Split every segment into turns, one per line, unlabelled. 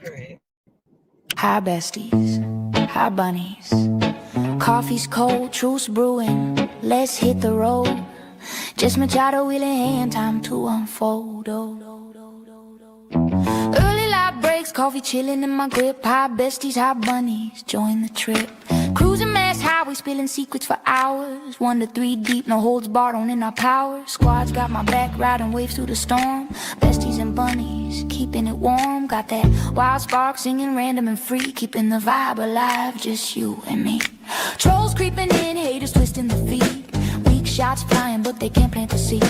Right.
Hi besties, hi bunnies. Coffee's cold, truce brewing. Let's hit the road. Just Machado wheel in hand, time to unfold. Early light breaks, coffee chilling in my grip. Hi besties, hi bunnies, join the trip. Cruising mass highway, spilling secrets for hours. 1 to 3 deep, no holds barred, owning our power. Squad's got my back, riding waves through the storm. Besties and bunnies, keeping it warm. Got that wild spark, singing random and free. Keeping the vibe alive, just you and me. Trolls creeping in, haters twisting the feet. Weak shots flying, but they can't plant the seed.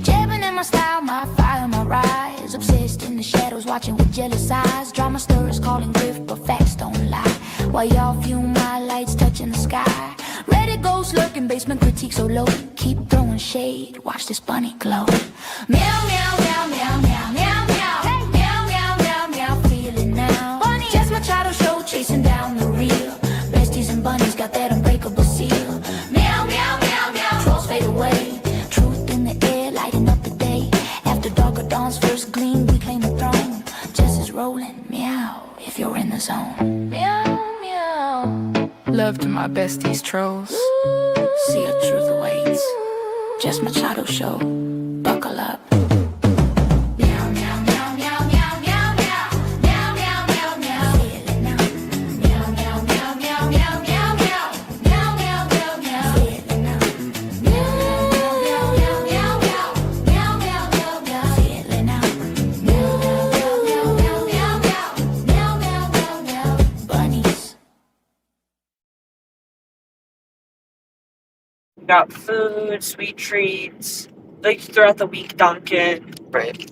Jabbing in my style, my fire, my rise. Obsessed in the shadows, watching with jealous eyes. Drama stirrers calling grift, but facts don't lie. While y'all fume, my lights touching the sky. Reddit ghosts lurking, basement critique so low. Keep throwing shade, watch this bunny glow. Meow, meow, meow, meow, meow, meow, meow. Hey. Meow, meow, meow, meow, feel it now. Bunny. Just Machado show, chasing down the real. Besties and bunnies got that unbreakable seal. Meow, meow, meow, meow, trolls fade away. Truth in the air, lighting up the day. After dark or dawn's first gleam, we claim the throne. Justice rolling, meow, if you're in the zone. Meow, meow.
Love to my besties trolls.
See a truth awaits. Just Machado show. Buckle up. Meow, meow, meow, meow, meow, meow, meow. Meow, meow, meow, meow. Feel it now. Meow, meow, meow, meow, meow, meow, meow. Meow, meow, meow, meow. Feel it now. Meow, meow, meow, meow, meow, meow. Meow, meow, meow, meow. Feel it now. Meow, meow, meow, meow, meow, meow. Meow, meow, meow, meow. Bunnies.
Got food, sweet treats, like throughout the week, Dunkin'.
Right.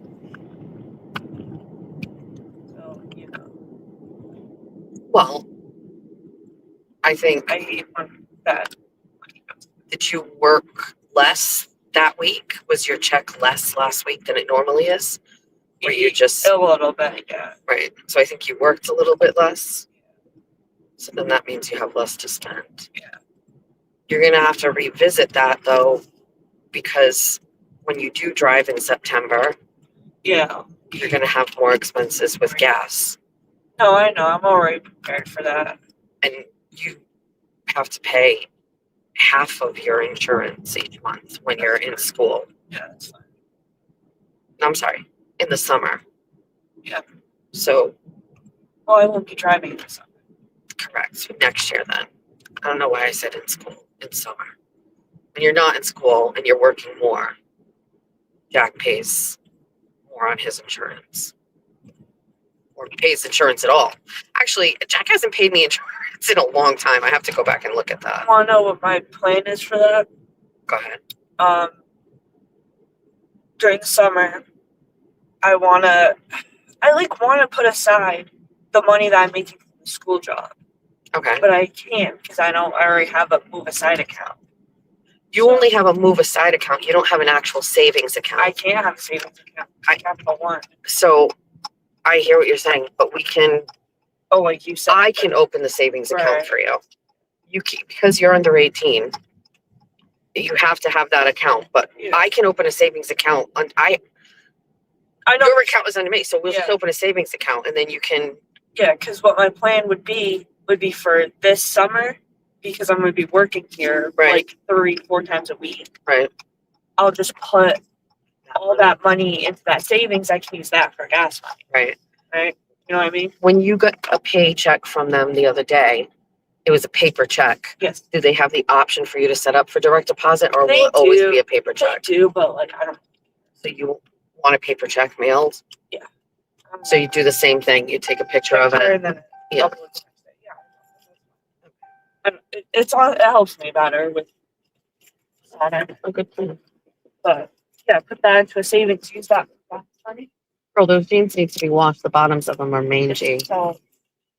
So, you know,
Well, I think,
I hate when that.
did you work less that week? Was your check less last week than it normally is? Or you just,
A little bit, yeah.
right. So I think you worked a little bit less. So then that means you have less to spend.
Yeah.
You're going to have to revisit that though, because when you do drive in September,
Yeah.
you're going to have more expenses with gas.
No, I know. I'm already prepared for that.
And you have to pay half of your insurance each month when you're in school.
Yeah, that's fine.
No, I'm sorry, in the summer.
Yeah.
So,
Well, I won't be driving this summer.
correct. So next year then. I don't know why I said in school, in summer. When you're not in school and you're working more, Jack pays more on his insurance. Or pays insurance at all. Actually, Jack hasn't paid me insurance in a long time. I have to go back and look at that.
I want to know what my plan is for that.
Go ahead.
During the summer, I want to put aside the money that I'm making from the school job,
Okay.
but I can't because I already have a move aside account.
You only have a move aside account. You don't have an actual savings account.
I can't have a savings account. I Capital One.
So I hear what you're saying, but we can,
Oh, like you said.
I can open the savings account
Right.
for you. You can, because you're under 18, you have to have that account, but
Yeah.
I can open a savings account.
I know.
Your account is under me, so we'll just
Yeah.
open a savings account and then you can,
Yeah, because what my plan would be for this summer, because I'm going to be working here
Right.
like 3-4 times a week.
right?
I'll just put all that money into that savings. I can use that for gas money,
Right.
right? You know what I mean?
When you got a paycheck from them the other day, it was a paper check.
Yes,
Do they have the option for you to set up for direct deposit or
They
will it always
do.
be a paper
I
check?
do, but like I don't.
So you want a paper check mailed?
I'm
So you do the same thing. You take a picture of it.
and then
Yeah.
double check it. Yeah. And it helps me better with that.
A good plan.
But yeah, put that into a savings. Use that for gas money.
Girl, those jeans need to be washed. The bottoms of them are mangy.
So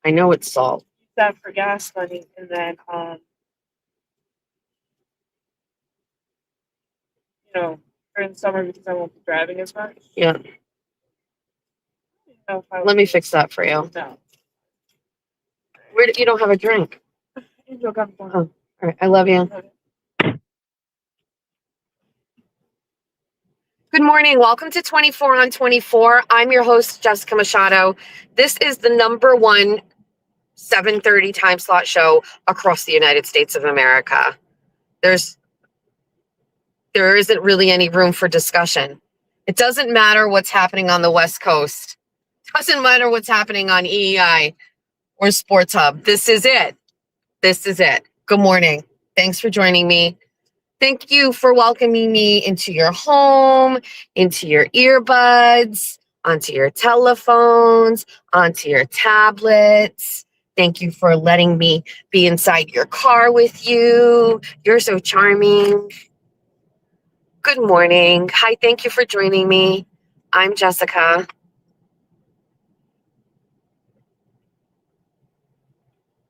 I know it's salt.
use that for gas money, and then during the summer because I won't be driving as much.
Yeah. Let me fix that for you.
No.
You don't have a drink.
Angel got one.
Oh, all right. I love you. Good Good morning. Welcome to 24 on 24. I'm your host, Jessica Machado. This is the number one 7:30 time slot show across the United States of America. There isn't really any room for discussion. It doesn't matter what's happening on the West Coast. It doesn't matter what's happening on EEI or Sports Hub. This is it. This is it. Good morning. Thanks for joining me. Thank you for welcoming me into your home, into your earbuds, onto your telephones, onto your tablets. Thank you for letting me be inside your car with you. You're so charming. Good morning. Hi, thank you for joining me. I'm Jessica.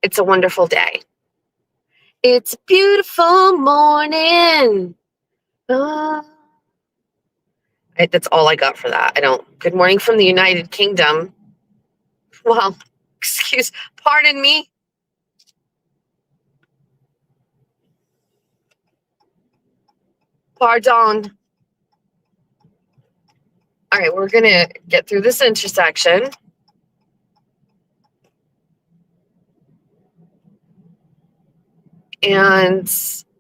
It's a wonderful day. It's a beautiful morning. That's all I got for that. Good morning from the United Kingdom. Well, pardon me. Pardon. All right, we're going to get through this intersection. And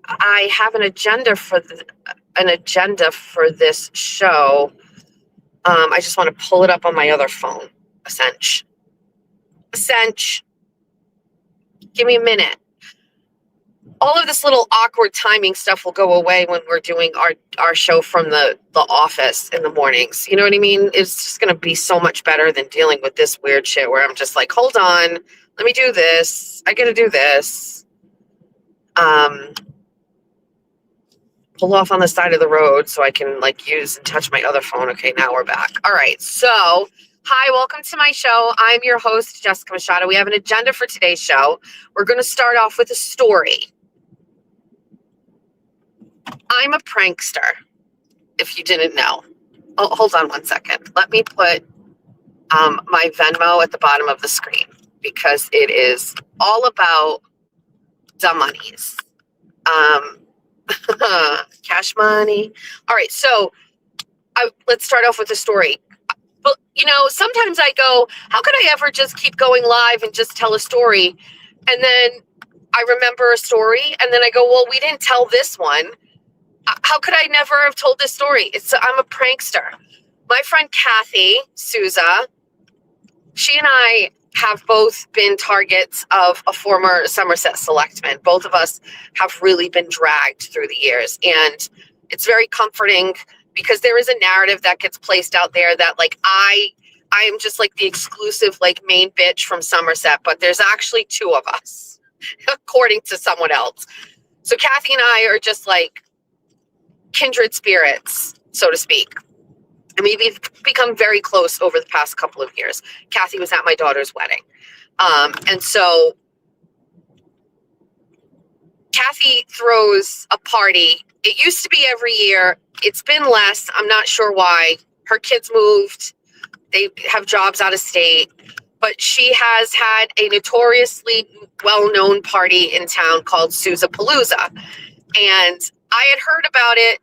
I have an agenda for this show. I just want to pull it up on my other phone. Ascench. Give me a minute. All of this little awkward timing stuff will go away when we're doing our show from the office in the mornings. You know what I mean? It's just going to be so much better than dealing with this weird shit where I'm just like, hold on, let me do this. I got to do this. Pull off on the side of the road so I can use and touch my other phone. Okay, now we're back. All right, so hi, welcome to my show. I'm your host, Jessica Machado. We have an agenda for today's show. We're going to start off with a story. I'm a prankster, if you didn't know. Oh, hold on one second. Let me put my Venmo at the bottom of the screen because it is all about dumb monies. Cash money. All right, so let's start off with a story. But sometimes I go, how could I ever just keep going live and just tell a story? And then I remember a story, and then I go, well, we didn't tell this one. How could I never have told this story? I'm a prankster. My friend Kathy Souza, she and I have both been targets of a former Somerset selectman. Both of us have really been dragged through the years. And it's very comforting because there is a narrative that gets placed out there that I am just the exclusive main bitch from Somerset, but there's actually two of us, according to someone else. So Kathy and I are just kindred spirits, so to speak. And we've become very close over the past couple of years. Kathy was at my daughter's wedding. And so Kathy throws a party. It used to be every year. It's been less. I'm not sure why. Her kids moved. They have jobs out of state. But she has had a notoriously well-known party in town called Sousa-Palooza. And I had heard about it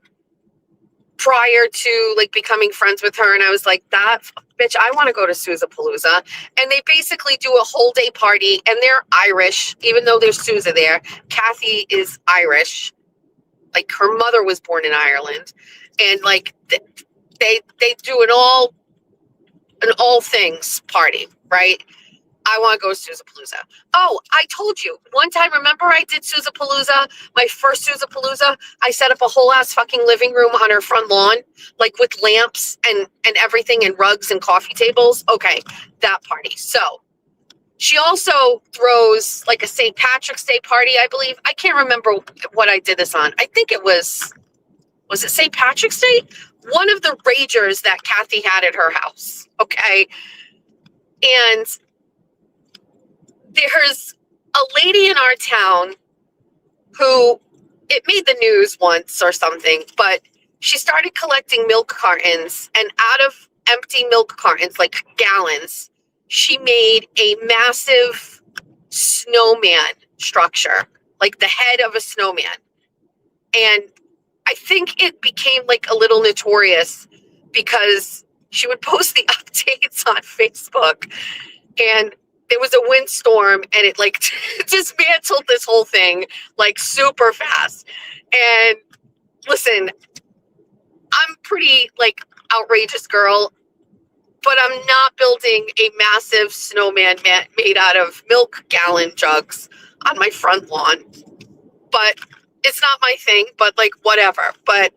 prior to becoming friends with her, and I was like, that bitch, I want to go to Sousa-Palooza. And they basically do a whole day party, and they're Irish, even though there's Sousa there. Kathy is Irish. Her mother was born in Ireland, and they do an all things party, right? I want to go to Sousa-Palooza. Oh, I told you. One time, remember I did Sousa-Palooza? My first Sousa-Palooza? I set up a whole ass fucking living room on her front lawn, with lamps and everything and rugs and coffee tables. Okay, that party. So she also throws a St. Patrick's Day party, I believe. I can't remember what I did this on. I think it was it St. Patrick's Day? One of the ragers that Kathy had at her house. Okay. And there's a lady in our town who, it made the news once or something, but she started collecting milk cartons, and out of empty milk cartons, gallons, she made a massive snowman structure, the head of a snowman. And I think it became a little notorious because she would post the updates on Facebook, and there was a windstorm and it like dismantled this whole thing like super fast. And listen, I'm pretty like outrageous girl, but I'm not building a massive snowman made out of milk gallon jugs on my front lawn. But it's not my thing, but like whatever. But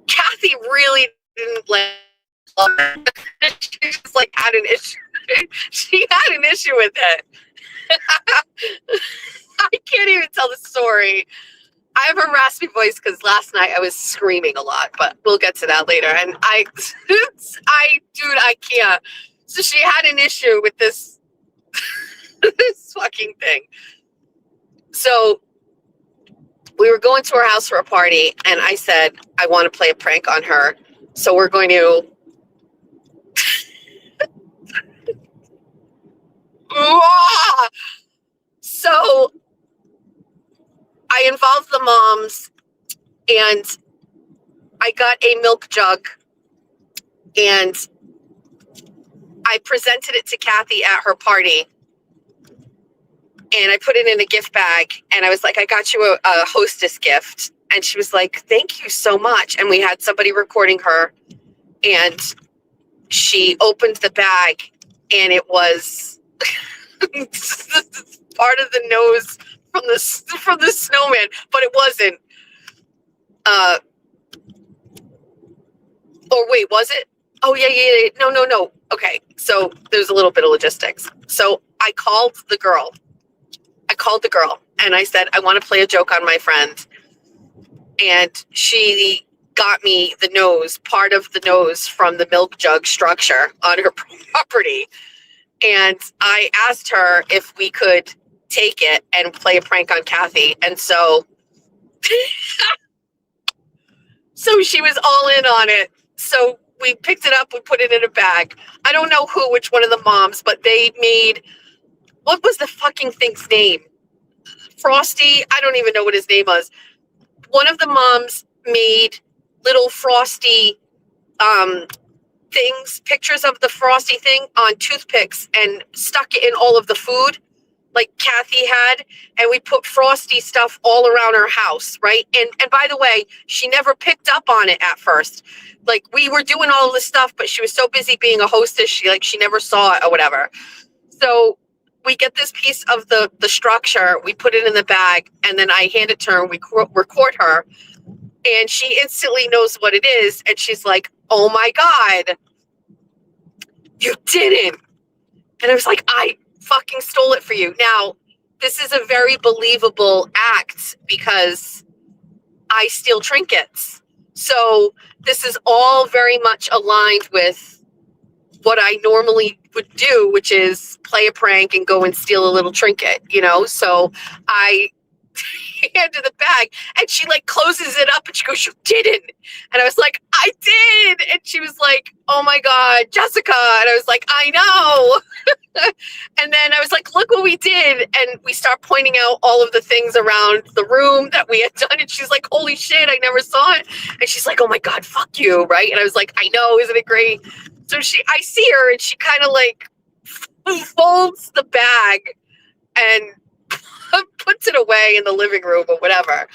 Kathy really didn't like she just like had an issue. She had an issue with it. I can't even tell the story. I have a raspy voice because last night I was screaming a lot, but we'll get to that later. And I can't. So she had an issue with this, this fucking thing. So we were going to her house for a party, and I said, I want to play a prank on her. So we're going to. So I involved the moms, and I got a milk jug, and I presented it to Kathy at her party, and I put it in a gift bag, and I was like, I got you a hostess gift. And she was like, thank you so much. And we had somebody recording her, and she opened the bag, and it was part of the nose from the snowman, but it wasn't. Or wait, was it? Oh yeah. No. Okay, so there's a little bit of logistics. So I called the girl, and I said, I want to play a joke on my friend, and she got me the nose, part of the nose from the milk jug structure on her property, and I asked her if we could take it and play a prank on Kathy. And so she was all in on it. So we picked it up, we put it in a bag. I don't know which one of the moms, but they made, what was the fucking thing's name? Frosty? I don't even know what his name was. One of the moms made little Frosty things, pictures of the Frosty thing on toothpicks, and stuck it in all of the food like Kathy had, and we put Frosty stuff all around her house, right? And by the way, she never picked up on it at first. Like, we were doing all of this stuff, but she was so busy being a hostess, she never saw it or whatever. So we get this piece of the structure, we put it in the bag, and then I hand it to her, and we record her, and she instantly knows what it is, and she's like, oh my God, you didn't. And I was like, I fucking stole it for you. Now, this is a very believable act because I steal trinkets. So this is all very much aligned with what I normally would do, which is play a prank and go and steal a little trinket, So I handed the bag, and she like closes it up, and she goes, you didn't. And I was like, I did. And she was like, oh my God, Jessica. And I was like, I know. And then I was like, look what we did. And we start pointing out all of the things around the room that we had done. And she's like, holy shit, I never saw it. And she's like, oh my God, fuck you. Right. And I was like, I know, isn't it great? So I see her, and she kind of like folds the bag and puts it away in the living room or whatever.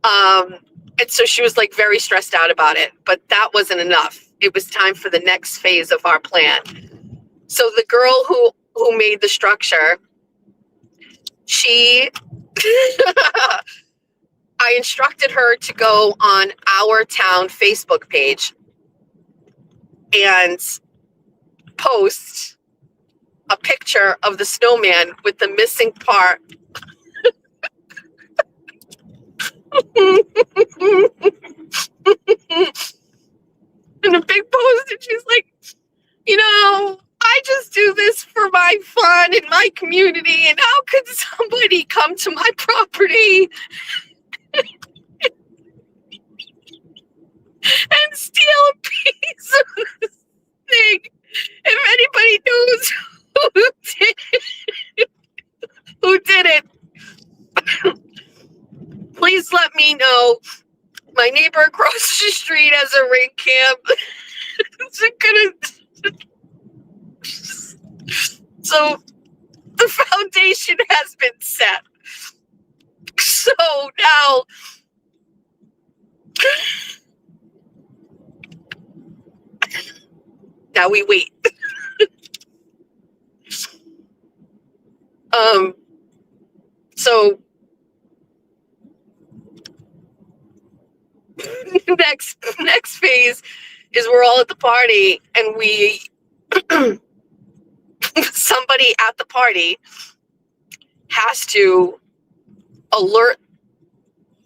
And so she was like very stressed out about it, but that wasn't enough. It was time for the next phase of our plan. So the girl who made the structure, she, I instructed her to go on our town Facebook page and post a picture of the snowman with the missing part. In a big post, and she's like, I just do this for my fun in my community, and how could somebody come to my property and steal a piece of this thing? If anybody knows who did it, please let me know. My neighbor across the street Reed as a ring camp. So the foundation has been set. So now we wait. So next phase is we're all at the party and we somebody at the party has to alert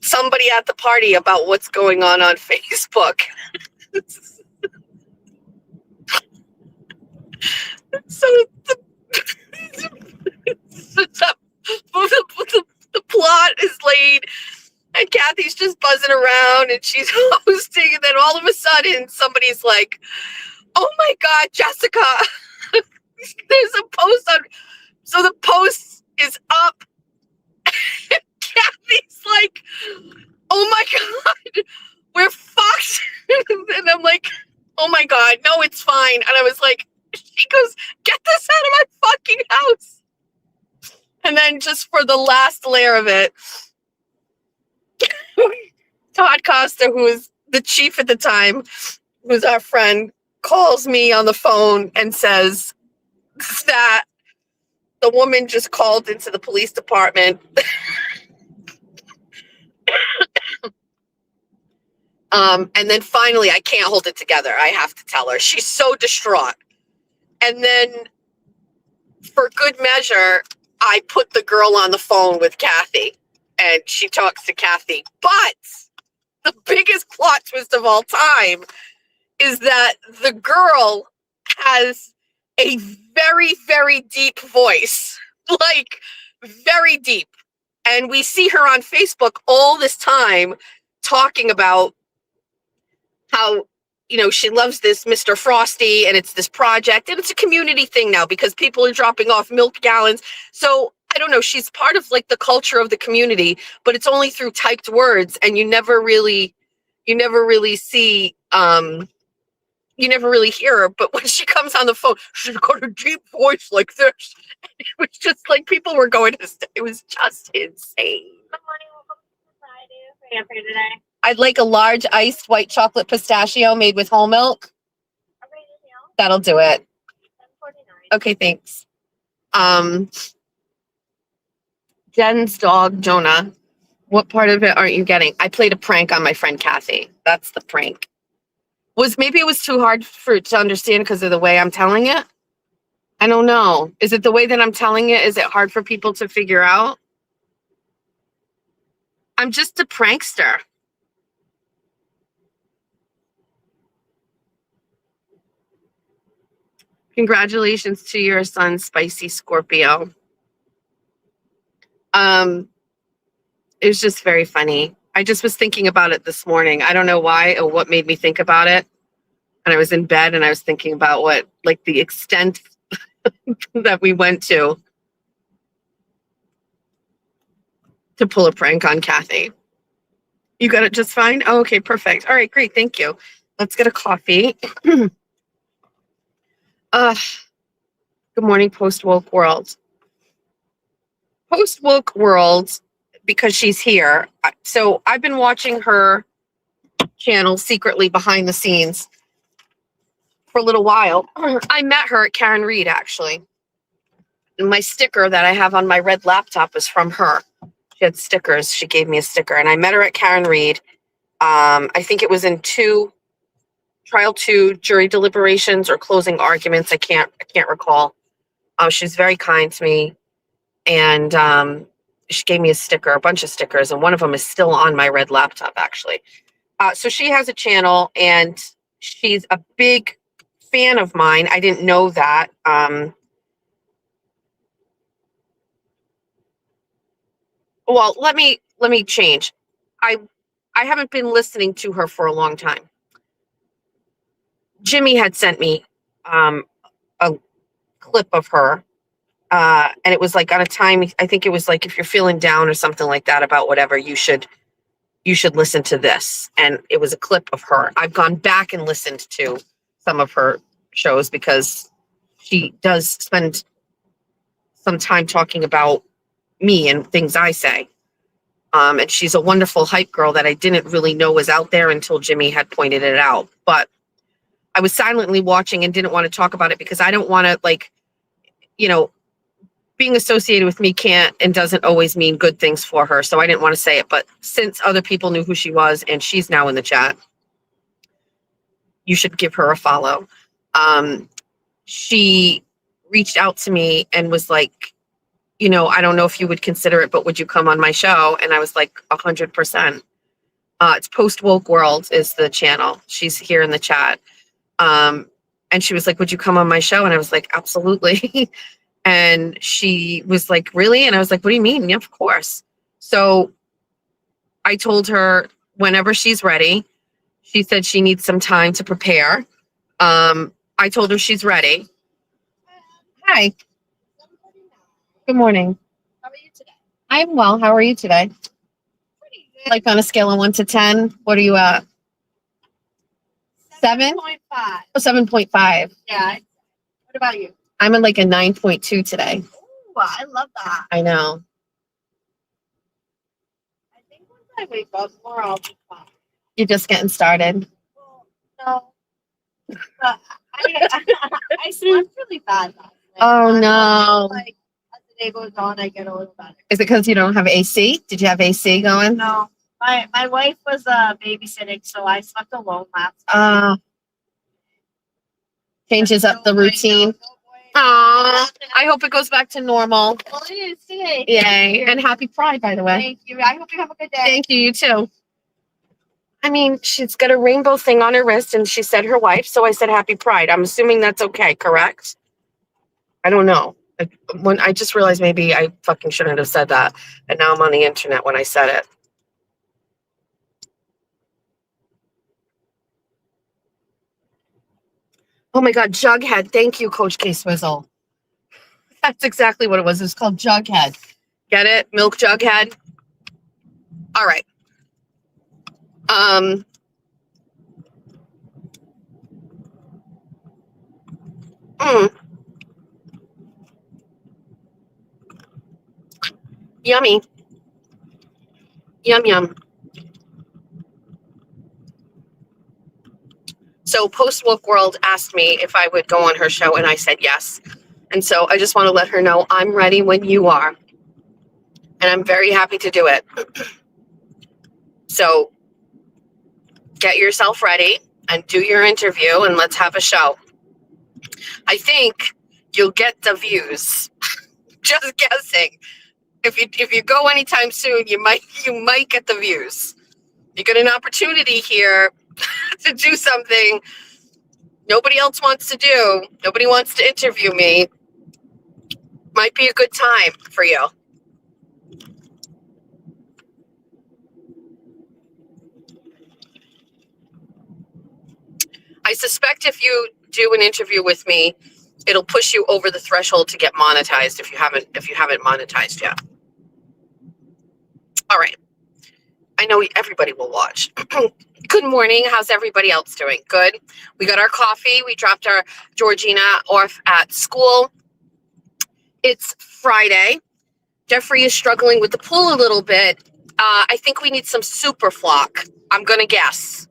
somebody at the party about what's going on Facebook. So the plot is laid and Kathy's just buzzing around and she's hosting, and then all of a sudden somebody's like, oh my God, Jessica, there's a post on, so the post is up. Kathy's like, oh my God, we're fucked. And I'm like, oh my God, no, it's fine. And I was like, she goes, get this out of my fucking house. And then just for the last layer of it, Todd Costa, who was the chief at the time, who's our friend, calls me on the phone and says that the woman just called into the police department. And then finally, I can't hold it together. I have to tell her. She's so distraught. And then for good measure, I put the girl on the phone with Kathy and she talks to Kathy. But the biggest plot twist of all time is that the girl has a very, very deep voice, like very deep. And we see her on Facebook all this time talking about how, you know, she loves this Mr. Frosty and it's this project and it's a community thing now because people are dropping off milk gallons. So I don't know, she's part of like the culture of the community, but it's only through typed words and you never really see, you never really hear her. But when she comes on the phone, she's got a deep voice like this. It was just like people were going to, it was just insane.
Good morning, welcome to Society. What for you today?
I'd like a large iced white chocolate pistachio made with whole milk.
Okay, anything else?
That'll do it.
$7.49.
Okay, thanks. Jen's dog, Jonah. What part of it aren't you getting? I played a prank on my friend Kathy. That's the prank. Maybe it was too hard for it to understand because of the way I'm telling it? I don't know. Is it the way that I'm telling it? Is it hard for people to figure out? I'm just a prankster. Congratulations to your son, Spicy Scorpio. It was just very funny. I just was thinking about it this morning. I don't know why or what made me think about it. And I was in bed and I was thinking about what, like the extent that we went to pull a prank on Kathy. You got it just fine? Oh, okay, perfect. All right, great. Thank you. Let's get a coffee. Good morning, Post Woke World. Post Woke World, because she's here. So I've been watching her channel secretly behind the scenes for a little while. I met her at Karen Reed, actually. And my sticker that I have on my red laptop is from her. She had stickers. She gave me a sticker. And I met her at Karen Reed. I think it was in trial 2 jury deliberations or closing arguments. I can't recall. She's very kind to me. And she gave me a sticker, a bunch of stickers, and one of them is still on my red laptop, actually. So she has a channel, and she's a big fan of mine. I didn't know that. Well, let me change. I haven't been listening to her for a long time. Jimmy had sent me a clip of her. And it was like on a time, I think it was like if you're feeling down or something like that about whatever, you should you should listen to this. And it was a clip of her. I've gone back and listened to some of her shows because she does spend some time talking about me and things I say. And she's a wonderful hype girl that I didn't really know was out there until Jimmy had pointed it out. But I was silently watching and didn't want to talk about it because I don't want to, like, you know, being associated with me can't and doesn't always mean good things for her. So I didn't want to say it. But since other people knew who she was and she's now in the chat, you should give her a follow. She reached out to me and was like, you know, I don't know if you would consider it, but would you come on my show? And I was like, 100%. It's Post Woke World is the channel. She's here in the chat. And she was like, would you come on my show? And I was like, absolutely. And she was like, really? And I was like, what do you mean? Yeah, of course. So I told her whenever she's ready. She said she needs some time to prepare. I told her she's ready. Hi. Good morning.
How are you today?
I'm well. How are you today?
Pretty good.
Like on a scale of 1 to 10, what are you at? 7?
7.5.
Oh, 7.5.
Yeah. What about you?
I'm at like a 9.2 today.
Ooh, I love that.
I know.
I think once I wake up more, I'll be fine.
You're just getting started.
Well, no. But I slept really bad last night.
Oh,
And
no.
Like, as the day goes on, I get a little better.
Is it because you don't have AC? Did you have AC going?
No. My wife was babysitting, so I slept alone last night.
Changes up the routine. Aw, I hope it goes back to normal.
Well, it is today.
Yay. And happy Pride, by the way.
Thank you. I hope you have a good day.
Thank you, you too. I mean, she's got a rainbow thing on her wrist and she said her wife, so I said happy Pride. I'm assuming that's okay, correct? I don't know. When I just realized maybe I fucking shouldn't have said that. And now I'm on the internet when I said it. Oh my God, Jughead. Thank you, Coach K Swizzle. That's exactly what it was. It was called Jughead. Get it? Milk Jughead. All right. Yummy. Yum, yum. So Post Woke World asked me if I would go on her show, and I said yes. And so I just want to let her know I'm ready when you are. And I'm very happy to do it. So get yourself ready and do your interview, and let's have a show. I think you'll get the views. Just guessing. If you go anytime soon, you might get the views. You get an opportunity here to do something nobody else wants to do. Nobody wants to interview me. Might be a good time for you. I suspect if you do an interview with me, it'll push you over the threshold to get monetized if you haven't monetized yet. All right. I know everybody will watch. Good morning. How's everybody else doing? Good. We got our coffee. We dropped our Georgina off at school. It's Friday. Jeffrey is struggling with the pool a little bit. I think we need some super flock. I'm going to guess.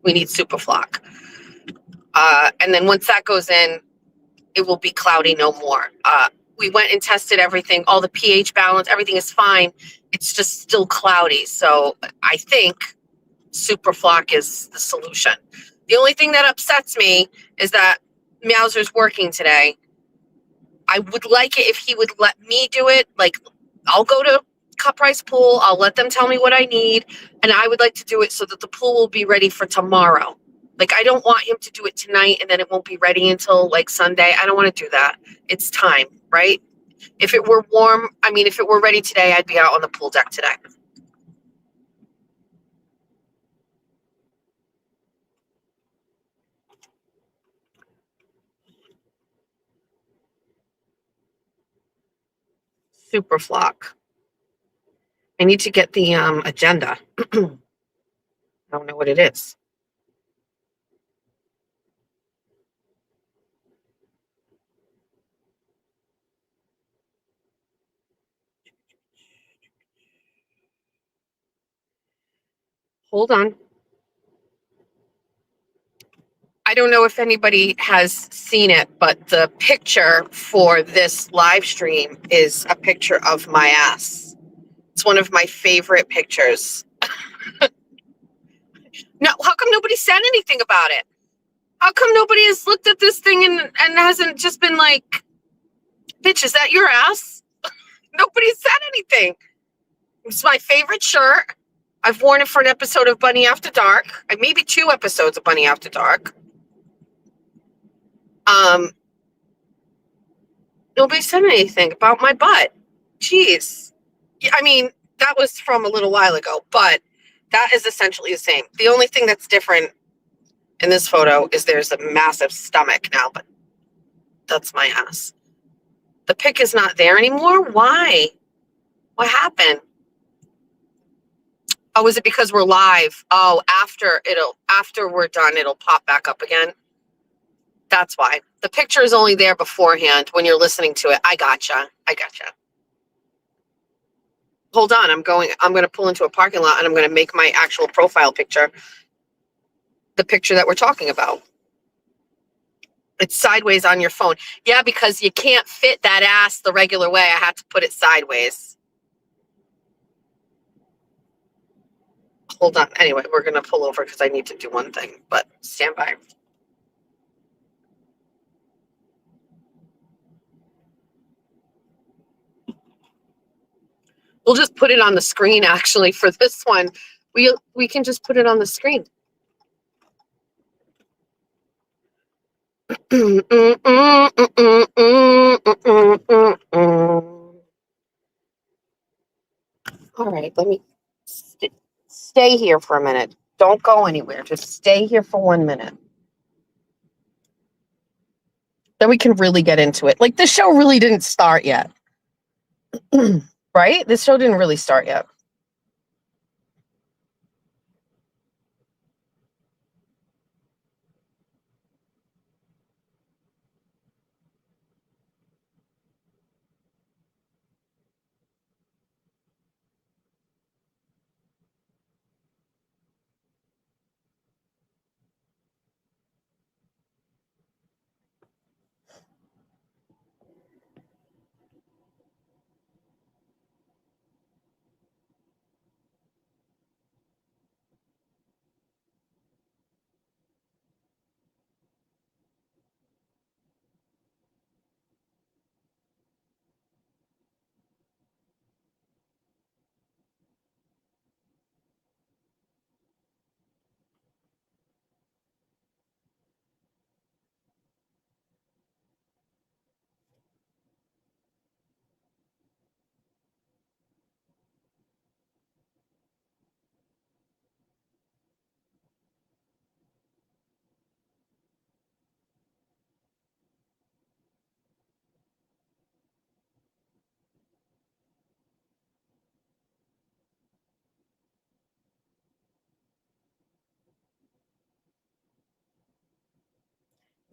We need super flock. And then once that goes in, it will be cloudy no more. We went and tested everything. All the pH balance, everything is fine. It's just still cloudy. So I think super flock is the solution. The only thing that upsets me is that Meowser's working today. I would like it if he would let me do it. Like, I'll go to Cup Rice Pool. I'll let them tell me what I need. And I would like to do it so that the pool will be ready for tomorrow. Like, I don't want him to do it tonight and then it won't be ready until like Sunday. I don't want to do that. It's time, right? If it were warm, if it were ready today, I'd be out on the pool deck today. Super flock. I need to get the agenda. I don't know what it is. Hold on. I don't know if anybody has seen it, but the picture for this live stream is a picture of my ass. It's one of my favorite pictures. No, how come nobody said anything about it? How come nobody has looked at this thing and hasn't just been like, bitch, is that your ass? Nobody said anything. It's my favorite shirt. I've worn it for an episode of Bunny After Dark. Maybe 2 episodes of Bunny After Dark. Nobody said anything about my butt. Jeez. Yeah, I mean, that was from a little while ago, but that is essentially the same. The only thing that's different in this photo is there's a massive stomach now, but that's my ass. The pic is not there anymore. Why? What happened? Oh, is it because we're live? Oh, after we're done, it'll pop back up again. That's why. The picture is only there beforehand when you're listening to it. I gotcha. Hold on, I'm going to pull into a parking lot and I'm going to make my actual profile picture the picture that we're talking about. It's sideways on your phone. Yeah, because you can't fit that ass the regular way. I had to put it sideways. Hold on. Anyway, we're going to pull over because I need to do one thing, but stand by. We'll just put it on the screen actually for this one. We can just put it on the screen. All right, let me stay here for a minute. Don't go anywhere. Just stay here for 1 minute. Then we can really get into it. Like, this show really didn't start yet. Right? This show didn't really start yet.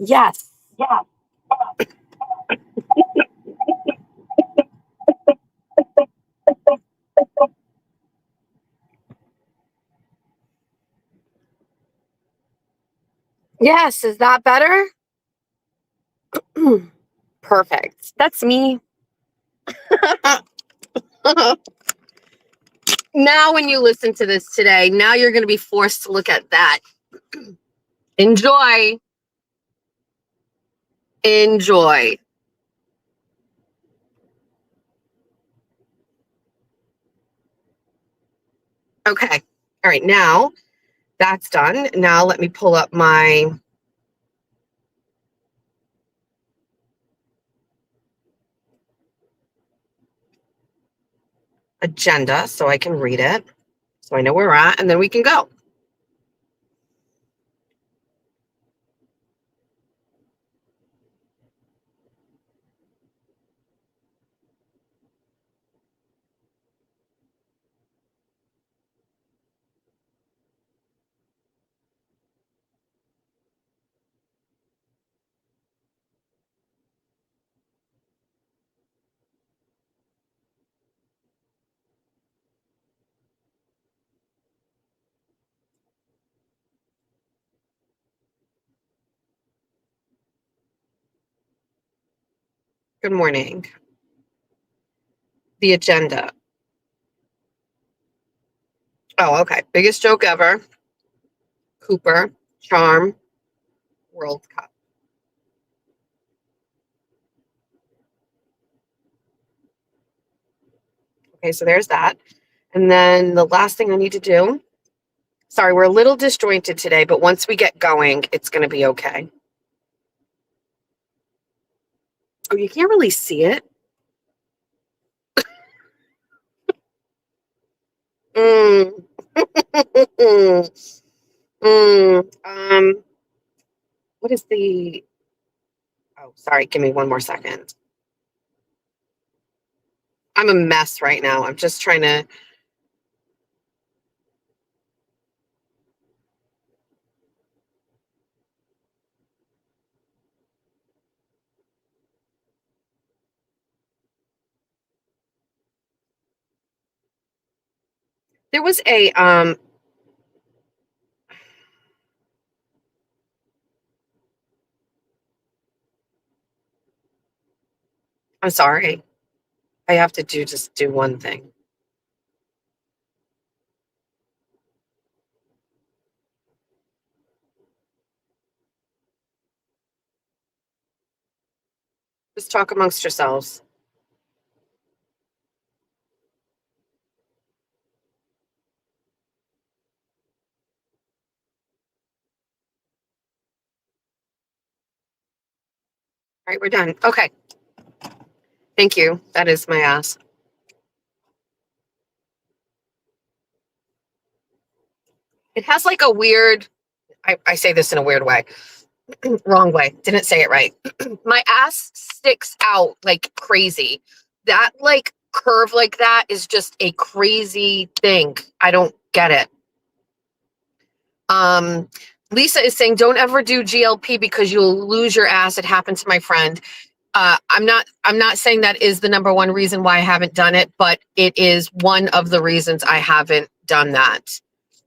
Yes. Yeah. Yes. Is that better? Perfect. That's me. Now, when you listen to this today, now you're going to be forced to look at that. Enjoy. Enjoy. Okay. All right. Now that's done. Now let me pull up my agenda so I can read it, so I know where we're at, and then we can go. Good morning. The agenda. Oh, okay. Biggest joke ever. Cooper, Charm, World Cup. Okay, so there's that. And then the last thing I need to do. Sorry, we're a little disjointed today, but once we get going, it's going to be okay. Oh, you can't really see it. Mm. What is the... Oh, sorry. Give me one more second. I'm a mess right now. I'm just trying to... There was a... I'm sorry. I have to just do one thing. Just talk amongst yourselves. All right, we're done. Okay. Thank you. That is my ass. It has like a weird... I say this in a weird way. Wrong way. Didn't say it right. My ass sticks out like crazy. That like curve like that is just a crazy thing. I don't get it. Lisa is saying, don't ever do GLP because you'll lose your ass. It happened to my friend. I'm not saying that is the number one reason why I haven't done it, but it is one of the reasons I haven't done that.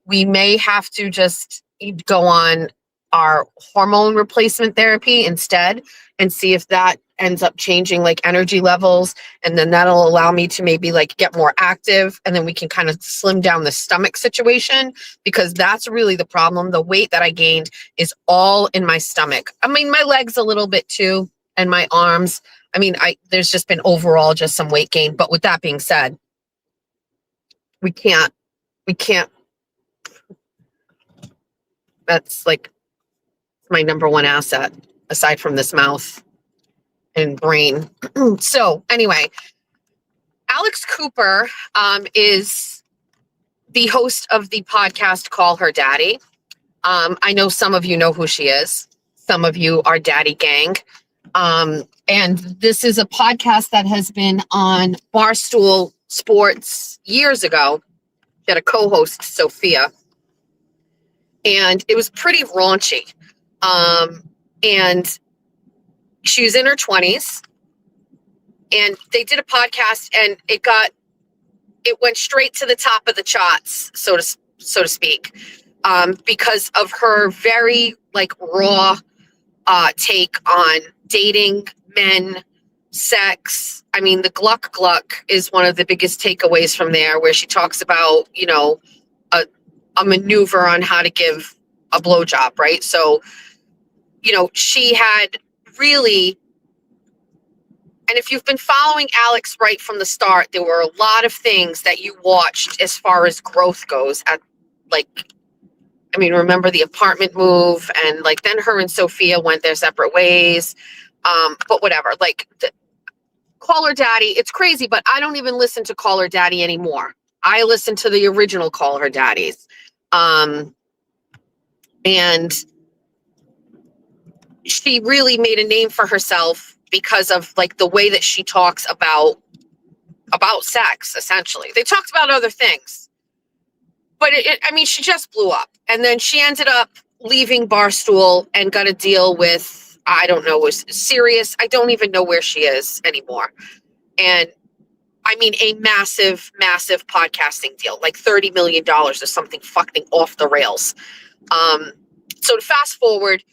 We may have to just go on our hormone replacement therapy instead and see if that ends up changing like energy levels. And then that'll allow me to maybe like get more active, and then we can kind of slim down the stomach situation, because that's really the problem. The weight that I gained is all in my stomach. I mean, my legs a little bit too, and my arms. I mean, there's just been overall just some weight gain. But with that being said, we can't, that's like my number one asset aside from this mouth and brain. So anyway, Alex Cooper is the host of the podcast Call Her Daddy. I know some of you know who she is. Some of you are Daddy Gang. And this is a podcast that has been on Barstool Sports years ago. She had a co-host, Sophia. And it was pretty raunchy. And she was in her 20s. And they did a podcast, and it went straight to the top of the charts, so to speak, because of her very like raw take on dating, men, sex. I mean, the Gluck Gluck is one of the biggest takeaways from there, where she talks about, you know, a maneuver on how to give a blowjob, right? So, you know, she had really... And if you've been following Alex right from the start, there were a lot of things that you watched as far as growth goes. Remember the apartment move, and like then her and Sophia went their separate ways. But whatever, Call Her Daddy, it's crazy, but I don't even listen to Call Her Daddy anymore. I listen to the original Call Her Daddies. And she really made a name for herself because of like the way that she talks about sex. Essentially, they talked about other things, but she just blew up, and then she ended up leaving Barstool and got a deal with, I don't know, was Sirius. I don't even know where she is anymore. And I mean, a massive podcasting deal, like $30 million or something fucking off the rails. So to fast forward,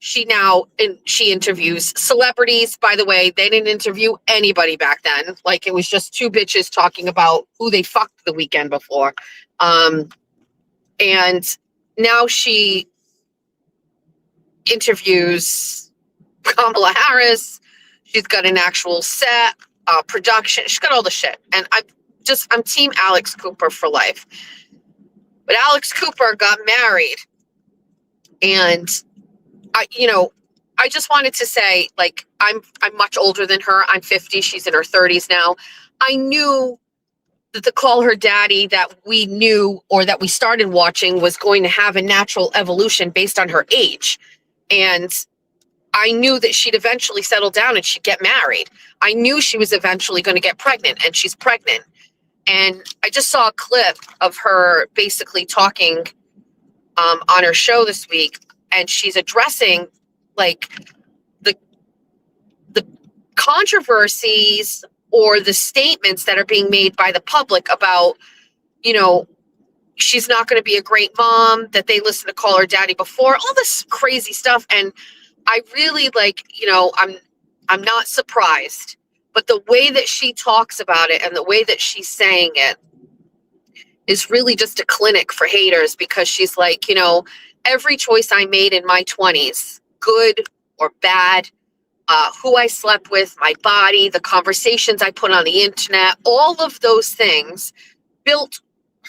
she interviews celebrities. By the way, they didn't interview anybody back then. Like, it was just two bitches talking about who they fucked the weekend before. And now she interviews Kamala Harris. She's got an actual set, production. She's got all the shit. And I'm team Alex Cooper for life. But Alex Cooper got married, and I just wanted to say, like, I'm much older than her. I'm 50. She's in her 30s now. I knew that the Call Her Daddy that we knew, or that we started watching, was going to have a natural evolution based on her age. And I knew that she'd eventually settle down and she'd get married. I knew she was eventually going to get pregnant, and she's pregnant. And I just saw a clip of her basically talking on her show this week, and she's addressing, like, the controversies or the statements that are being made by the public about, she's not going to be a great mom, that they listened to Call Her Daddy before, all this crazy stuff. And I really, I'm not surprised, but the way that she talks about it and the way that she's saying it is really just a clinic for haters, because she's like, every choice I made in my 20s, good or bad, who I slept with, my body, the conversations I put on the internet, all of those things built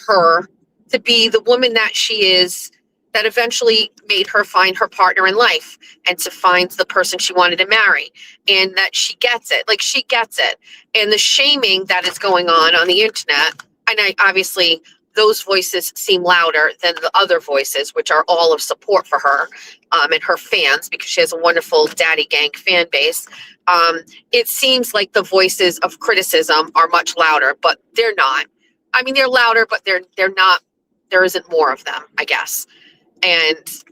her to be the woman that she is, that eventually made her find her partner in life and to find the person she wanted to marry, and that she gets it. Like, she gets it. And the shaming that is going on the internet, and obviously those voices seem louder than the other voices, which are all of support for her and her fans, because she has a wonderful Daddy Gang fan base. It seems like the voices of criticism are much louder, but they're not. I mean, they're louder, but they're not. There isn't more of them, I guess. And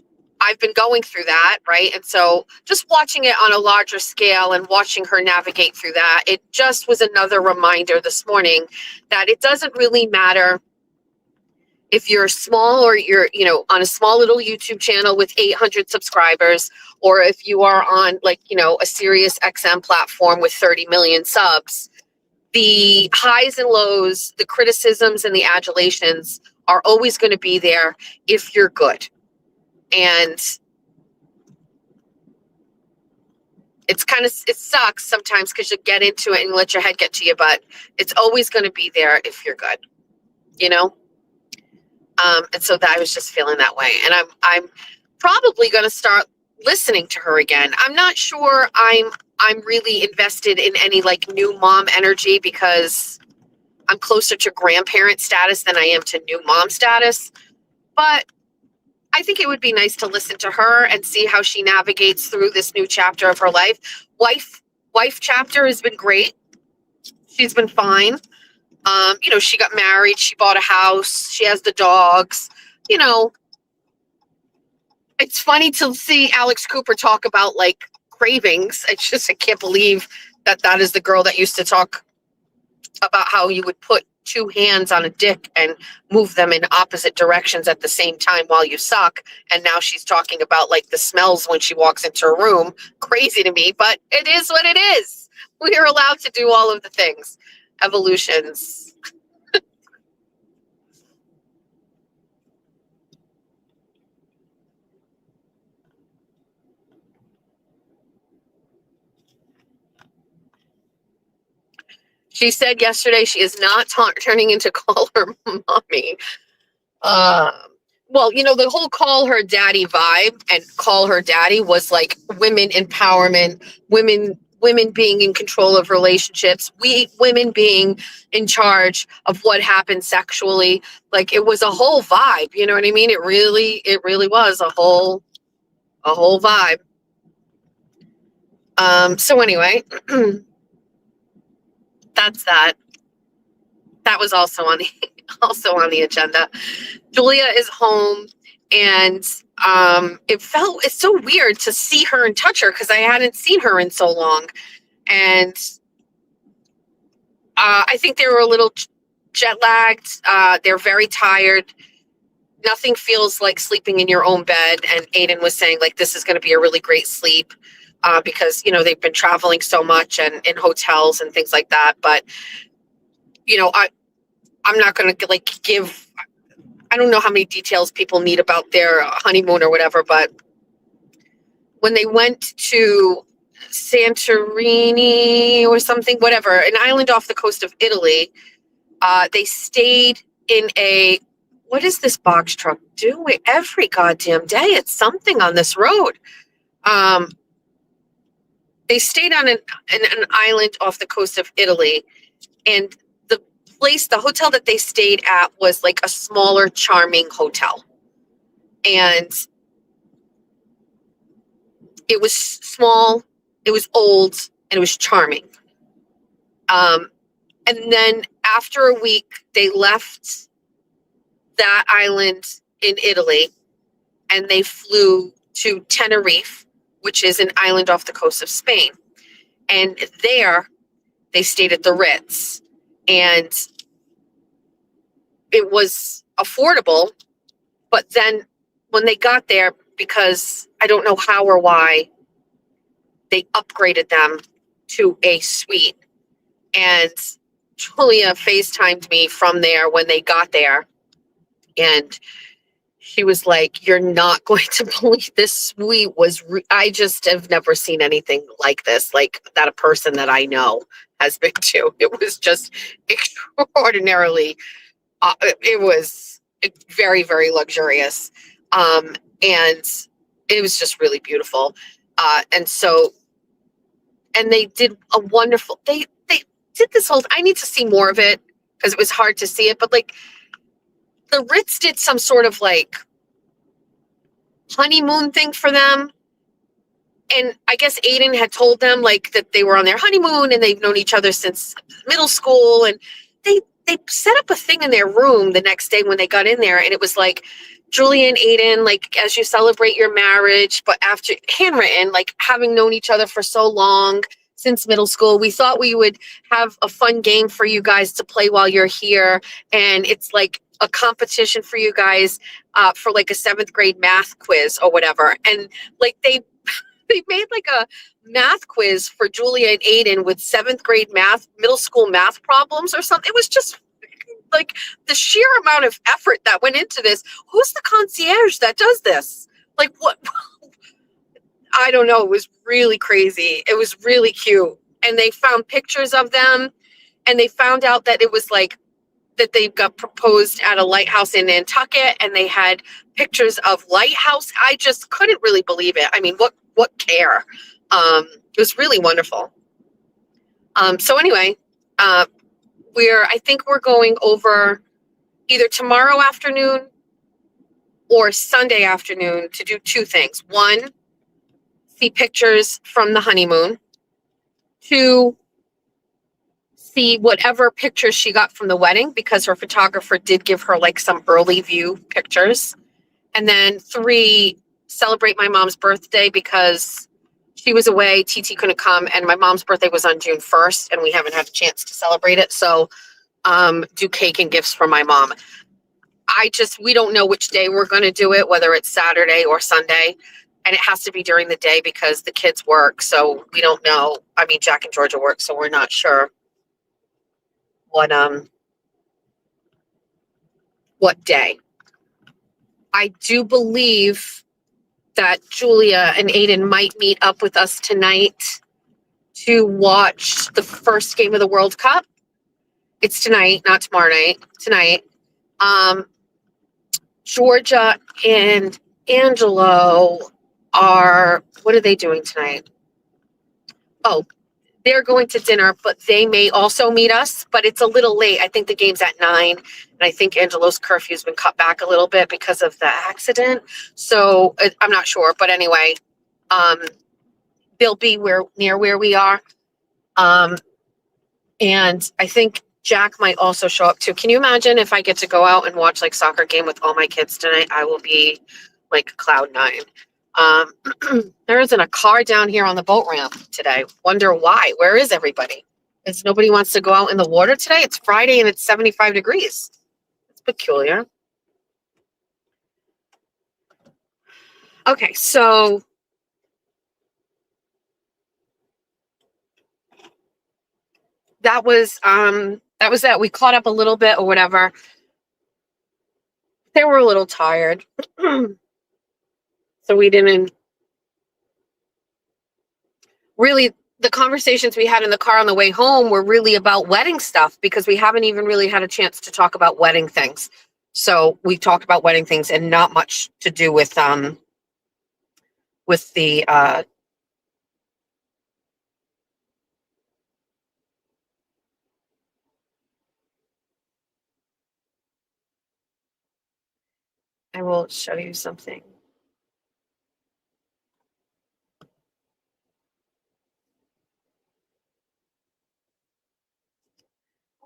I've been going through that, right? And so just watching it on a larger scale and watching her navigate through that, it just was another reminder this morning that it doesn't really matter if you're small, or you're, on a small little YouTube channel with 800 subscribers, or if you are on, a Sirius XM platform with 30 million subs. The highs and lows, the criticisms and the adulations are always going to be there if you're good. And it sucks sometimes, because you get into it and let your head get to you, but it's always going to be there if you're good, and so that I was just feeling that way. And I'm probably going to start listening to her again. I'm not sure I'm really invested in any new mom energy, because I'm closer to grandparent status than I am to new mom status. But I think it would be nice to listen to her and see how she navigates through this new chapter of her life. Wife chapter has been great. She's been fine. She got married, she bought a house, she has the dogs. It's funny to see Alex Cooper talk about cravings. I can't believe that is the girl that used to talk about how you would put two hands on a dick and move them in opposite directions at the same time while you suck. And now she's talking about the smells when she walks into a room. Crazy to me, but it is what it is. We are allowed to do all of the things. Evolutions. She said yesterday she is not turning into Call Her Mommy. Well, the whole Call Her Daddy vibe and Call Her Daddy was women empowerment, women being in control of relationships, women being in charge of what happened sexually. It was a whole vibe, you know what I mean? It really was a whole vibe. So anyway, that's that. That was also on the agenda. Julia is home, and it's so weird to see her and touch her, because I hadn't seen her in so long. And I think they were a little jet lagged. They're very tired. nothing feels like sleeping in your own bed. And Aiden was saying like, this is going to be a really great sleep because, you know, they've been traveling so much and in hotels and things like that. But, you know, I'm not going to like give, I don't know how many details people need about their honeymoon or whatever, but when they went to Santorini or something, whatever, an island off the coast of Italy, they stayed in a, what is this box truck doing every goddamn day? It's something on this road. They stayed on an island off the coast of Italy, and the hotel that they stayed at was like a smaller, charming hotel. And it was small, it was old, and it was charming. And then after a week, they left that island in Italy and they flew to Tenerife, which is an island off the coast of Spain. And there they stayed at the Ritz. And it was affordable, but then when they got there, because I don't know how or why, they upgraded them to a suite. And Julia FaceTimed me from there when they got there. And she was like, you're not going to believe this suite was, I just have never seen anything like this, like that a person that I know has been to. It was just extraordinarily, it was very, very luxurious. And it was just really beautiful. And they did a wonderful, they did this whole, I need to see more of it because it was hard to see it, but like the Ritz did some sort of like honeymoon thing for them. And I guess Aiden had told them like that they were on their honeymoon and they've known each other since middle school. And they set up a thing in their room the next day when they got in there. And it was like, Julia and Aiden, like as you celebrate your marriage, but after handwritten, like having known each other for so long since middle school, we thought we would have a fun game for you guys to play while you're here. And it's like a competition for you guys for like a 7th grade math quiz or whatever. And like they made like a math quiz for Julia and Aiden with 7th grade math, middle school math problems or something. It was just like the sheer amount of effort that went into this. Who's the concierge that does this? Like what? I don't know. It was really crazy. It was really cute. And they found pictures of them and they found out that it was like that they got proposed at a lighthouse in Nantucket and they had pictures of lighthouse. I just couldn't really believe it. I mean, what care? It was really wonderful. So anyway, I think we're going over either tomorrow afternoon or Sunday afternoon to do 2 things. 1, see pictures from the honeymoon. 2, see whatever pictures she got from the wedding because her photographer did give her like some early view pictures. And then 3, celebrate my mom's birthday because she was away, TT couldn't come, and my mom's birthday was on June 1st and we haven't had a chance to celebrate it. So do cake and gifts for my mom. We don't know which day we're going to do it, whether it's Saturday or Sunday. And it has to be during the day because the kids work. So we don't know. I mean, Jack and Georgia work, so we're not sure what day. I do believe that Julia and Aiden might meet up with us tonight to watch the first game of the World Cup. It's tonight, not tomorrow night, tonight. Georgia and Angelo what are they doing tonight? Oh, they're going to dinner, but they may also meet us, but it's a little late. I think the game's at 9, and I think Angelo's curfew's been cut back a little bit because of the accident. So I'm not sure, but anyway, they'll be near where we are. And I think Jack might also show up too. Can you imagine if I get to go out and watch like soccer game with all my kids tonight? I will be like cloud 9. There isn't a car down here on the boat ramp today. Wonder why. Where is everybody? Because nobody wants to go out in the water today. It's Friday and it's 75 degrees. It's peculiar. Okay, so that was that. We caught up a little bit or whatever. They were a little tired. So we didn't really, the conversations we had in the car on the way home were really about wedding stuff because we haven't even really had a chance to talk about wedding things. So we talked about wedding things and not much to do with the I will show you something.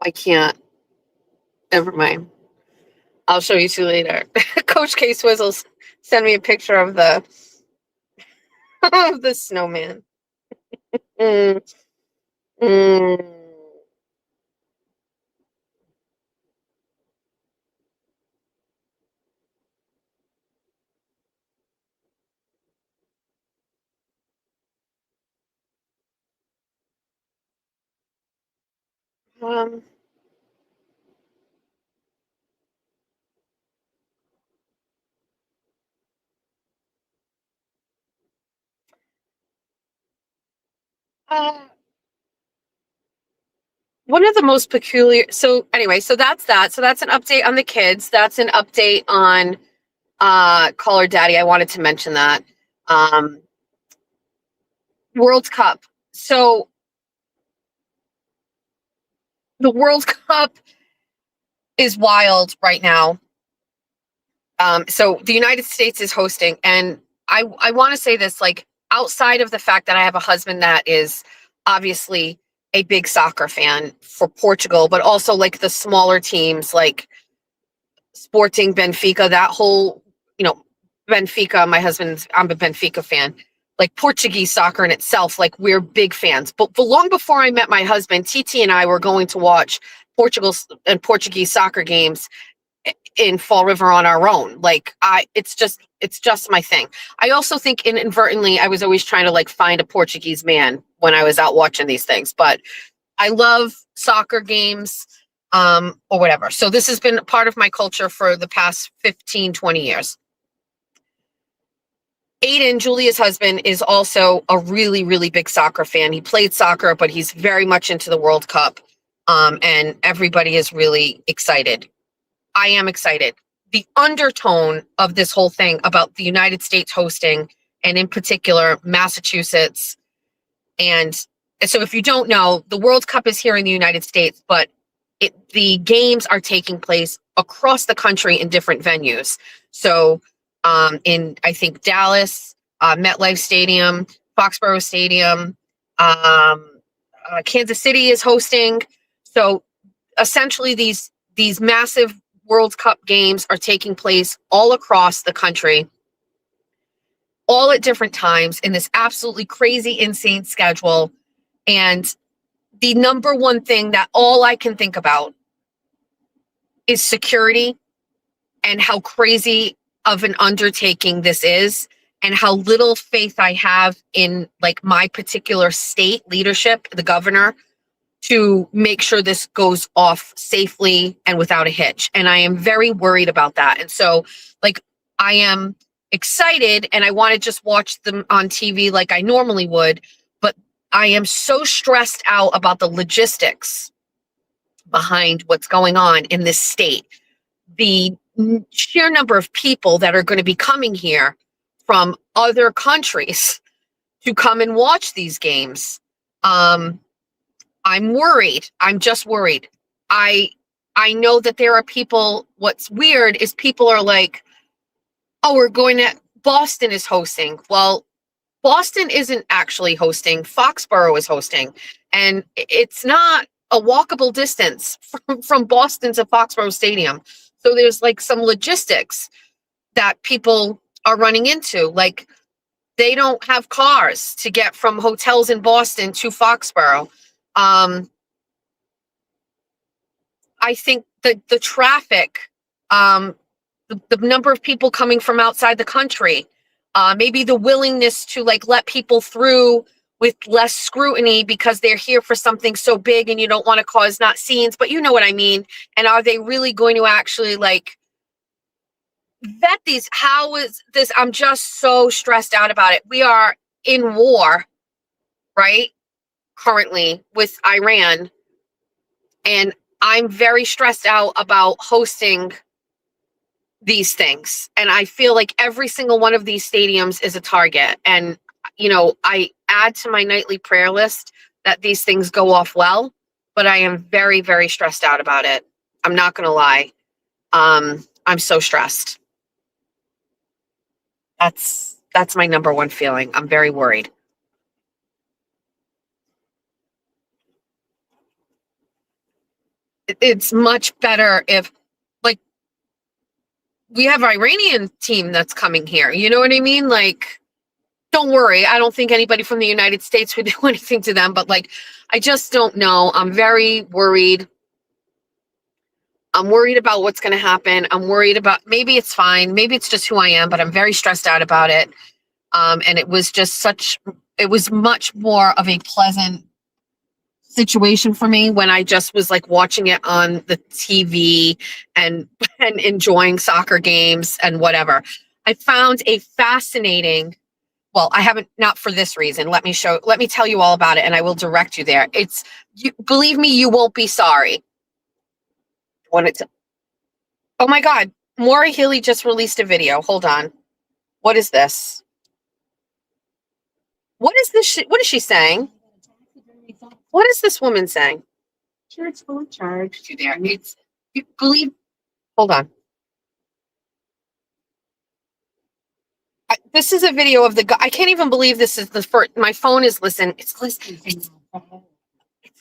I can't. Never mind. I'll show you two later. Coach K Swizzles send me a picture of the of the snowman. Mm, mm. Um, uh, one of the most peculiar. So anyway, so that's that. So that's an update on the kids. That's an update on Call Her Daddy. I wanted to mention that. World Cup. So the World Cup is wild right now. So the United States is hosting, and I want to say this, like, outside of the fact that I have a husband that is obviously a big soccer fan for Portugal, but also like the smaller teams like Sporting, Benfica, that whole, Benfica, I'm a Benfica fan. Like Portuguese soccer in itself, like we're big fans. But long before I met my husband, TT and I were going to watch Portugal and Portuguese soccer games in Fall River on our own. Like it's just my thing. I also think inadvertently I was always trying to like find a Portuguese man when I was out watching these things. But I love soccer games, or whatever. So this has been part of my culture for the past 15, 20 years. Aiden, Julia's husband, is also a really, really big soccer fan. He played soccer, but he's very much into the World Cup. And everybody is really excited. I am excited. The undertone of this whole thing about the United States hosting, and in particular, Massachusetts. And so if you don't know, the World Cup is here in the United States, but the games are taking place across the country in different venues. So in, I think, Dallas, MetLife Stadium, Foxborough Stadium, Kansas City is hosting. So essentially these massive World Cup games are taking place all across the country, all at different times in this absolutely crazy, insane schedule. And the number one thing that all I can think about is security, and how crazy of an undertaking this is, and how little faith I have in like my particular state leadership, the governor, to make sure this goes off safely and without a hitch. And I am very worried about that. And so like I am excited and I want to just watch them on TV like I normally would, but I am so stressed out about the logistics behind what's going on in this state. The sheer number of people that are going to be coming here from other countries to come and watch these games. I'm worried. I'm just worried. I know that there are people, what's weird is people are like, oh, we're going to, Boston is hosting. Well, Boston isn't actually hosting. Foxborough is hosting. And it's not a walkable distance from Boston to Foxborough Stadium. So there's like some logistics that people are running into. Like they don't have cars to get from hotels in Boston to Foxborough. I think that the traffic, the number of people coming from outside the country, Maybe the willingness to like let people through with less scrutiny because they're here for something so big and you don't want to cause not scenes, but you know what I mean. And are they really going to actually like vet these? How is this? I'm just so stressed out about it. We are in war, right? Currently with Iran. And I'm very stressed out about hosting these things. And I feel like every single one of these stadiums is a target. And, you know, I add to my nightly prayer list that these things go off well, but I am very, very stressed out about it. I'm not going to lie. I'm so stressed. That's my number one feeling. I'm very worried. It's much better if, like, we have an Iranian team that's coming here. You know what I mean? Like, don't worry. I don't think anybody from the United States would do anything to them, but like, I just don't know. I'm very worried. I'm worried about what's going to happen. I'm worried about, maybe it's fine. Maybe it's just who I am, but I'm very stressed out about it. And it was just it was much more of a pleasant situation for me when I just was like watching it on the TV and enjoying soccer games and whatever. I found a fascinating, well, I haven't, not for this reason. Let me tell you all about it and I will direct you there. Believe me, you won't be sorry. Oh my God, Maura Healey just released a video. Hold on. What is this? What is this? What is she saying? What is this woman saying?
Sure, it's fully charged.
Hold on. This is a video of the guy. I can't even believe this is the first. My phone is listening. It's listening. It's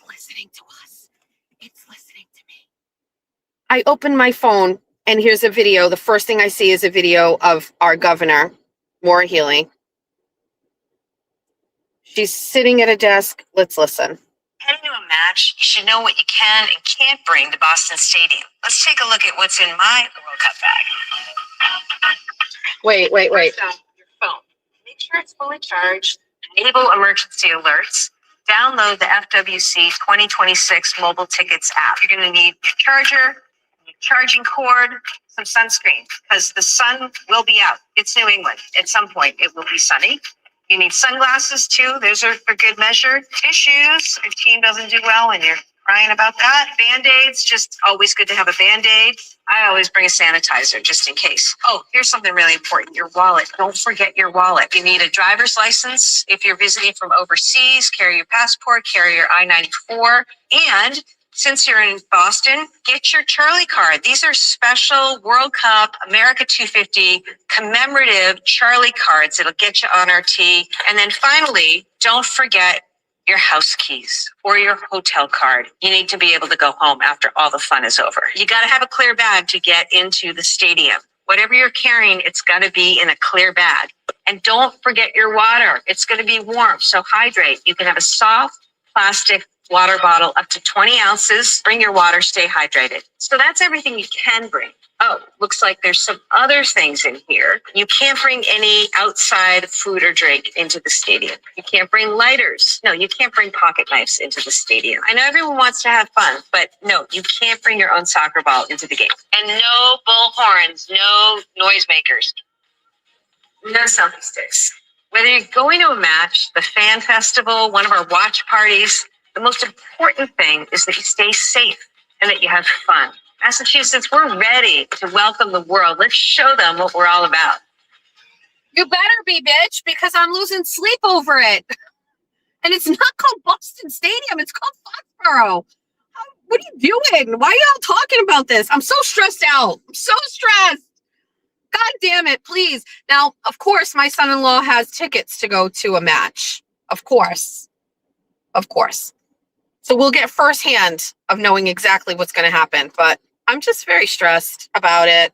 listening to us. It's listening to me. I open my phone and here's a video. The first thing I see is a video of our governor, Maura Healey. She's sitting at a desk. Let's listen.
Heading to a match, you should know what you can and can't bring to Boston Stadium. Let's take a look at what's in my World Cup bag.
Wait.
First off, your phone. Make sure it's fully charged. Enable emergency alerts. Download the FWC 2026 mobile tickets app. You're going to need your charger, your charging cord, some sunscreen, because the sun will be out. It's New England. At some point, it will be sunny. You need sunglasses too. Those are for good measure. Tissues. Your team doesn't do well and you're crying about that. Band-Aids, just always good to have a Band-Aid. I always bring a sanitizer just in case. Oh, here's something really important. Your wallet. Don't forget your wallet. You need a driver's license. If you're visiting from overseas, carry your passport, carry your I-94. And since you're in Boston, get your Charlie card. These are special World Cup America 250 commemorative Charlie cards. It'll get you on our tee. And then finally, don't forget your house keys or your hotel card. You need to be able to go home after all the fun is over. You got to have a clear bag to get into the stadium. Whatever you're carrying, it's got to be in a clear bag. And don't forget your water. It's going to be warm, so hydrate. You can have a soft plastic water bottle up to 20 ounces. Bring your water, stay hydrated. So that's everything you can bring. Oh, looks like there's some other things in here. You can't bring any outside food or drink into the stadium. You can't bring lighters. No, you can't bring pocket knives into the stadium. I know everyone wants to have fun, but no, you can't bring your own soccer ball into the game. And no bull horns, no noisemakers, no selfie sticks. Whether you're going to a match, the fan festival, one of our watch parties, the most important thing is that you stay safe and that you have fun. Massachusetts, we're ready to welcome the world. Let's show them what we're all about.
You better be, bitch, because I'm losing sleep over it. And it's not called Boston Stadium. It's called Foxborough. What are you doing? Why are y'all talking about this? I'm so stressed out. I'm so stressed. God damn it, please. Now, of course, my son-in-law has tickets to go to a match. Of course. So we'll get firsthand of knowing exactly what's going to happen. But I'm just very stressed about it.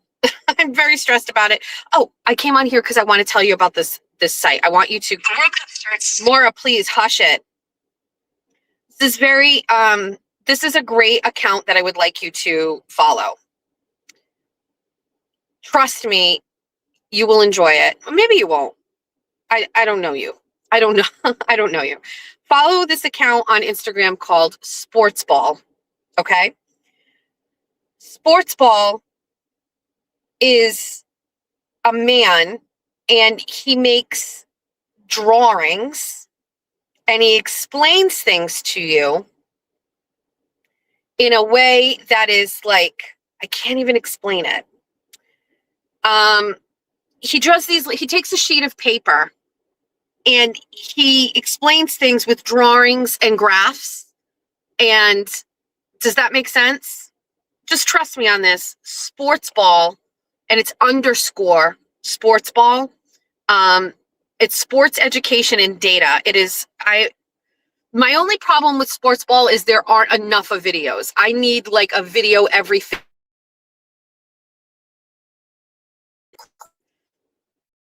I'm very stressed about it. Oh, I came on here because I want to tell you about this site. I want you to,
The World Cup starts.
Maura, please hush it. This is a great account that I would like you to follow. Trust me, you will enjoy it. Maybe you won't. I don't know you. I don't know. I don't know you. Follow this account on Instagram called Sportsball. Okay. Sportsball is a man and he makes drawings and he explains things to you in a way that is like, I can't even explain it. He draws these, he takes a sheet of paper and he explains things with drawings and graphs. And does that make sense? Just trust me on this. Sportsball, and it's underscore sportsball. It's sports education and data. It is, my only problem with Sportsball is there aren't enough of videos. I need like a video every.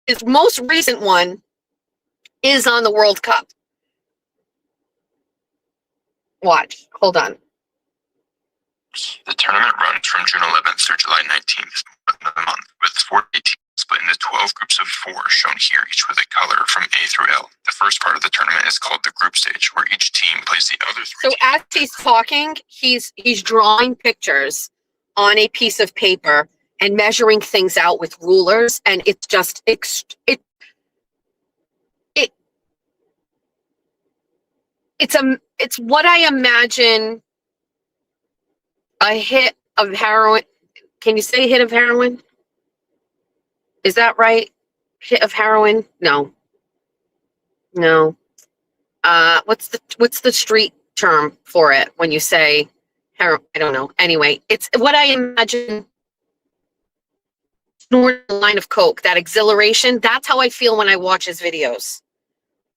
His most recent one is on the World Cup. Watch. Hold on.
The tournament runs from June 11th through July 19th of the month, with 48 teams split into 12 groups of 4 shown here, each with a color from A through L. The first part of the tournament is called the group stage, where each team plays the other 3
So
teams.
as he's talking, he's drawing pictures on a piece of paper and measuring things out with rulers, and it's just it's what I imagine a hit of heroin. Can you say hit of heroin? Is that right? Hit of heroin? No. What's the street term for it when you say heroin? I don't know. Anyway, it's what I imagine. Snorting a line of coke, that exhilaration. That's how I feel when I watch his videos.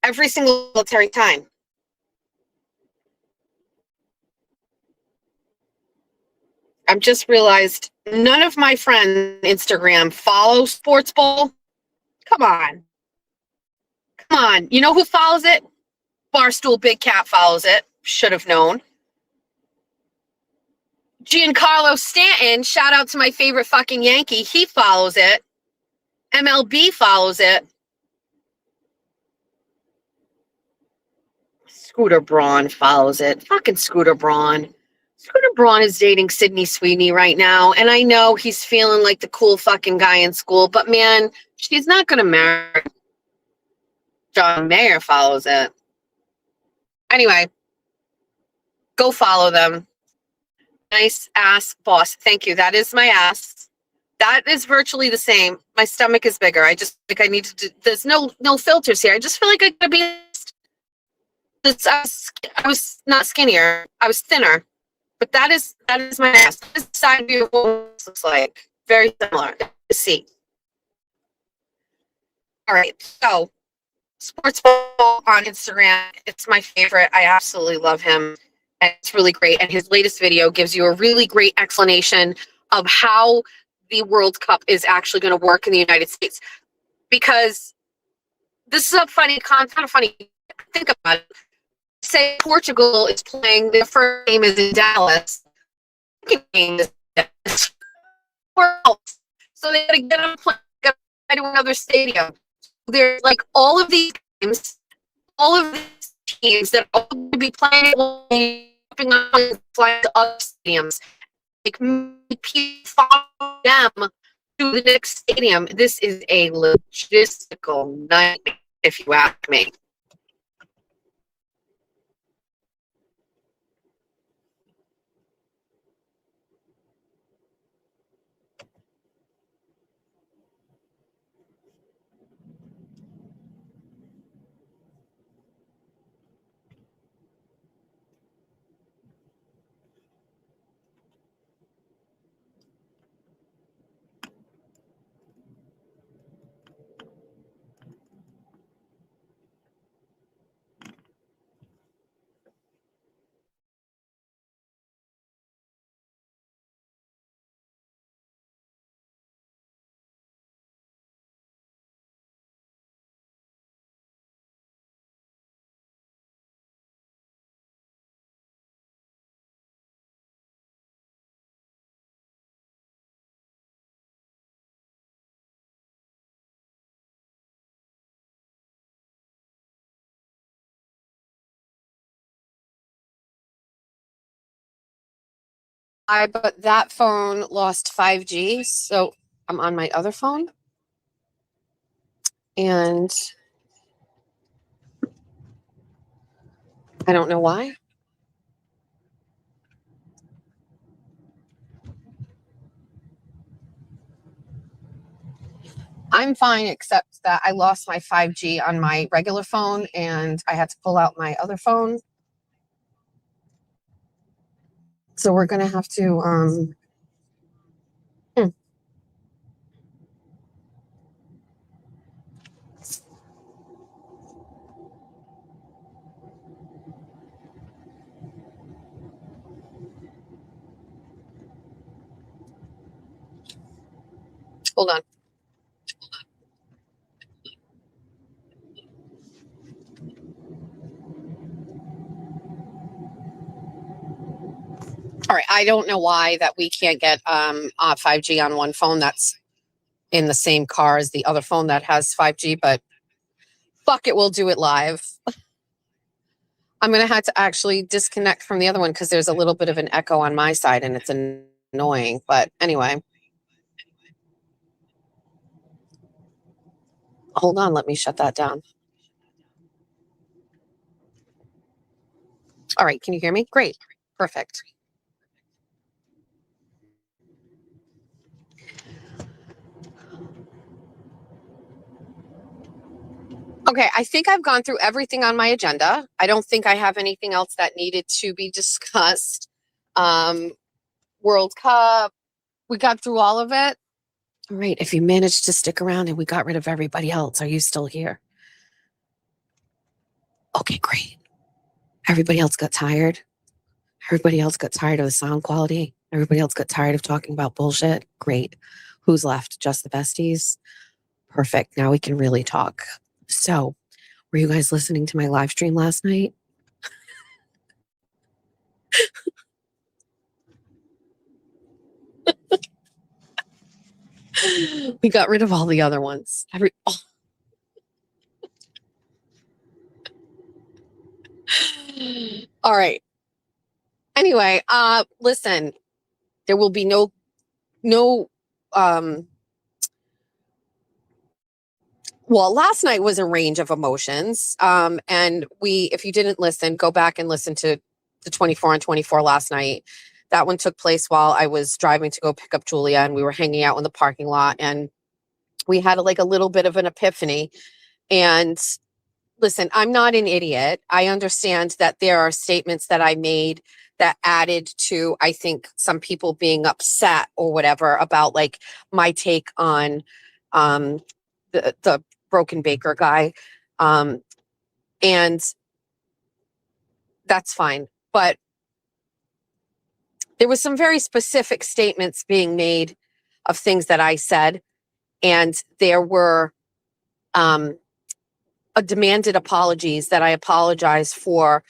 Every single military time. I've just realized none of my friends on Instagram follow Sportsball. Come on. You know who follows it? Barstool Big Cat follows it. Should have known. Giancarlo Stanton, shout out to my favorite fucking Yankee. He follows it. MLB follows it. Scooter Braun follows it. Fucking Scooter Braun. Scooter Braun is dating Sydney Sweeney right now, and I know he's feeling like the cool fucking guy in school, but man, she's not gonna marry. John Mayer follows it. Anyway, go follow them. Nice ass boss. Thank you. That is my ass. That is virtually the same. My stomach is bigger. I just think I need to do, there's no filters here. I just feel like I gotta be. I was not skinnier. I was thinner. But that is my ass. This is the side view of what this looks like. Very similar. See. All right. So, Sportsball on Instagram. It's my favorite. I absolutely love him. And it's really great. And his latest video gives you a really great explanation of how the World Cup is actually going to work in the United States. Because this is a funny, kind of funny. Think about it. Say Portugal is playing, their first game is in Dallas. Second game is in Dallas. So they gotta get them playing to another stadium. There's like all of these games, all of these teams that are going to be playing flying to other stadiums. Like people follow them to the next stadium. This is a logistical nightmare, if you ask me.
but that phone lost 5G, so I'm on my other phone. And I don't know why. I'm fine, except that I lost my 5G on my regular phone and I had to pull out my other phone. So we're going to have to, hold on. All right. I don't know why that we can't get 5G on one phone that's in the same car as the other phone that has 5G, but fuck it, we'll do it live. I'm going to have to actually disconnect from the other one because there's a little bit of an echo on my side and it's annoying. But anyway. Hold on, let me shut that down. All right, can you hear me? Great. Perfect. Okay, I think I've gone through everything on my agenda. I don't think I have anything else that needed to be discussed. World Cup, we got through all of it. All right, if you managed to stick around and we got rid of everybody else, are you still here? Okay, great. Everybody else got tired. Everybody else got tired of the sound quality. Everybody else got tired of talking about bullshit. Great. Who's left? Just the besties? Perfect. Now we can really talk. So, were you guys listening to my live stream last night? We got rid of all the other ones. All right. Anyway, listen, there will be no well, last night was a range of emotions. And if you didn't listen, go back and listen to the 24 on 24 last night. That one took place while I was driving to go pick up Julia, and we were hanging out in the parking lot, and we had a little bit of an epiphany. And listen, I'm not an idiot. I understand that there are statements that I made that added to, I think, some people being upset or whatever about my take on the Broken Baker guy. And that's fine. But there was some very specific statements being made of things that I said. And there were demanded apologies that I apologize for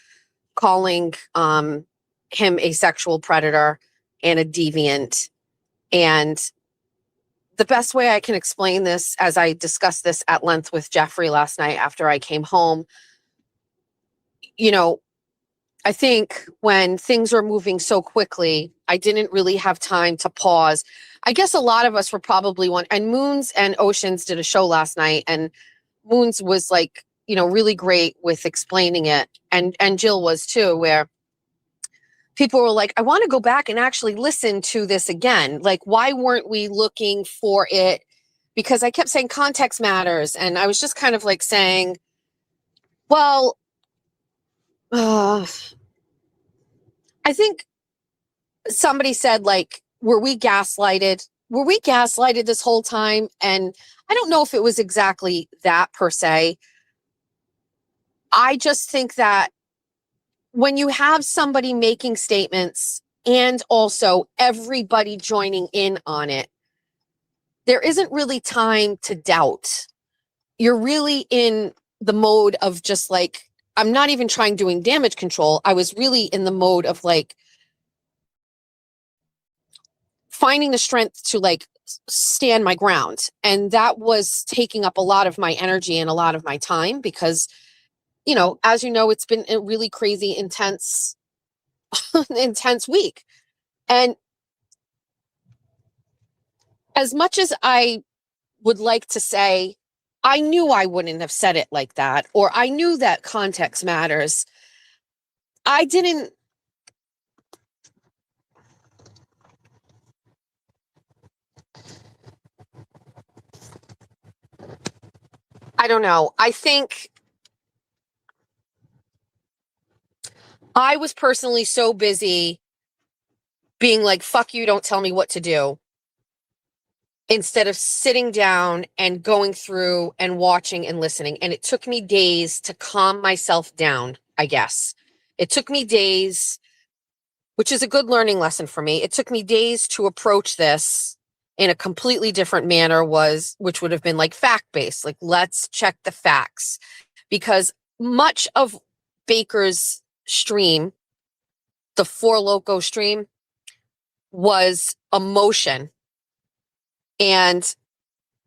calling him a sexual predator and a deviant. And the best way I can explain this, as I discussed this at length with Jeffrey last night after I came home, I think when things were moving so quickly, I didn't really have time to pause. I guess a lot of us were probably and Moons and Oceans did a show last night, and Moons was really great with explaining it. And Jill was too, where people were like, I want to go back and actually listen to this again. Why weren't we looking for it? Because I kept saying context matters. And I was just kind of saying, well, I think somebody said, were we gaslighted? Were we gaslighted this whole time? And I don't know if it was exactly that per se. I just think that when you have somebody making statements and also everybody joining in on it, there isn't really time to doubt. You're really in the mode of just I'm not even doing damage control. I was really in the mode of finding the strength to stand my ground. And that was taking up a lot of my energy and a lot of my time because, as you know, it's been a really crazy, intense week. And as much as I would like to say, I knew I wouldn't have said it like that, or I knew that context matters, I didn't. I don't know. I think I was personally so busy being like, fuck you, don't tell me what to do, instead of sitting down and going through and watching and listening. And it took me days to calm myself down, I guess. It took me days, which is a good learning lesson for me. It took me days to approach this in a completely different manner, which would have been like fact-based, like let's check the facts. Because much of Baker's stream, the Four Loko stream, was emotion. And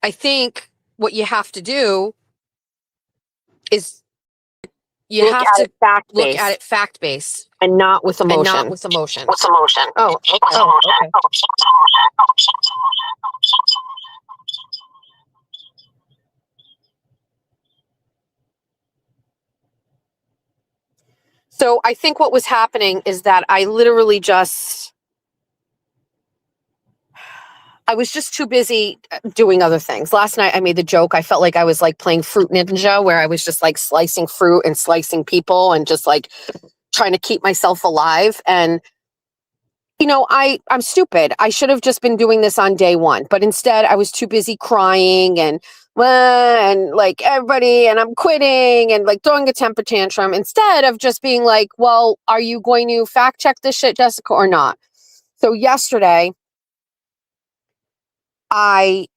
I think what you have to do is you have to look at it fact-based
And not with
and
emotion.
not with emotion.
emotion.
Oh, okay. Oh, okay. So I think what was happening is that I was just too busy doing other things. Last night I made the joke. I felt like I was like playing Fruit Ninja, where I was just like slicing fruit and slicing people and just like trying to keep myself alive. And you know, I'm stupid. I should have just been doing this on day one, but instead I was too busy crying and like everybody, and I'm quitting and like throwing a temper tantrum, instead of just being like, well, are you going to fact check this shit, Jessica, or not? So yesterday I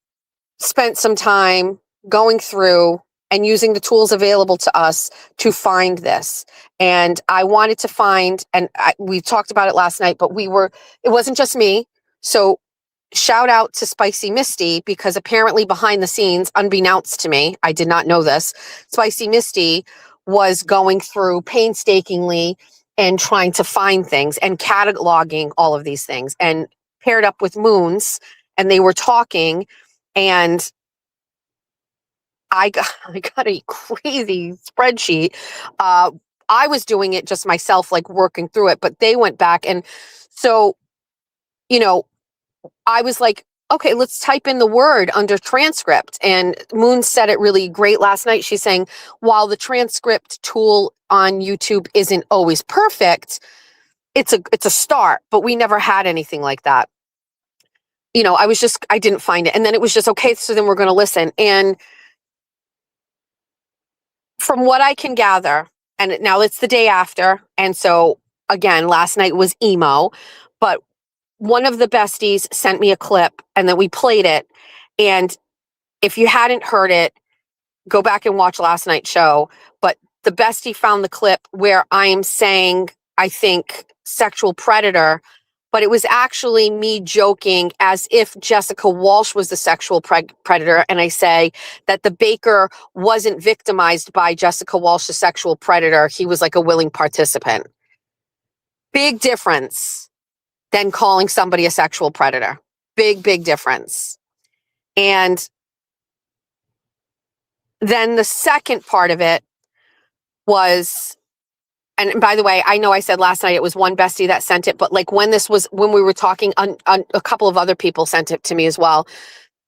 spent some time going through and using the tools available to us to find this. And I wanted to find, and we talked about it last night, but it wasn't just me. So shout out to Spicy Misty, because apparently behind the scenes, unbeknownst to me, I did not know this, Spicy Misty was going through painstakingly and trying to find things and cataloging all of these things, and paired up with Moons, and they were talking, and I got a crazy spreadsheet. I was doing it just myself, like working through it, but they went back. And so, you know, I was like, okay, let's type in the word under transcript. And Moon said it really great last night. She's saying, while the transcript tool on YouTube isn't always perfect, it's a start, but we never had anything like that. You know, I didn't find it. And then it was just, okay, so then we're going to listen. And from what I can gather, and now it's the day after, and so again, last night was emo, but one of the besties sent me a clip, and then we played it. And if you hadn't heard it, go back and watch last night's show. But the bestie found the clip where I am saying, I think, sexual predator, but it was actually me joking as if Jessica Walsh was the sexual predator. And I say that the Baker wasn't victimized by Jessica Walsh, the sexual predator. He was like a willing participant. Big difference than calling somebody a sexual predator. Big difference. And then the second part of it was, and by the way, I know I said last night it was one bestie that sent it, but like when we were talking, on a couple of other people sent it to me as well.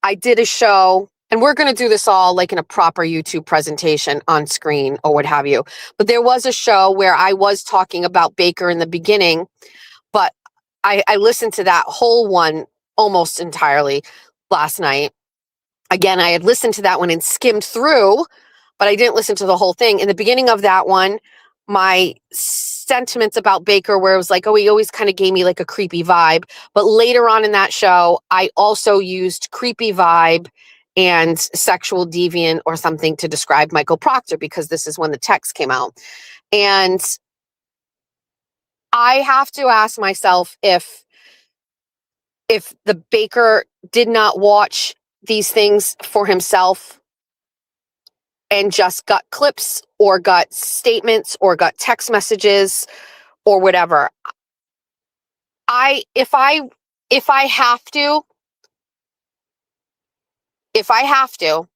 I did a show, and we're going to do this all like in a proper YouTube presentation on screen or what have you. But there was a show where I was talking about Baker in the beginning, but I listened to that whole one almost entirely last night. Again, I had listened to that one and skimmed through, but I didn't listen to the whole thing. In the beginning of that one, my sentiments about Baker, where it was like, oh, he always kind of gave me like a creepy vibe. But later on in that show, I also used creepy vibe and sexual deviant or something to describe Michael Proctor, because this is when the text came out. And I have to ask myself if the Baker did not watch these things for himself and just got clips or got statements or got text messages or whatever. If I have to, if I have to,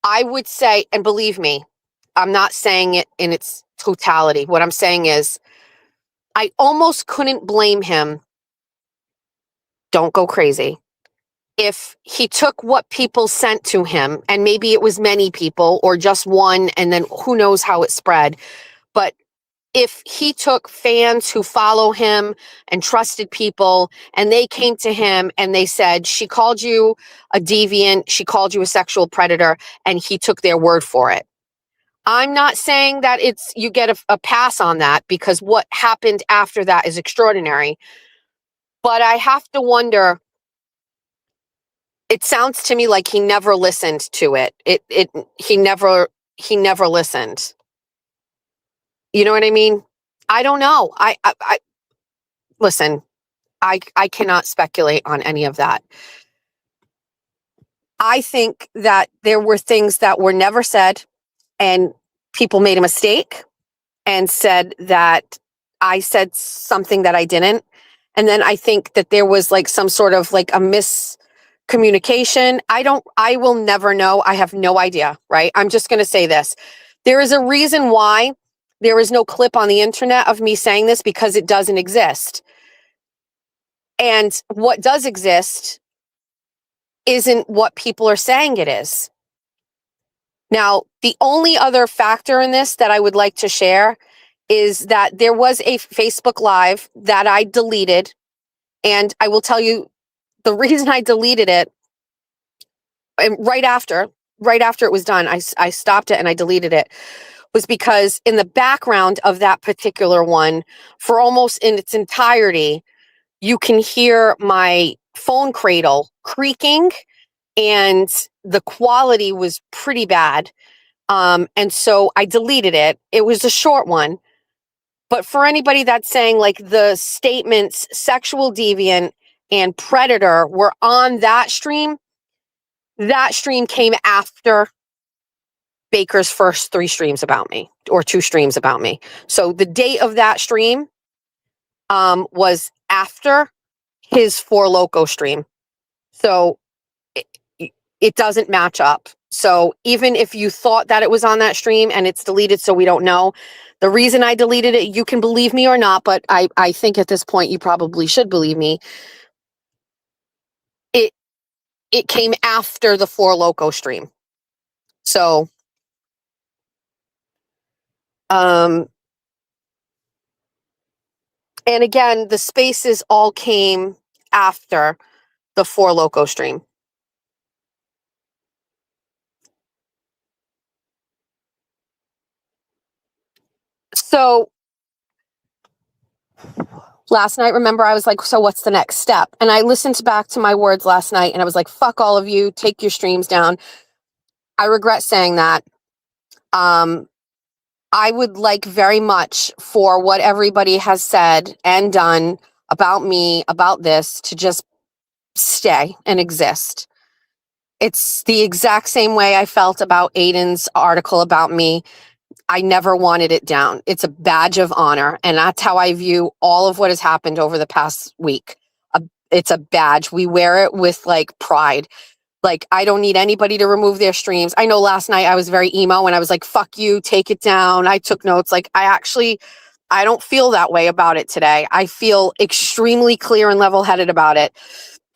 I would say, and believe me, I'm not saying it in its totality. What I'm saying is, I almost couldn't blame him. Don't go crazy. If he took what people sent to him, and maybe it was many people or just one, and then who knows how it spread. But if he took fans who follow him and trusted people, and they came to him and they said, she called you a deviant, she called you a sexual predator, and he took their word for it. I'm not saying that you get a pass on that, because what happened after that is extraordinary. But I have to wonder, it sounds to me like he never listened to it. He never listened. You know what I mean? I don't know. I listen, I cannot speculate on any of that. I think that there were things that were never said, and people made a mistake and said that I said something that I didn't. And then I think that there was like some sort of like a miscommunication. I will never know. I have no idea, right? I'm just going to say this. There is a reason why there is no clip on the internet of me saying this, because it doesn't exist. And what does exist isn't what people are saying it is. Now, the only other factor in this that I would like to share is that there was a Facebook Live that I deleted. And I will tell you the reason I deleted it. And right after it was done, I stopped it and I deleted it, was because in the background of that particular one, for almost in its entirety, you can hear my phone cradle creaking, and the quality was pretty bad. And so I deleted it. It was a short one. But for anybody that's saying like the statements sexual deviant and predator were on that stream came after Baker's first 3 streams about me, or 2 streams about me. So the date of that stream was after his Four Loko stream. So it doesn't match up. So even if you thought that it was on that stream and it's deleted, so we don't know. The reason I deleted it, you can believe me or not, but I think at this point you probably should believe me. It came after the Four Loko stream. So and again, the spaces all came after the Four Loko stream. So last night, remember, I was like, so what's the next step? And I listened back to my words last night and I was like, fuck all of you, take your streams down. I regret saying that. I would like very much for what everybody has said and done about me, about this, to just stay and exist. It's the exact same way I felt about Aiden's article about me. I never wanted it down. It's a badge of honor. And that's how I view all of what has happened over the past week. It's a badge. We wear it with like pride. Like, I don't need anybody to remove their streams. I know last night I was very emo and I was like, fuck you, take it down. I took notes. Like, I don't feel that way about it today. I feel extremely clear and level-headed about it.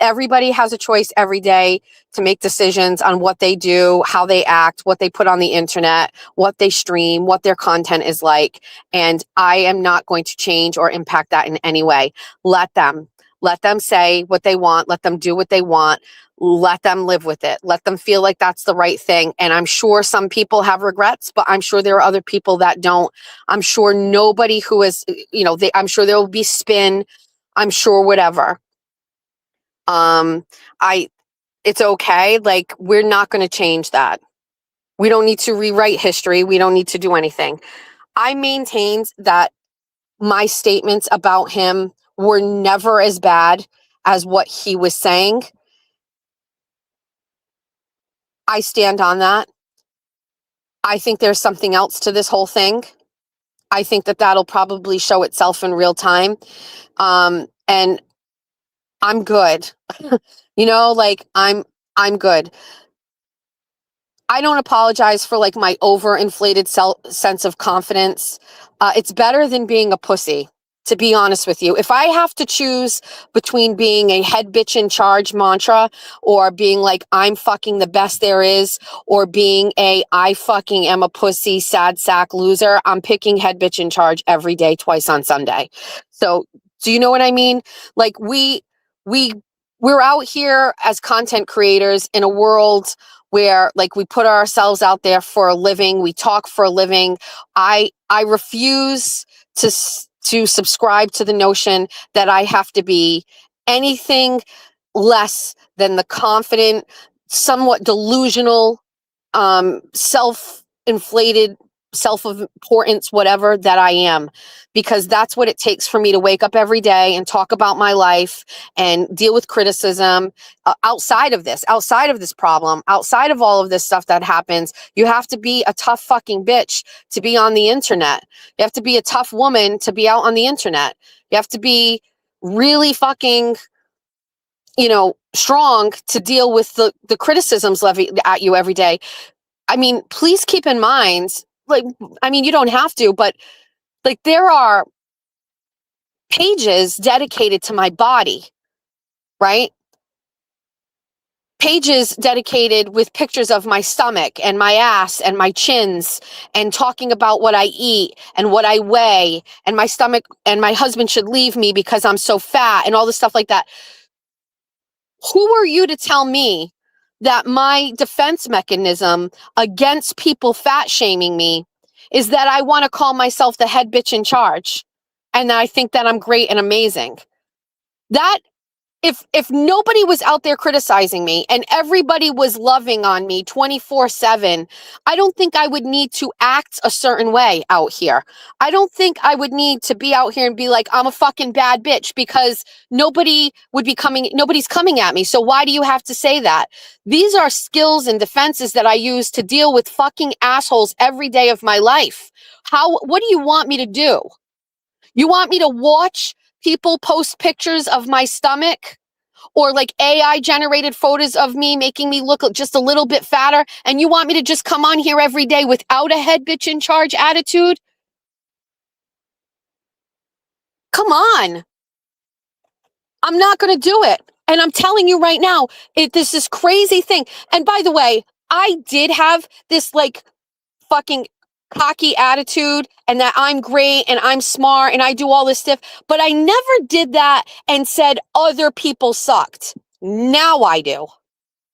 Everybody has a choice every day to make decisions on what they do, how they act, what they put on the internet, what they stream, what their content is like. And I am not going to change or impact that in any way. Let them say what they want. Let them do what they want. Let them live with it. Let them feel like that's the right thing. And I'm sure some people have regrets, but I'm sure there are other people that don't. I'm sure nobody who is, I'm sure there will be spin. I'm sure whatever. It's okay. Like, we're not going to change that. We don't need to rewrite history. We don't need to do anything. I maintained that my statements about him were never as bad as what he was saying. I stand on that. I think there's something else to this whole thing. I think that that'll probably show itself in real time. And I'm good. I'm good. I don't apologize for like my overinflated sense of confidence. It's better than being a pussy, to be honest with you. If I have to choose between being a head bitch in charge mantra or being like, I'm fucking the best there is, or being a I fucking am a pussy, sad sack loser, I'm picking head bitch in charge every day, twice on Sunday. So do you know what I mean? Like we're out here as content creators in a world where like we put ourselves out there for a living, we talk for a living. I refuse to subscribe to the notion that I have to be anything less than the confident, somewhat delusional, self-inflated, self-importance, whatever that I am, because that's what it takes for me to wake up every day and talk about my life and deal with criticism outside of this problem, outside of all of this stuff that happens. You have to be a tough fucking bitch to be on the internet. You have to be a tough woman to be out on the internet. You have to be really fucking, strong to deal with the criticisms levied at you every day. I mean, please keep in mind, you don't have to, but like there are pages dedicated to my body, right? Pages dedicated with pictures of my stomach and my ass and my chins and talking about what I eat and what I weigh and my stomach, and my husband should leave me because I'm so fat and all this stuff like that. Who are you to tell me that my defense mechanism against people fat shaming me is that I want to call myself the head bitch in charge and that I think that I'm great and amazing? That if nobody was out there criticizing me and everybody was loving on me 24/7, I don't think I would need to act a certain way out here. I don't think I would need to be out here and be like, I'm a fucking bad bitch, because nobody's coming at me. So why do you have to say that? These are skills and defenses that I use to deal with fucking assholes every day of my life. What do you want me to do? You want me to watch people post pictures of my stomach or like AI generated photos of me making me look just a little bit fatter, and you want me to just come on here every day without a head bitch in charge attitude? Come on. I'm not going to do it. And I'm telling you right now, this crazy thing. And by the way, I did have this like fucking cocky attitude and that I'm great and I'm smart and I do all this stuff, but I never did that and said other people sucked. Now I do.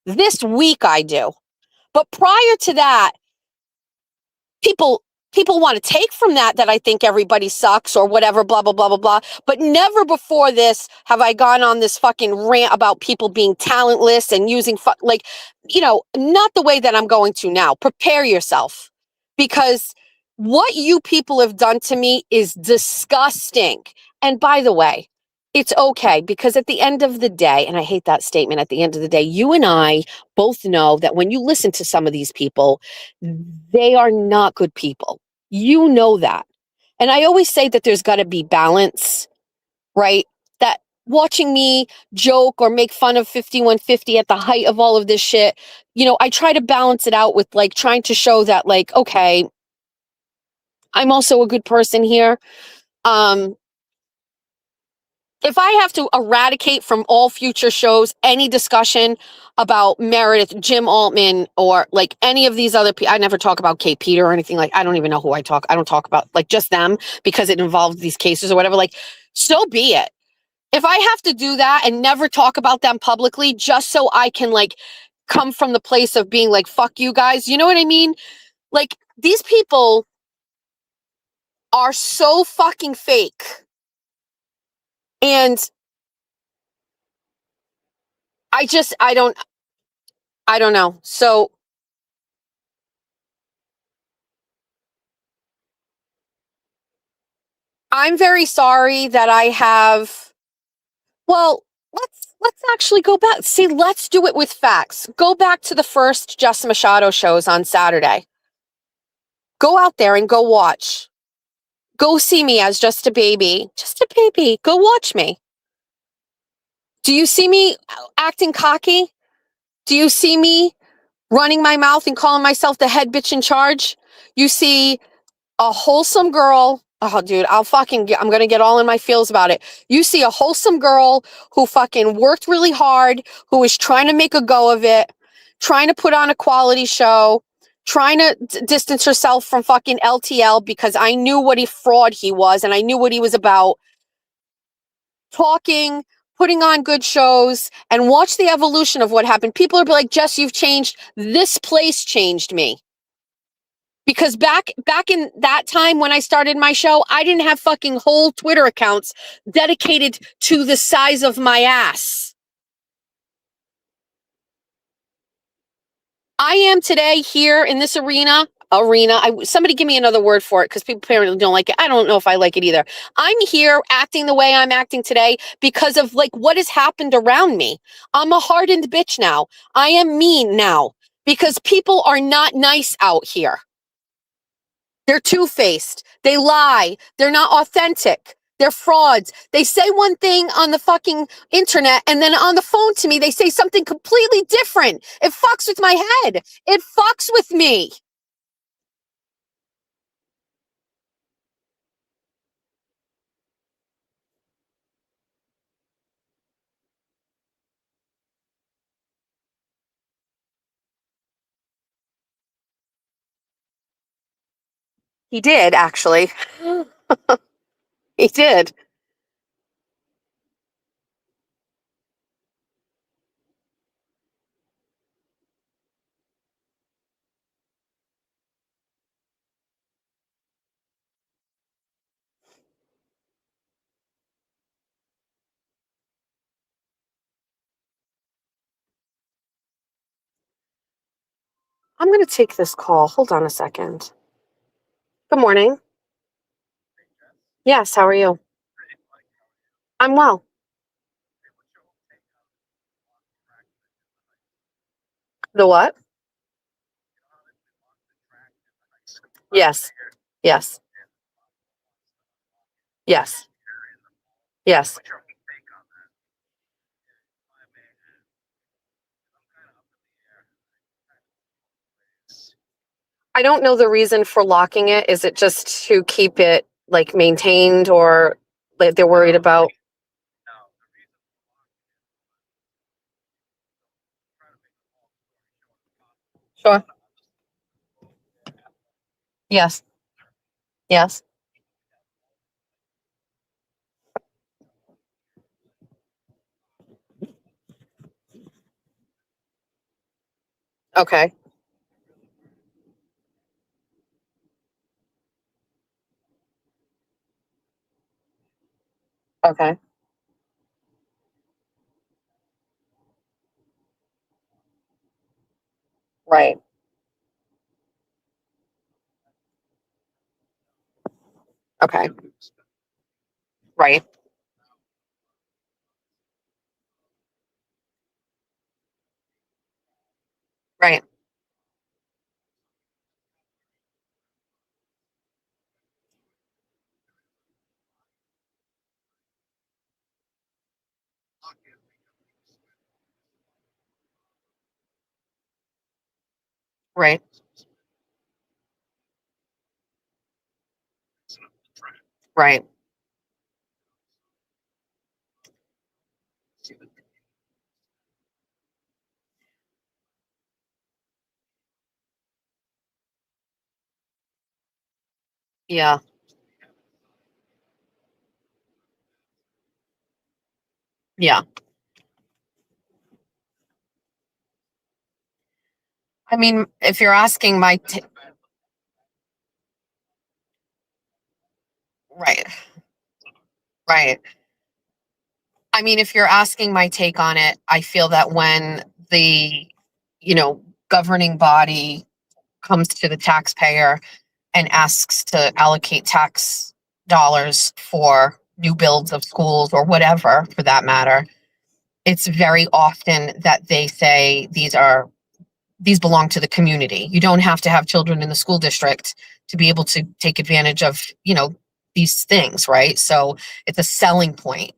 This week I do. But prior to that, people want to take from that I think everybody sucks or whatever, blah, blah, blah, blah, blah. But never before this have I gone on this fucking rant about people being talentless and using, not the way that I'm going to now. Prepare yourself, because what you people have done to me is disgusting. And by the way, it's okay, because at the end of the day, and I hate that statement, at the end of the day, you and I both know that when you listen to some of these people, they are not good people. You know that. And I always say that there's got to be balance, right? That watching me joke or make fun of 5150 at the height of all of this shit, I try to balance it out with like trying to show that like, okay, I'm also a good person here. If I have to eradicate from all future shows any discussion about Meredith, Jim Altman, or like any of these other people, I never talk about Kate Peter or anything. Like, I don't even know who I don't talk about, like just them, because it involves these cases or whatever. Like, so be it. If I have to do that and never talk about them publicly just so I can like come from the place of being like, fuck you guys, you know what I mean? Like, these people are so fucking fake. And I don't know. So I'm very sorry that I have, well, let's actually go back. See, let's do it with facts. Go back to the first Justin Machado shows on Saturday. Go out there and go watch. Go see me as just a baby. Just a baby. Go watch me. Do you see me acting cocky? Do you see me running my mouth and calling myself the head bitch in charge? You see a wholesome girl. Oh, dude, I'm going to get all in my feels about it. You see a wholesome girl who fucking worked really hard, who is trying to make a go of it, trying to put on a quality show, trying to distance herself from fucking LTL because I knew what a fraud he was and I knew what he was about. Talking, putting on good shows, and watch the evolution of what happened. People are like, Jess, you've changed. This place changed me. Because back in that time when I started my show, I didn't have fucking whole Twitter accounts dedicated to the size of my ass. I am today here in this arena. Somebody give me another word for it because people apparently don't like it. I don't know if I like it either. I'm here acting the way I'm acting today because of like what has happened around me. I'm a hardened bitch now. I am mean now because people are not nice out here. They're two-faced. They lie. They're not authentic. They're frauds. They say one thing on the fucking internet and then on the phone to me, they say something completely different. It fucks with my head. It fucks with me. He did, actually. He did. I'm going to take this call. Hold on a second. Good morning. Yes, how are you? I'm well. The what? Yes. Yes. Yes. Yes. I don't know the reason for locking it. Is it just to keep it like maintained or like they're worried about? Sure. Yes. Yes. Okay. Okay. Right. Okay. Right. Right. Right. Right. Yeah. Yeah. I mean, if you're asking right. Right. I mean, if you're asking my take on it, I feel that when the, governing body comes to the taxpayer and asks to allocate tax dollars for new builds of schools or whatever for that matter, it's very often that they say these belong to the community. You don't have to have children in the school district to be able to take advantage of, these things, right? So it's a selling point.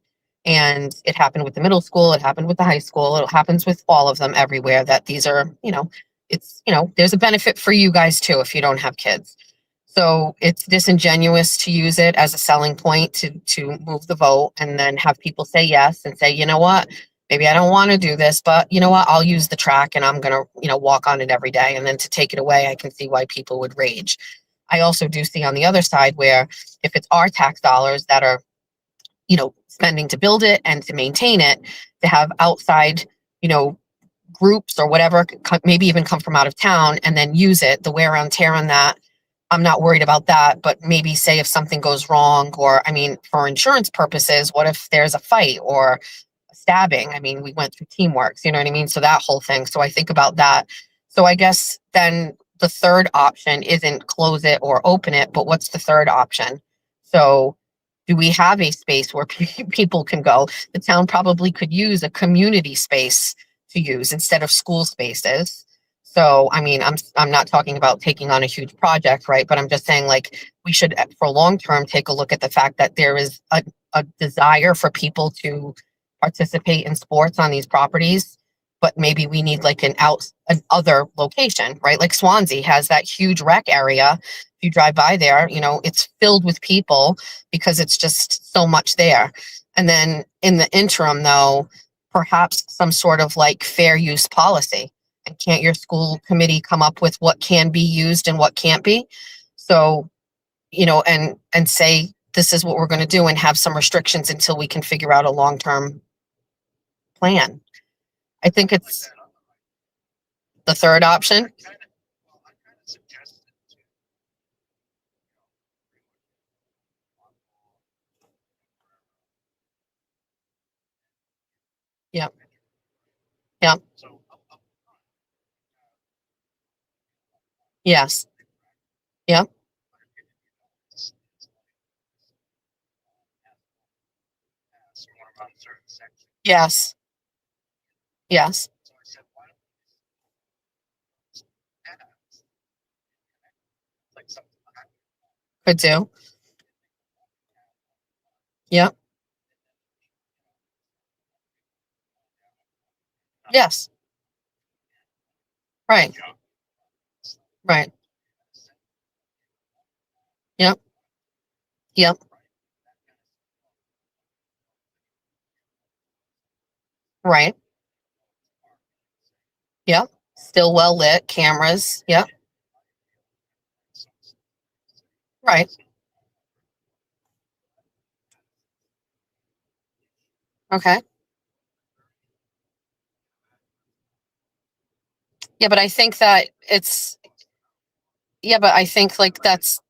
And it happened with the middle school, it happened with the high school, it happens with all of them everywhere, that these are, it's, there's a benefit for you guys too if you don't have kids. So it's disingenuous to use it as a selling point to move the vote and then have people say yes and say, you know what, maybe I don't want to do this, but you know what, I'll use the track and I'm going to, walk on it every day. And then to take it away, I can see why people would rage. I also do see on the other side where if it's our tax dollars that are, spending to build it and to maintain it, to have outside, groups or whatever, maybe even come from out of town and then use it, the wear and tear on that, I'm not worried about that. But maybe say if something goes wrong, or, for insurance purposes, what if there's a fight or a stabbing? We went through Teamworks, you know what I mean? So that whole thing. So I think about that. So I guess then the third option isn't close it or open it, but what's the third option? So do we have a space where people can go? The town probably could use a community space to use instead of school spaces. So, I'm not talking about taking on a huge project, right? But I'm just saying, like, we should, for long term, take a look at the fact that there is a desire for people to participate in sports on these properties, but maybe we need like an other location, right? Like Swansea has that huge rec area. If you drive by there, it's filled with people because it's just so much there. And then in the interim, though, perhaps some sort of like fair use policy. And can't your school committee come up with what can be used and what can't be? So, and say, this is what we're going to do and have some restrictions until we can figure out a long-term plan. I think it's the third option. Yep. Yep. Yes. Yep. Yes. Yes. Could do. Yep. Yes. Right. Right. Yep. Yep. Right. Yep. Still well lit, cameras. Yep. Right. Okay. Yeah, but I think that but I think like that's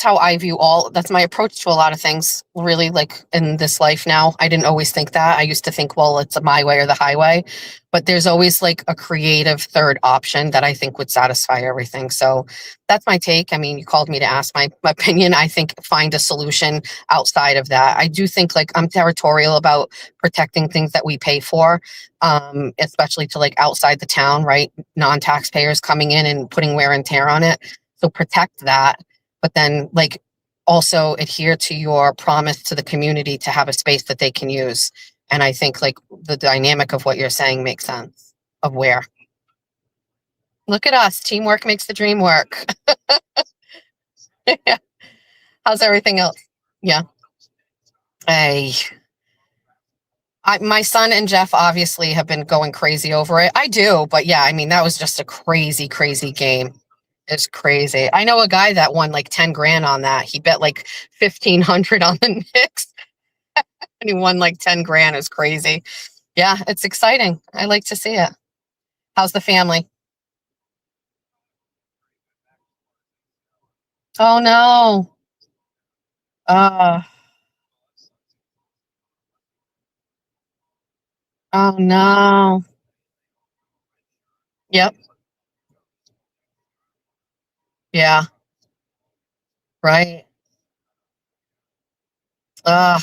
how I view that's my approach to a lot of things, really, like in this life now. I didn't always think that. I used to think, well, it's my way or the highway, but there's always like a creative third option that I think would satisfy everything. So that's my take. You called me to ask my opinion. I think find a solution outside of that. I do think like I'm territorial about protecting things that we pay for, especially to like outside the town, right? Non-taxpayers coming in and putting wear and tear on it. So protect that. But then like also adhere to your promise to the community to have a space that they can use. And I think like the dynamic of what you're saying makes sense of where. Look at us. Teamwork makes the dream work. How's everything else? Yeah. My son and Jeff obviously have been going crazy over it. I do, but yeah, that was just a crazy, crazy game. It's crazy. I know a guy that won like 10 grand on that. He bet like 1,500 on the Knicks and he won like 10 grand. It's crazy. Yeah, it's exciting. I like to see it. How's the family? Oh no. Uh, oh no. Yep. Yeah. Right. Uh,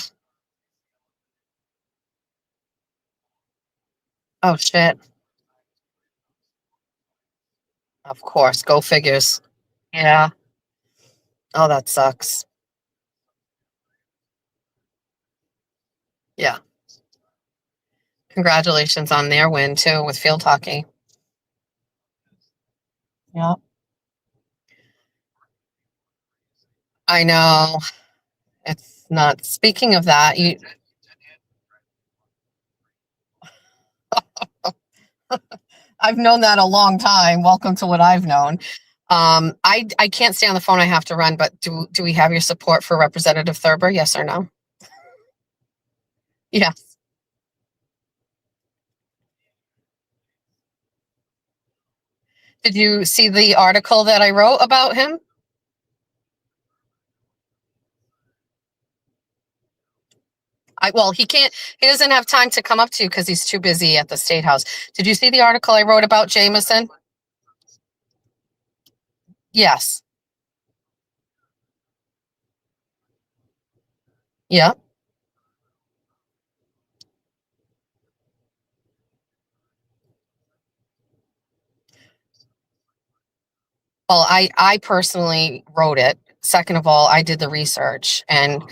oh shit. Of course. Go figures. Yeah. Oh, that sucks. Yeah. Congratulations on their win too with field hockey. Yeah. I know. It's not. Speaking of that, I've known that a long time. Welcome to what I've known. I can't stay on the phone. I have to run, but do we have your support for Representative Thurber? Yes or no? Yes. Did you see the article that I wrote about him? Well, he doesn't have time to come up to you because he's too busy at the State House. Did you see the article I wrote about Jameson? Yes. Yeah. Well, I personally wrote it. Second of all, I did the research and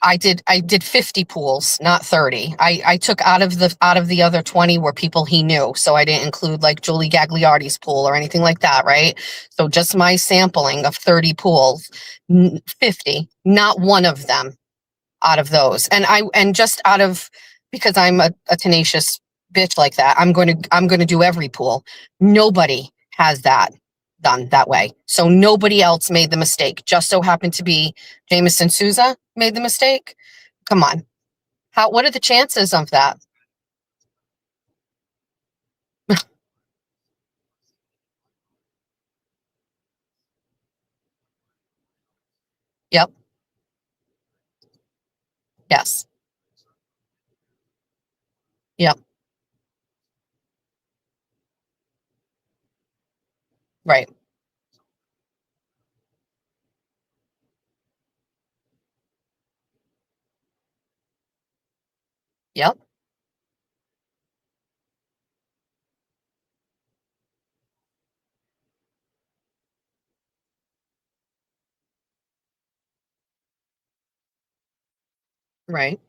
I did 50 pools, not 30. I took out of the other 20 were people he knew. So I didn't include like Julie Gagliardi's pool or anything like that, right? So just my sampling of 30 pools, 50, not one of them out of those. And just out of, because I'm a tenacious bitch like that, I'm going to do every pool. Nobody has that done that way. So nobody else made the mistake. Just so happened to be Jameson Souza made the mistake. Come on. What are the chances of that? Yep. Yes. Yep. Right. Yep. Right.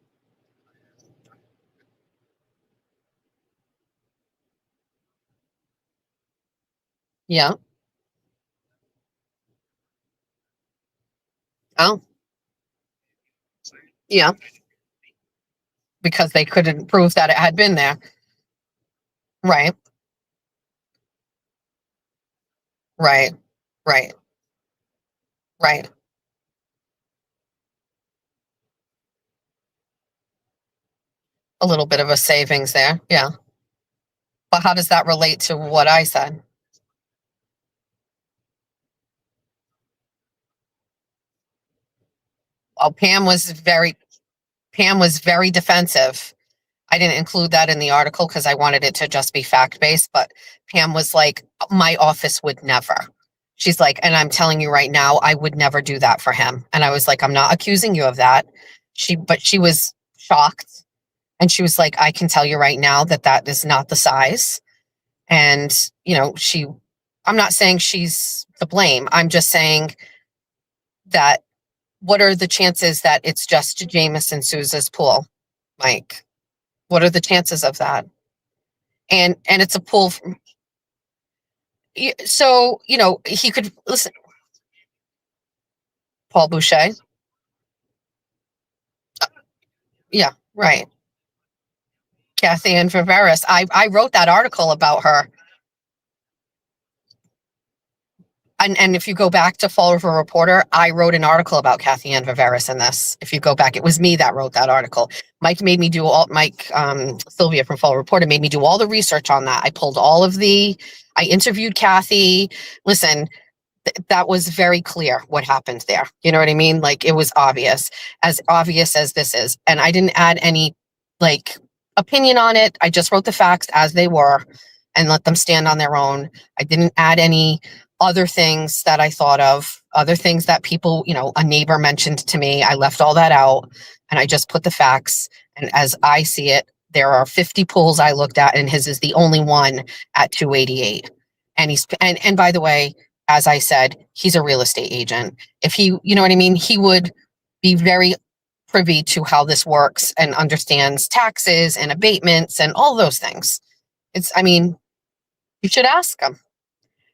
Yeah. Oh, yeah. Because they couldn't prove that it had been there. Right. Right. Right. Right. A little bit of a savings there. Yeah. But how does that relate to what I said? Oh, Pam was very defensive. I didn't include that in the article because I wanted it to just be fact-based, but Pam was like, my office would never. She's like, and I'm telling you right now, I would never do that for him. And I was like, I'm not accusing you of that. But she was shocked. And she was like, I can tell you right now that that is not the size. And, I'm not saying she's to blame. I'm just saying that what are the chances that it's just Jameson Souza's pool, Mike? What are the chances of that? And it's a pool. So, he could listen. Paul Boucher. Yeah, right. Kathy Ann Viveris. I wrote that article about her. And if you go back to Fall River Reporter, I wrote an article about Kathy Ann Viveris in this. If you go back, it was me that wrote that article. Sylvia from Fall Reporter made me do all the research on that. I interviewed Kathy. Listen, that was very clear what happened there. You know what I mean? Like, it was obvious as this is. And I didn't add any opinion on it. I just wrote the facts as they were and let them stand on their own. I didn't add any other things that I thought of, other things that people, a neighbor mentioned to me. I left all that out and I just put the facts. And as I see it, there are 50 pools I looked at and his is the only one at 288. And by the way, as I said, he's a real estate agent. If he, you know what I mean? He would be very privy to how this works and understands taxes and abatements and all those things. I mean, you should ask him.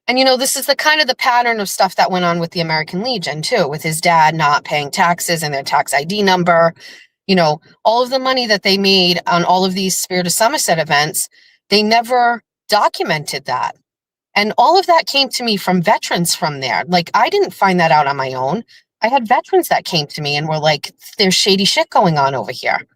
And this is the kind of the pattern of stuff that went on with the American Legion too, with his dad not paying taxes and their tax ID number. All of the money that they made on all of these Spirit of Somerset events, they never documented that. And all of that came to me from veterans from there. Like, I didn't find that out on my own. I had veterans that came to me and were like, there's shady shit going on over here.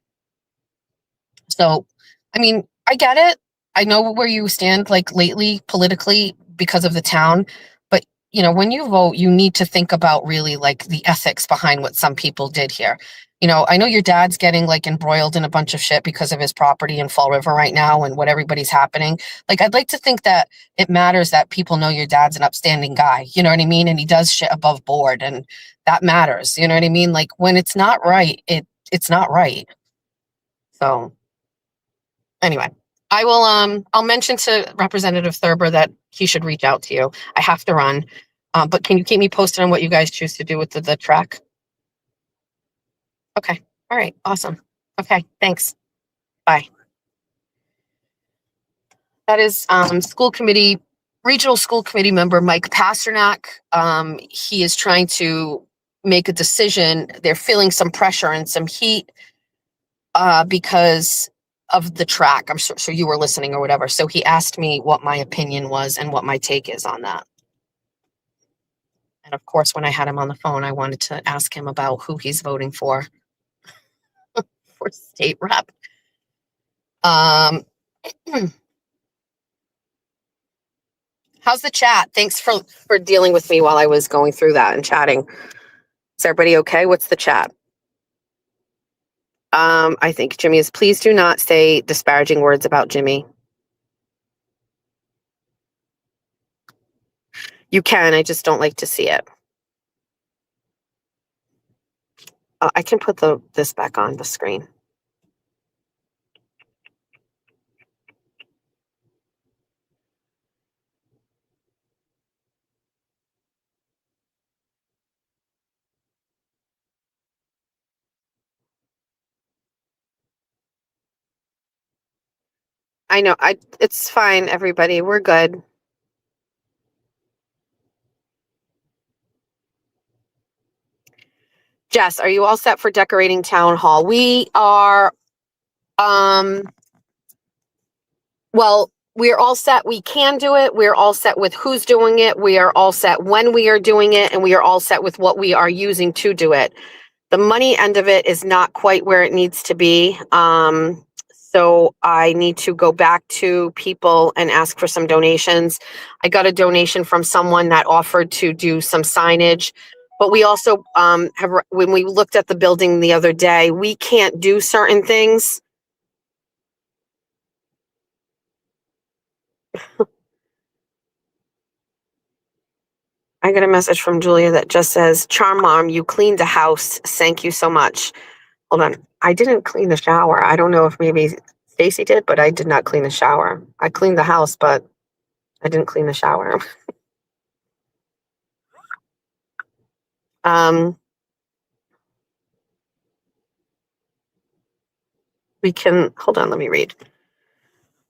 So, I mean, I get it. I know where you stand, like, lately, politically, because of the town. But, when you vote, you need to think about really, like, the ethics behind what some people did here. I know your dad's getting, like, embroiled in a bunch of shit because of his property in Fall River right now and what everybody's happening. Like, I'd like to think that it matters that people know your dad's an upstanding guy, you know what I mean? And he does shit above board, and that matters, you know what I mean? Like, when it's not right, it's not right. So, anyway, I will, I'll mention to Representative Thurber that he should reach out to you. I have to run. But can you keep me posted on what you guys choose to do with the track? Okay. All right. Awesome. Okay. Thanks. Bye. That is regional school committee member Mike Pasternak. He is trying to make a decision. They're feeling some pressure and some heat because of the track. I'm sure so you were listening or whatever. So he asked me what my opinion was and what my take is on that. And of course, when I had him on the phone, I wanted to ask him about who he's voting for state rep. How's the chat? Thanks for dealing with me while I was going through that and chatting. Is everybody okay? What's the chat? I think Jimmy is, please do not say disparaging words about Jimmy. You can, I just don't like to see it. I can put this back on the screen. I know, it's fine, everybody. We're good. Jess, are you all set for decorating town hall? We are, well, we're all set. We can do it. We're all set with who's doing it. We are all set when we are doing it, and we are all set with what we are using to do it. The money end of it is not quite where it needs to be. So I need to go back to people and ask for some donations. I got a donation from someone that offered to do some signage. But we also when we looked at the building the other day, we can't do certain things. I got a message from Julia that just says, Charm Mom, you cleaned the house. Thank you so much. Hold on. I didn't clean the shower. I don't know if maybe Stacy did, but I did not clean the shower. I cleaned the house, but I didn't clean the shower. We can, hold on, let me read.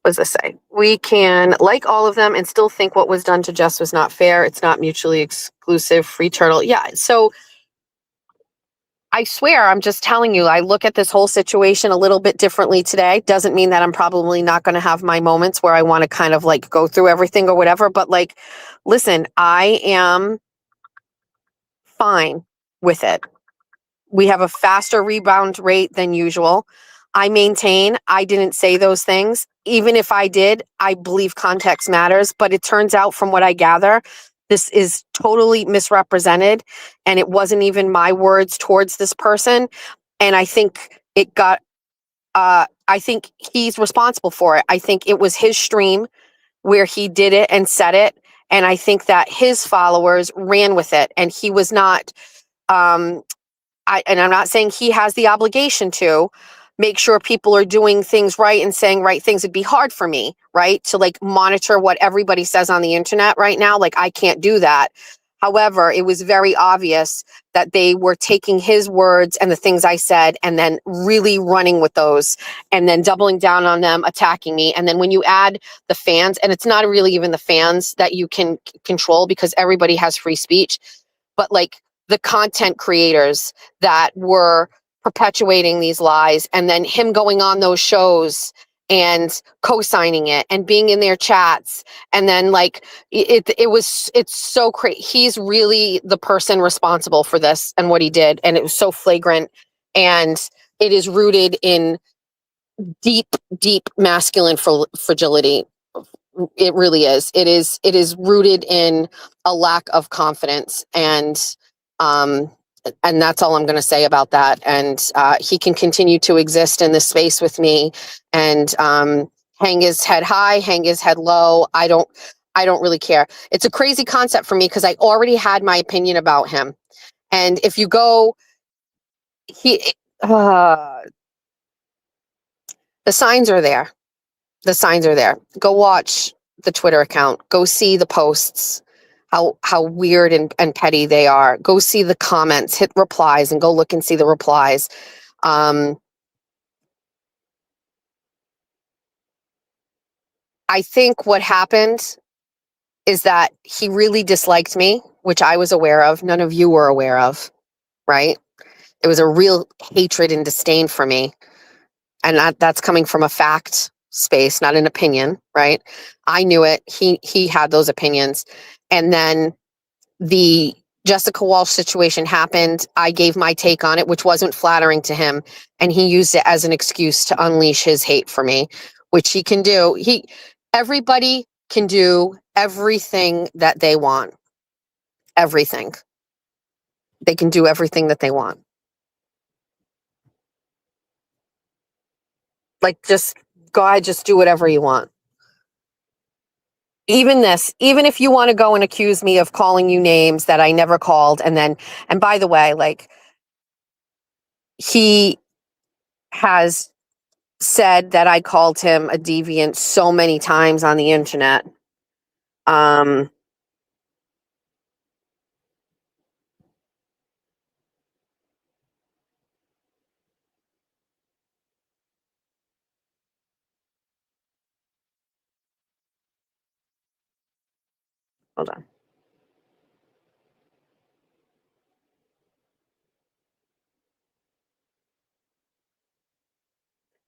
What does this say? We can like all of them and still think what was done to Jess was not fair. It's not mutually exclusive. Free turtle. Yeah. So I swear, I'm just telling you, I look at this whole situation a little bit differently today. Doesn't mean that I'm probably not going to have my moments where I want to kind of like go through everything or whatever. But like, listen, I am fine with it. We have a faster rebound rate than usual. I maintain I didn't say those things. Even if I did, I believe context matters. But it turns out from what I gather, this is totally misrepresented, and it wasn't even my words towards this person. And I think it got, I think he's responsible for it. I think it was his stream where he did it and said it. And I think that his followers ran with it, and he was not, and I'm not saying he has the obligation to make sure people are doing things right and saying right things. It'd be hard for me, right? To like monitor what everybody says on the internet right now. Like I can't do that. However, it was very obvious that they were taking his words and the things I said and then really running with those and then doubling down on them, attacking me. And then when you add the fans, and it's not really even the fans that you can control because everybody has free speech, but like the content creators that were perpetuating these lies, and then him going on those shows and co-signing it and being in their chats, and then like it's so crazy. He's really the person responsible for this and what he did, and it was so flagrant, and it is rooted in deep masculine fragility. It really is. It is rooted in a lack of confidence, and that's all I'm going to say about that. And he can continue to exist in this space with me and hang his head high, hang his head low. I don't really care. It's a crazy concept for me because I already had my opinion about him. And if you go, the signs are there. The signs are there. Go watch the Twitter account. Go see the posts. How weird and petty they are. Go see the comments, hit replies, and go look and see the replies. I think what happened is that he really disliked me, which I was aware of. None of you were aware of, right? It was a real hatred and disdain for me. And that's coming from a fact space, not an opinion, right? I knew it. He had those opinions. And then the Jessica Walsh situation happened. I gave my take on it, which wasn't flattering to him. And he used it as an excuse to unleash his hate for me, which he can do. Everybody can do everything that they want. Everything. They can do everything that they want. Like, just go ahead, just do whatever you want. Even if you want to go and accuse me of calling you names that I never called, and by the way, like, he has said that I called him a deviant so many times on the internet. Hold on.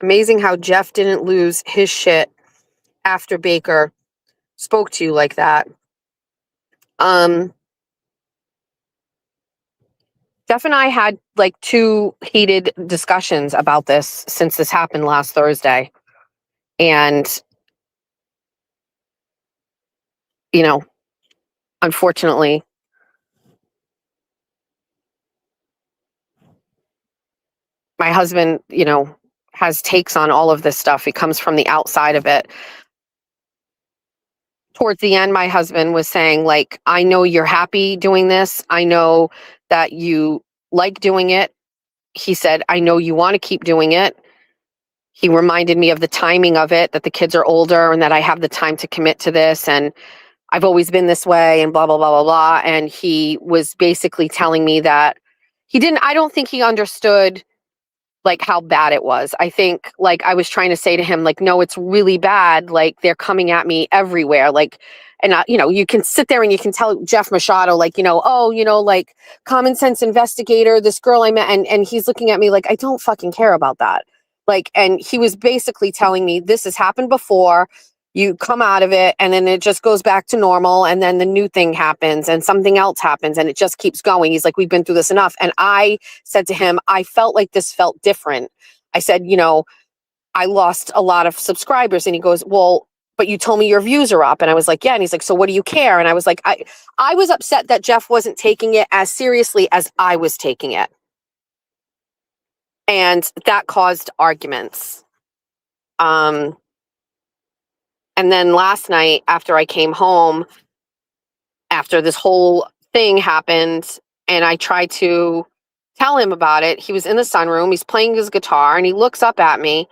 Amazing how Jeff didn't lose his shit after Baker spoke to you like that. Jeff and I had like 2 heated discussions about this since this happened last Thursday. And, unfortunately, my husband, has takes on all of this stuff. He comes from the outside of it. Towards the end, my husband was saying, like, I know you're happy doing this. I know that you like doing it. He said, I know you want to keep doing it. He reminded me of the timing of it, that the kids are older and that I have the time to commit to this. And I've always been this way and blah, blah, blah, blah, blah. And he was basically telling me that I don't think he understood like how bad it was. I think like I was trying to say to him, like, no, it's really bad. Like, they're coming at me everywhere. Like, and you can sit there and you can tell Jeff Machado, like, like, common sense investigator, this girl I met, and he's looking at me like, I don't fucking care about that. Like, and he was basically telling me, this has happened before. You come out of it and then it just goes back to normal, and then the new thing happens and something else happens and it just keeps going. He's like, we've been through this enough. And I said to him, I felt like this felt different. I said, I lost a lot of subscribers. And he goes, well, but you told me your views are up. And I was like, yeah. And he's like, so what do you care? And I was like, I was upset that Jeff wasn't taking it as seriously as I was taking it. And that caused arguments. And then last night, after I came home, after this whole thing happened, and I tried to tell him about it, he was in the sunroom, he's playing his guitar, and he looks up at me,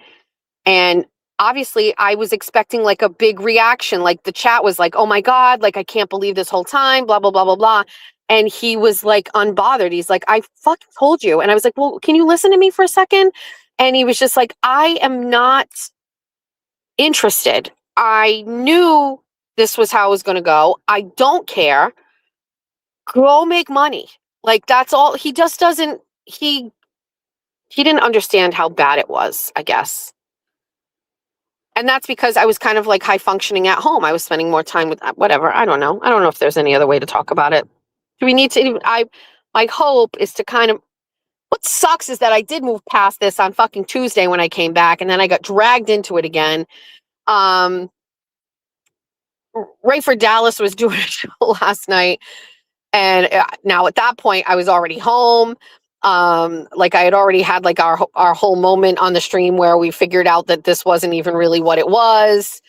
and obviously I was expecting like a big reaction. Like the chat was like, oh my God, like I can't believe this whole time, blah, blah, blah, blah, blah. And he was like unbothered. He's like, I fucking told you. And I was like, well, can you listen to me for a second? And he was just like, I am not interested. I knew this was how it was going to go. I don't care. Go make money. Like that's all. He just doesn't, he didn't understand how bad it was, I guess. And that's because I was kind of like high functioning at home. I was spending more time with whatever. I don't know. I don't know if there's any other way to talk about it. Do we need to, my hope is to kind of, what sucks is that I did move past this on fucking Tuesday when I came back, and then I got dragged into it again. Rayford Dallas was doing a show last night, and now at that point I was already home. Like I had already had like our whole moment on the stream where we figured out that this wasn't even really what it was.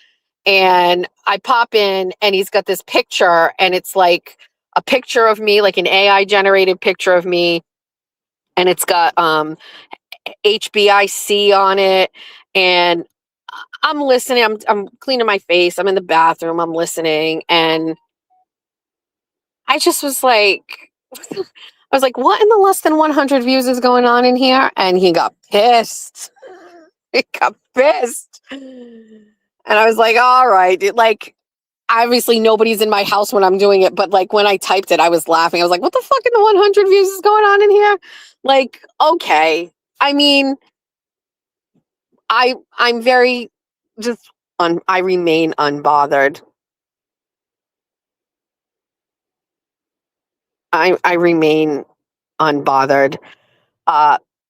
And I pop in and he's got this picture, and it's like a picture of me, like an AI generated picture of me. And it's got HBIC on it. And I'm listening. I'm cleaning my face. I'm in the bathroom. I'm listening. And I just was like, I was like, what in the less than 100 views is going on in here? And he got pissed. He got pissed. And I was like, all right. Like, obviously nobody's in my house when I'm doing it. But like when I typed it, I was laughing. I was like, what the fuck in the 100 views is going on in here? Like, okay. I mean, I'm very just, I remain unbothered. I remain unbothered.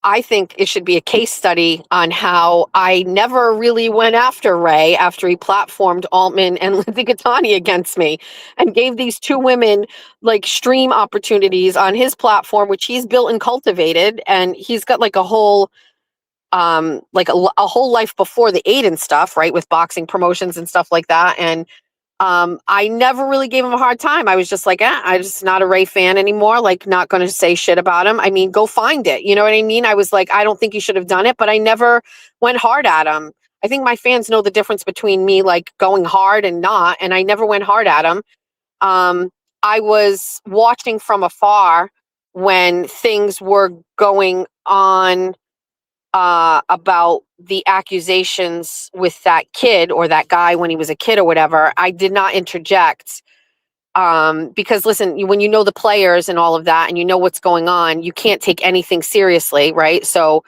I think it should be a case study on how I never really went after Ray after he platformed Altman and Lindsay Gattani against me and gave these two women like stream opportunities on his platform, which he's built and cultivated. And he's got like a whole, like a whole life before the Aiden stuff, right? With boxing promotions and stuff like that. And I never really gave him a hard time. I was just like, I'm just not a Ray fan anymore. Like, not going to say shit about him. I mean, go find it. You know what I mean? I was like, I don't think you should have done it, but I never went hard at him. I think my fans know the difference between me, like going hard and not, and I never went hard at him. I was watching from afar when things were going on about the accusations with that kid or that guy when he was a kid or whatever. I did not interject because listen, when you know the players and all of that and you know what's going on, you can't take anything seriously, right? So,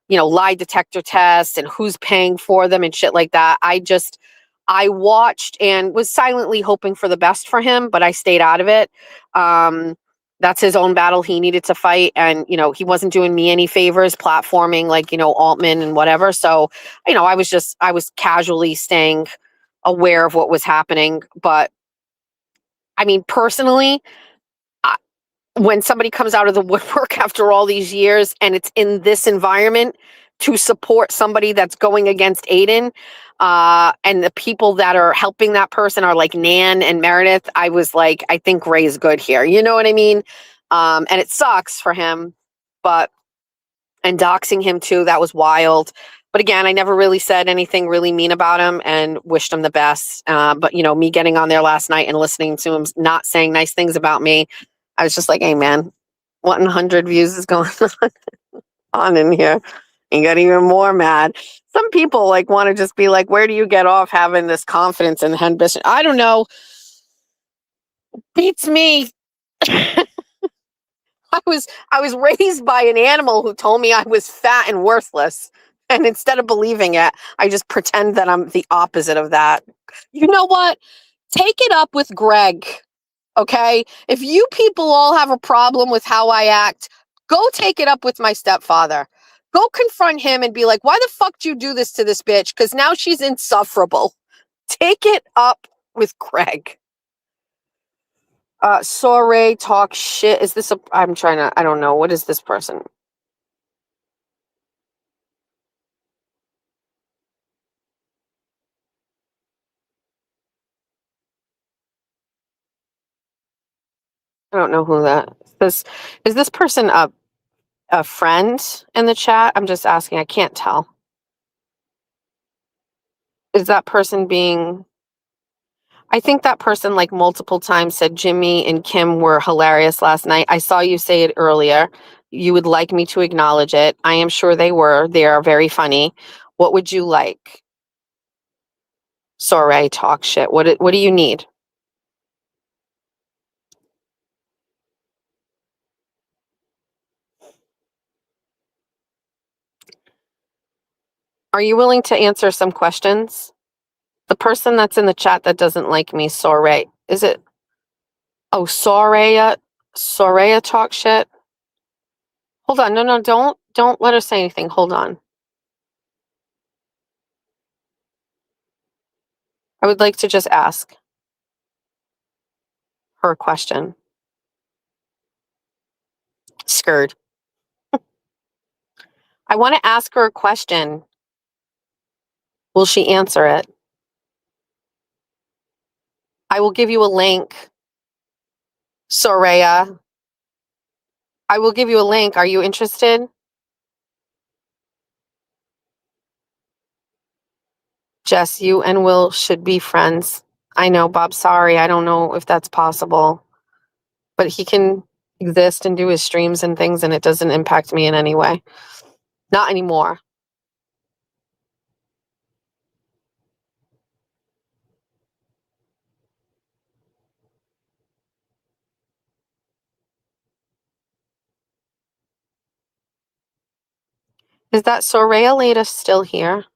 you know, lie detector tests and who's paying for them and shit like that. I watched and was silently hoping for the best for him, but I stayed out of it. That's his own battle he needed to fight. And, you know, he wasn't doing me any favors platforming like, you know, Altman and whatever. So, you know, I was casually staying aware of what was happening. But I mean, personally, when somebody comes out of the woodwork after all these years and it's in this environment to support somebody that's going against Aiden, and the people that are helping that person are like Nan and Meredith, I was like, I think Ray's good here. You know what I mean? And it sucks for him, and doxing him too, that was wild. But again, I never really said anything really mean about him and wished him the best. But you know, me getting on there last night and listening to him not saying nice things about me, I was just like, hey man, what in 100 views is going on in here? And got even more mad. Some people like want to just be like, where do you get off having this confidence in Hen Bishop? I don't know. Beats me. I was raised by an animal who told me I was fat and worthless. And instead of believing it, I just pretend that I'm the opposite of that. You know what? Take it up with Greg. Okay? If you people all have a problem with how I act, go take it up with my stepfather. Go confront him and be like, why the fuck do you do this to this bitch? Because now she's insufferable. Take it up with Greg. Sorry, talk shit. Is this I don't know. What is this person? I don't know who that is. Is this person a friend in the chat? I'm just asking. I can't tell. is that person being, I think that person like multiple times said Jimmy and Kim were hilarious last night. I saw you say it earlier. You would like me to acknowledge it. I am sure they were. They are very funny. What would you like? Sorry, talk shit. What do you need? Are you willing to answer some questions? The person that's in the chat that doesn't like me, Soraya. Is it? Oh, Soraya. Soraya talk shit. Hold on. No, don't let her say anything. Hold on. I would like to just ask her a question. Scared. I want to ask her a question. Will she answer it? I will give you a link. Soraya. I will give you a link. Are you interested? Jess, you and Will should be friends. I know, Bob, sorry. I don't know if that's possible. But he can exist and do his streams and things, and it doesn't impact me in any way. Not anymore. Is that Soraya Leda still here?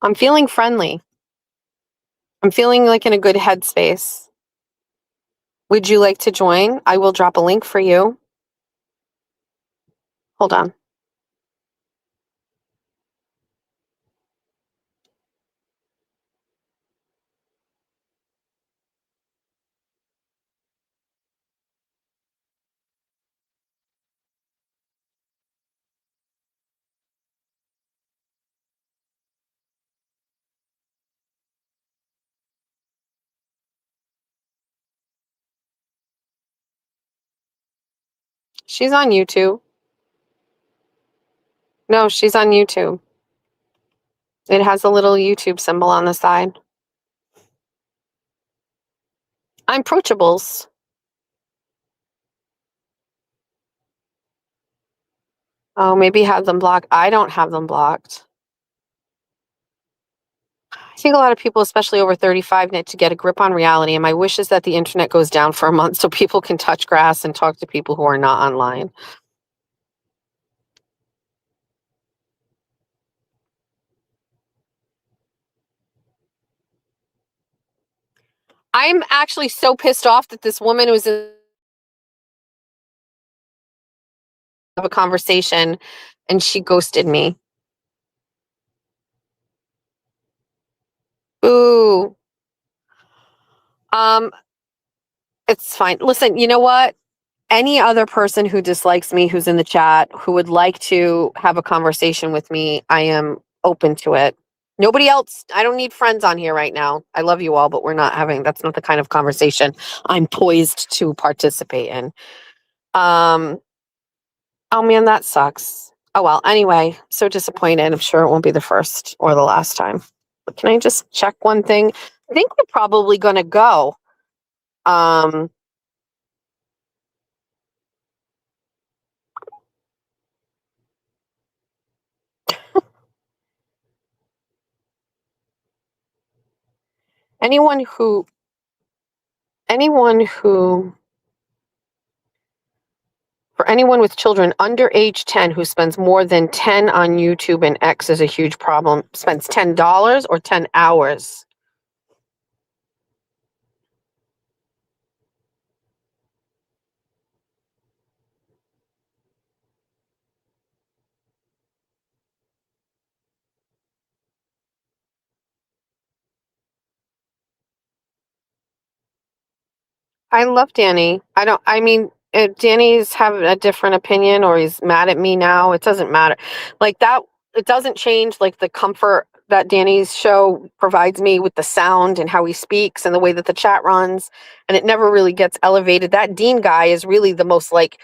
I'm feeling friendly. I'm feeling like in a good headspace. Would you like to join? I will drop a link for you. Hold on. She's on YouTube. No, she's on YouTube. It has a little YouTube symbol on the side. I'm approachables. Oh, maybe have them blocked. I don't have them blocked. I think a lot of people, especially over 35, need to get a grip on reality. And my wish is that the internet goes down for a month so people can touch grass and talk to people who are not online. I'm actually so pissed off that this woman was in a conversation and she ghosted me. Ooh. It's fine. Listen, you know what? Any other person who dislikes me who's in the chat who would like to have a conversation with me, I am open to it. Nobody else. I don't need friends on here right now. I love you all, but that's not the kind of conversation I'm poised to participate in. Oh man, that sucks. Oh well, anyway, so disappointed. I'm sure it won't be the first or the last time. But can I just check one thing? I think we're probably going to go. Anyone for anyone with children under age 10 who spends more than 10 on YouTube and X is a huge problem. Spends $10 or 10 hours? I love Danny. If Danny's have a different opinion or he's mad at me now, it doesn't matter. Like that, it doesn't change like the comfort that Danny's show provides me with the sound and how he speaks and the way that the chat runs. And it never really gets elevated. That Dean guy is really the most like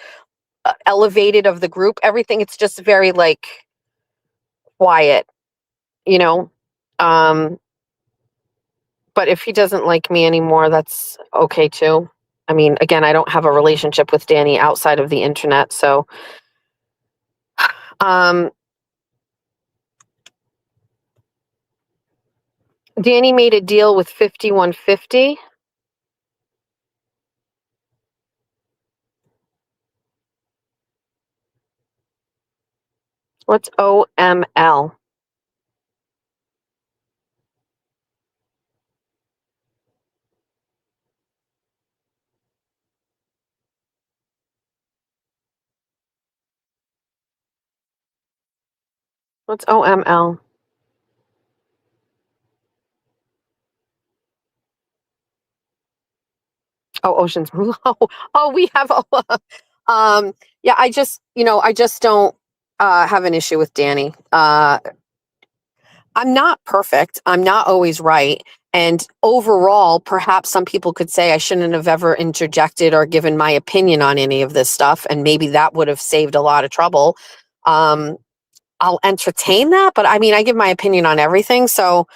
elevated of the group. Everything, it's just very like quiet, you know. But if he doesn't like me anymore, that's okay too. I mean, again, I don't have a relationship with Danny outside of the internet, so Danny made a deal with 5150. What's OML? What's OML? Oh, Ocean's Blue. Oh, we have. Yeah, I just, I just don't have an issue with Danny. I'm not perfect. I'm not always right. And overall, perhaps some people could say I shouldn't have ever interjected or given my opinion on any of this stuff. And maybe that would have saved a lot of trouble. I'll entertain that, but I mean, I give my opinion on everything. So,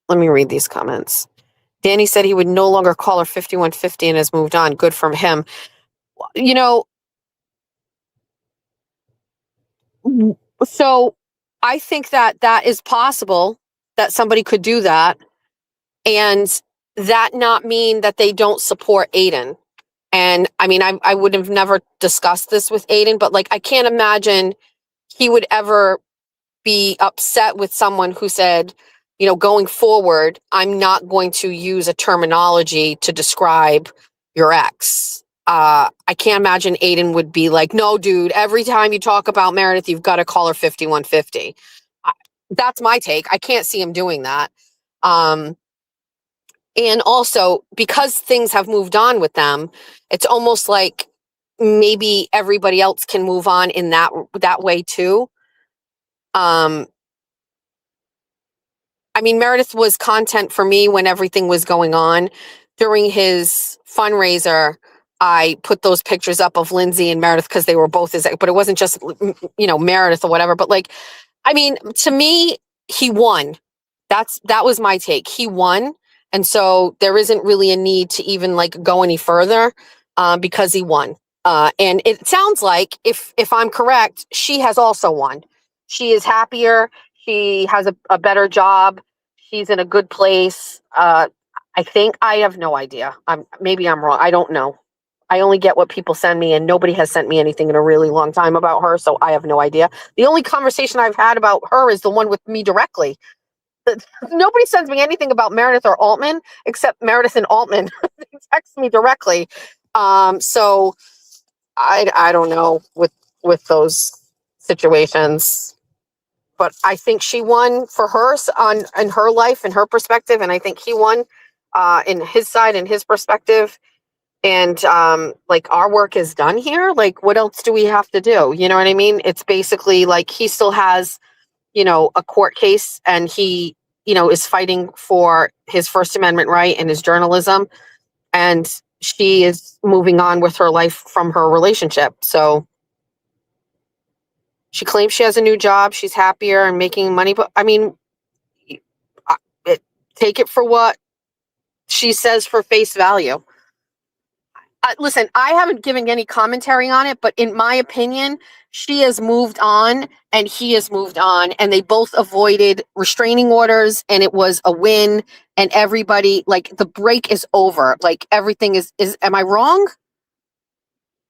let me read these comments. Danny said he would no longer call her 5150 and has moved on. Good from him. So I think that that is possible, that somebody could do that, and that not mean that they don't support Aiden. And I mean, I would have never discussed this with Aiden, but like, I can't imagine he would ever be upset with someone who said, going forward, I'm not going to use a terminology to describe your ex. I can't imagine Aiden would be like, no, dude, every time you talk about Meredith, you've got to call her 5150. That's my take. I can't see him doing that. And also, because things have moved on with them, it's almost like maybe everybody else can move on in that way too. I mean, Meredith was content for me when everything was going on. During his fundraiser, I put those pictures up of Lindsay and Meredith because they were both but it wasn't just, Meredith or whatever. But like, I mean, to me, he won. That was my take. He won. And so there isn't really a need to even like go any further because he won. And it sounds like, if I'm correct, she has also won. She is happier. She has a better job. She's in a good place. I think. I have no idea. Maybe I'm wrong. I don't know. I only get what people send me, and nobody has sent me anything in a really long time about her, so I have no idea. The only conversation I've had about her is the one with me directly. Nobody sends me anything about Meredith or Altman except Meredith and Altman. They text me directly. So I don't know with those situations. But I think she won for her in her life and her perspective, and I think he won in his side and his perspective. And like, our work is done here. Like, what else do we have to do? You know what I mean? It's basically like he still has, a court case, and he, is fighting for his First Amendment right and his journalism, and she is moving on with her life from her relationship. So she claims she has a new job. She's happier and making money. But I mean, take it for what she says for face value. Listen, I haven't given any commentary on it, but in my opinion, she has moved on and he has moved on, and they both avoided restraining orders, and it was a win. And everybody, like, the break is over. Like, everything is, am I wrong?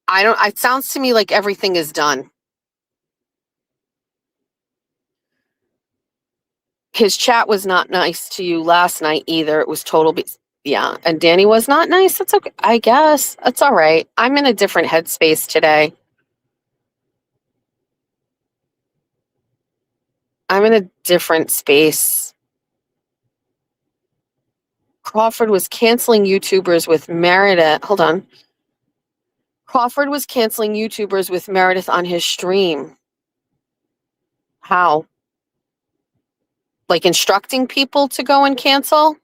It sounds to me like everything is done. His chat was not nice to you last night either. It was total yeah. And Danny was not nice. That's okay. I guess that's all right. I'm in a different headspace today. I'm in a different space. Crawford was canceling YouTubers with Meredith. Hold on. Crawford was canceling YouTubers with Meredith on his stream. How? Like, instructing people to go and cancel?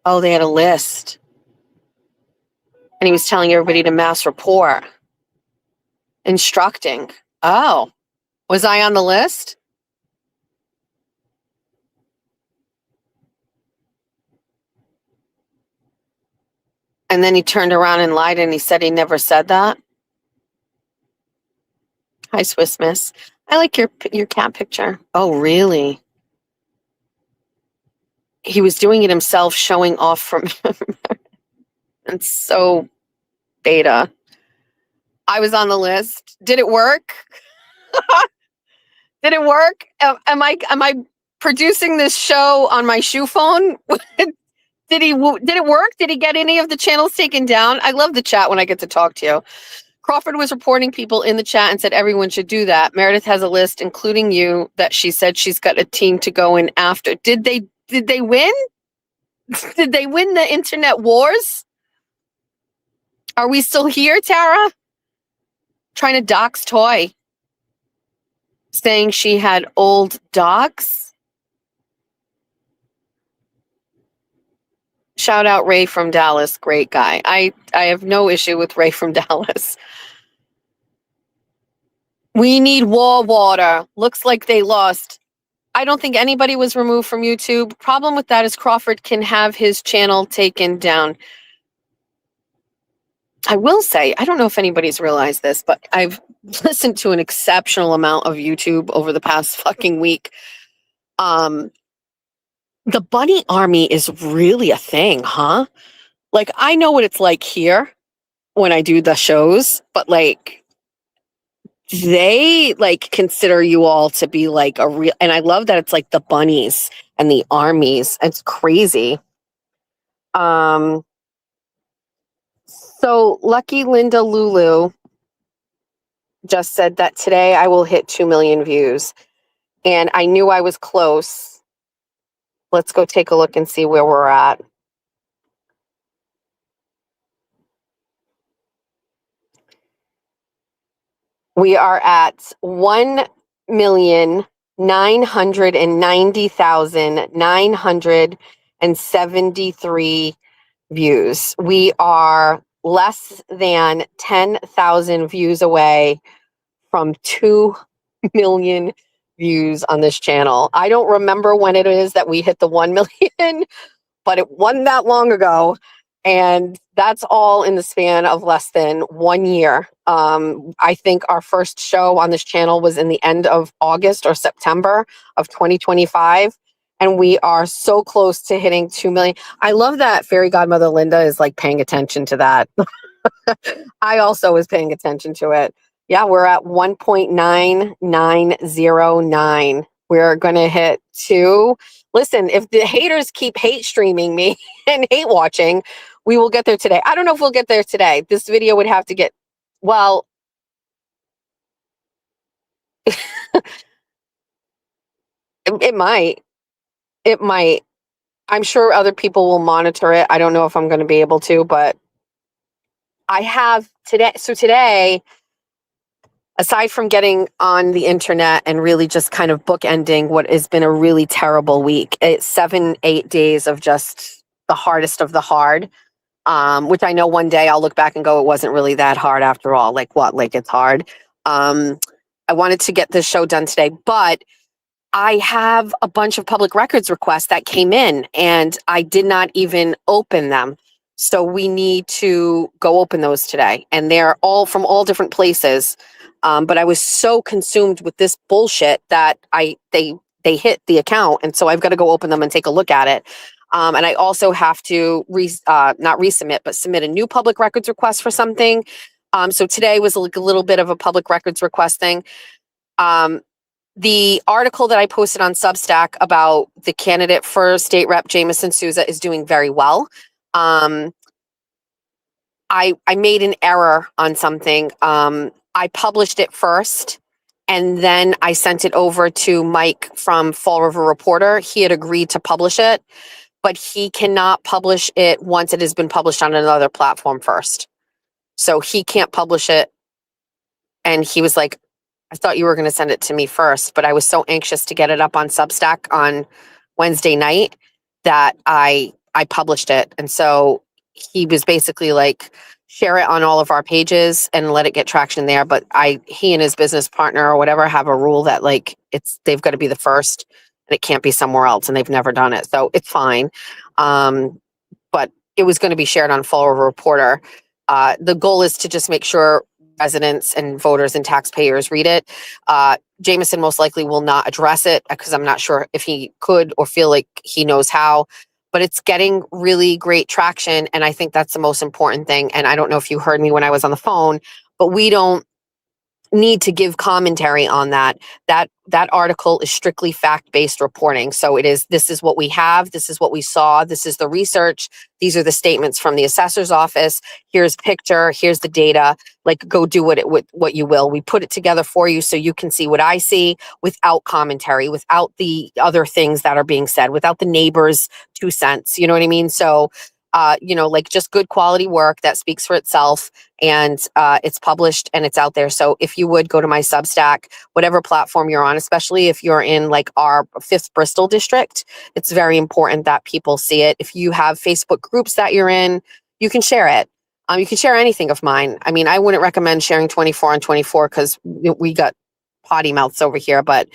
Oh, they had a list. And he was telling everybody to mass report. Instructing. Oh, was I on the list? And then he turned around and lied and he said he never said that. Hi, Swiss Miss. I like your cat picture. Oh, really? He was doing it himself, showing off from and so beta. I was on the list. Did it work? Did it work? Am I producing this show on my shoe phone? Did it work? Did he get any of the channels taken down? I love the chat when I get to talk to you. Crawford was reporting people in the chat and said everyone should do that. Meredith has a list, including you, that she said she's got a team to go in after. Did they win? Did they win the internet wars? Are we still here, Tara? Trying to dox Toy. Saying she had old docs. Shout out Ray from Dallas. Great guy. I have no issue with Ray from Dallas. We need war water. Looks like they lost. I don't think anybody was removed from YouTube. Problem with that is Crawford can have his channel taken down. I will say, I don't know if anybody's realized this, but I've listened to an exceptional amount of YouTube over the past fucking week. The bunny army is really a thing, huh? Like, I know what it's like here when I do the shows, but like, they like consider you all to be like a real, and I love that it's like the bunnies and the armies. It's crazy. So Lucky Linda Lulu just said that today I will hit 2 million views, and I knew I was close. Let's go take a look and see where we're at. We are at 1,990,973 views. We are less than 10,000 views away from 2 million views on this channel. I don't remember when it is that we hit the 1 million, but it wasn't that long ago. And that's all in the span of less than 1 year. I think our first show on this channel was in the end of August or September of 2025. And we are so close to hitting 2 million. I love that Fairy Godmother Linda is like paying attention to that. I also was paying attention to it. Yeah, we're at 1.9909. We're going to hit 2. Listen, if the haters keep hate streaming me and hate watching, we will get there today. I don't know if we'll get there today. This video would have to get, well, it might. It might. I'm sure other people will monitor it. I don't know if I'm going to be able to, but I have today. So today, aside from getting on the internet and really just kind of bookending what has been a really terrible week, it's 7-8 days of just the hardest of the hard, which I know one day I'll look back and go, it wasn't really that hard after all. Like what? Like it's hard. I wanted to get this show done today, but I have a bunch of public records requests that came in and I did not even open them. So we need to go open those today. And they're all from all different places. But I was so consumed with this bullshit that they hit the account. And so I've got to go open them and take a look at it. And I also have to not resubmit, but submit a new public records request for something. So today was like a little bit of a public records request thing. The article that I posted on Substack about the candidate for state rep, Jamison Souza, is doing very well. I made an error on something. I published it first, and then I sent it over to Mike from Fall River Reporter. He had agreed to publish it, but he cannot publish it once it has been published on another platform first. So he can't publish it. And he was like, I thought you were going to send it to me first, but I was so anxious to get it up on Substack on Wednesday night that I I published it. And so he was basically like, share it on all of our pages and let it get traction there. But he and his business partner or whatever have a rule that like they've got to be the first and it can't be somewhere else, and they've never done it. So it's fine. But it was going to be shared on Fall River Reporter. The goal is to just make sure residents and voters and taxpayers read it. Jameson most likely will not address it because I'm not sure if he could or feel like he knows how, but it's getting really great traction. And I think that's the most important thing. And I don't know if you heard me when I was on the phone, but we don't need to give commentary on that. That article is strictly fact-based reporting. So this is what we have, this is what we saw, this is the research, these are the statements from the assessor's office, here's picture, here's the data, like go do what you will. We put it together for you so you can see what I see without commentary, without the other things that are being said, without the neighbors' 2 cents, you know what I mean? So like just good quality work that speaks for itself, and it's published and it's out there. So if you would go to my Substack, whatever platform you're on, especially if you're in like our 5th Bristol district, it's very important that people see it. If you have Facebook groups that you're in, you can share it. You can share anything of mine. I mean, I wouldn't recommend sharing 24 on 24 because we got potty mouths over here, but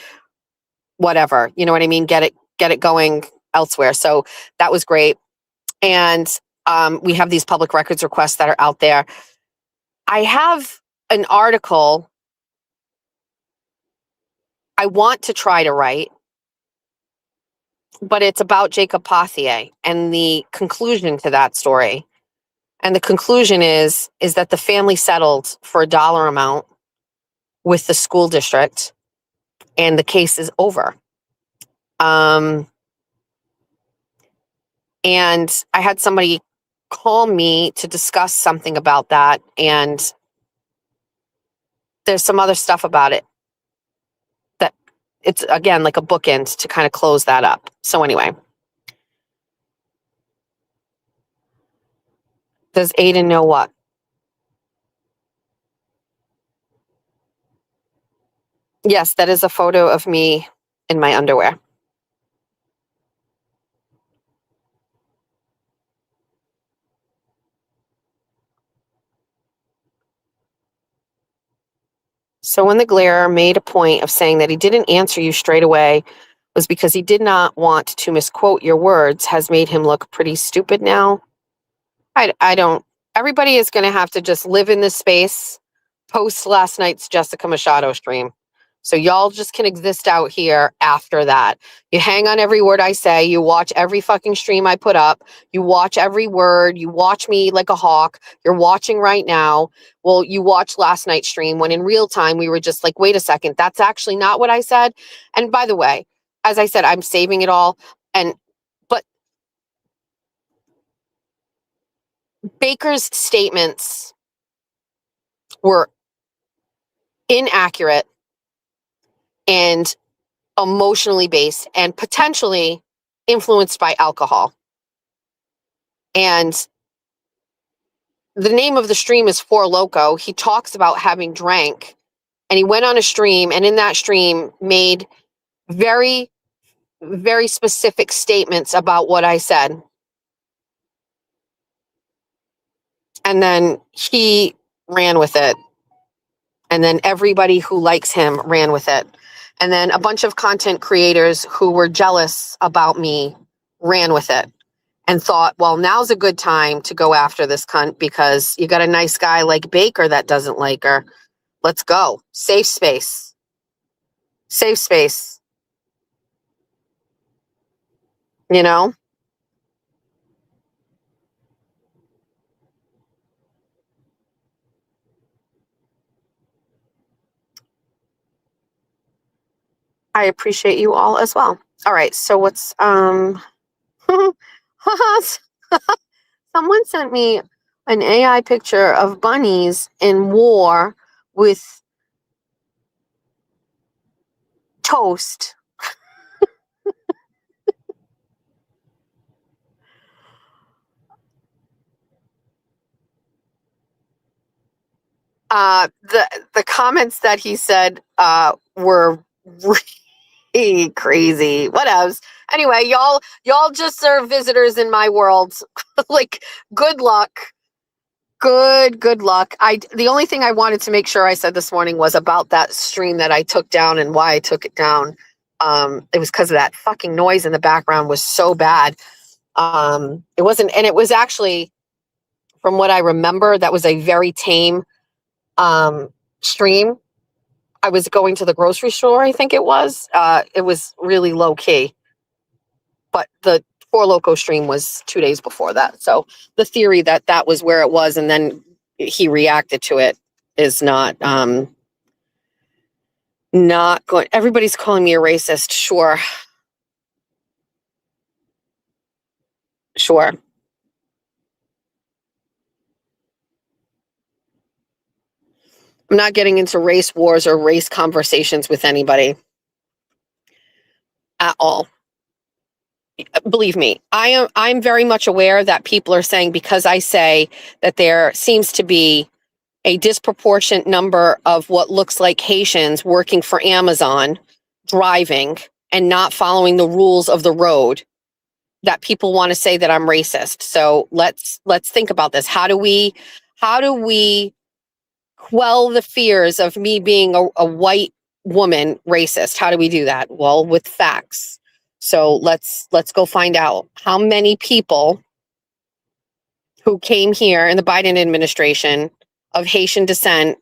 whatever, you know what I mean? Get it going elsewhere. So that was great. And we have these public records requests that are out there. I have an article I want to try to write, but it's about Jacob Pothier and the conclusion to that story. And the conclusion is that the family settled for a dollar amount with the school district and the case is over. And I had somebody call me to discuss something about that. And there's some other stuff about it that it's, again, like a bookend to kind of close that up. So anyway. Does Aiden know what? Yes, that is a photo of me in my underwear. So when the Glare made a point of saying that he didn't answer you straight away was because he did not want to misquote your words has made him look pretty stupid now. I don't. Everybody is going to have to just live in this space post last night's Jessica Machado stream. So y'all just can exist out here after that. You hang on every word I say. You watch every fucking stream I put up. You watch every word. You watch me like a hawk. You're watching right now. Well, you watched last night's stream when in real time we were just like, wait a second, that's actually not what I said. And by the way, as I said, I'm saving it all. But Baker's statements were inaccurate and emotionally based and potentially influenced by alcohol. And the name of the stream is Four Loco. He talks about having drank, and he went on a stream, and in that stream made very, very specific statements about what I said. And then he ran with it. And then everybody who likes him ran with it. And then a bunch of content creators who were jealous about me ran with it and thought, well, now's a good time to go after this cunt because you got a nice guy like Baker that doesn't like her. Let's go. Safe space. Safe space. You know? I appreciate you all as well. All right, so what's someone sent me an AI picture of bunnies in war with toast. The comments that he said were Crazy. What else? Anyway, y'all just serve visitors in my world. Like, good luck. Good luck. The only thing I wanted to make sure I said this morning was about that stream that I took down and why I took it down. It was because of that fucking noise in the background was so bad. It wasn't, and it was actually, from what I remember, that was a very tame stream. I was going to the grocery store, I think it was. It was really low key. But the Four Loco stream was 2 days before that. So the theory that that was where it was and then he reacted to it is not going. Everybody's calling me a racist. Sure. I'm not getting into race wars or race conversations with anybody at all. Believe me, I'm very much aware that people are saying, because I say that there seems to be a disproportionate number of what looks like Haitians working for Amazon, driving and not following the rules of the road, that people want to say that I'm racist. So let's think about this. How do we quell the fears of me being a white woman racist? How do we do that? Well, with facts. So let's go find out how many people who came here in the Biden administration of Haitian descent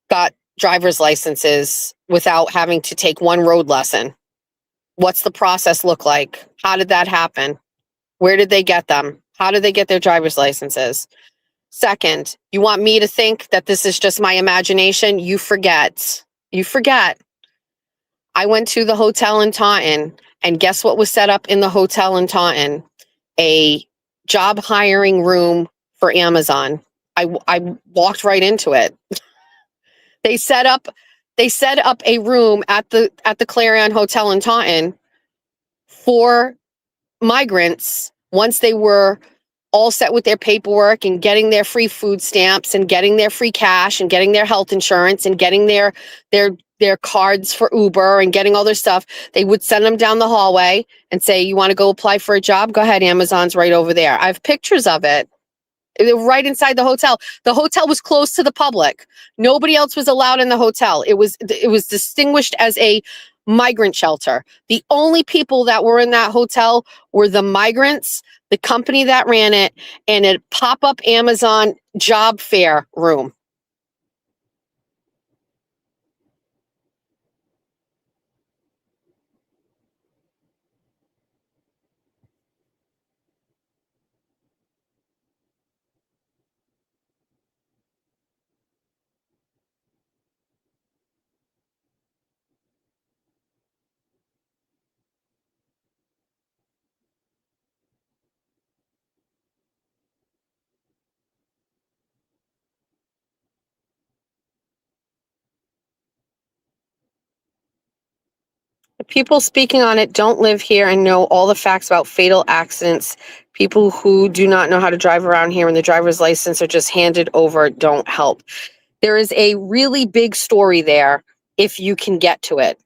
got driver's licenses without having to take one road lesson. What's the process look like? How did that happen? Where did they get them? How did they get their driver's licenses? Second, you want me to think that this is just my imagination? You forget. I went to the hotel in Taunton, and guess what was set up in the hotel in Taunton? A job hiring room for Amazon. I walked right into it. They set up a room at the Clarion Hotel in Taunton for migrants once they were all set with their paperwork and getting their free food stamps and getting their free cash and getting their health insurance and getting their cards for Uber and getting all their stuff. They would send them down the hallway and say, you want to go apply for a job? Go ahead. Amazon's right over there. I have pictures of it. They were right inside the hotel. The hotel was closed to the public. Nobody else was allowed in the hotel. It was distinguished as a migrant shelter. The only people that were in that hotel were the migrants, the company that ran it, and a pop-up Amazon job fair room. The people speaking on it don't live here and know all the facts about fatal accidents. People who do not know how to drive around here and the driver's license are just handed over don't help. There is a really big story there if you can get to it.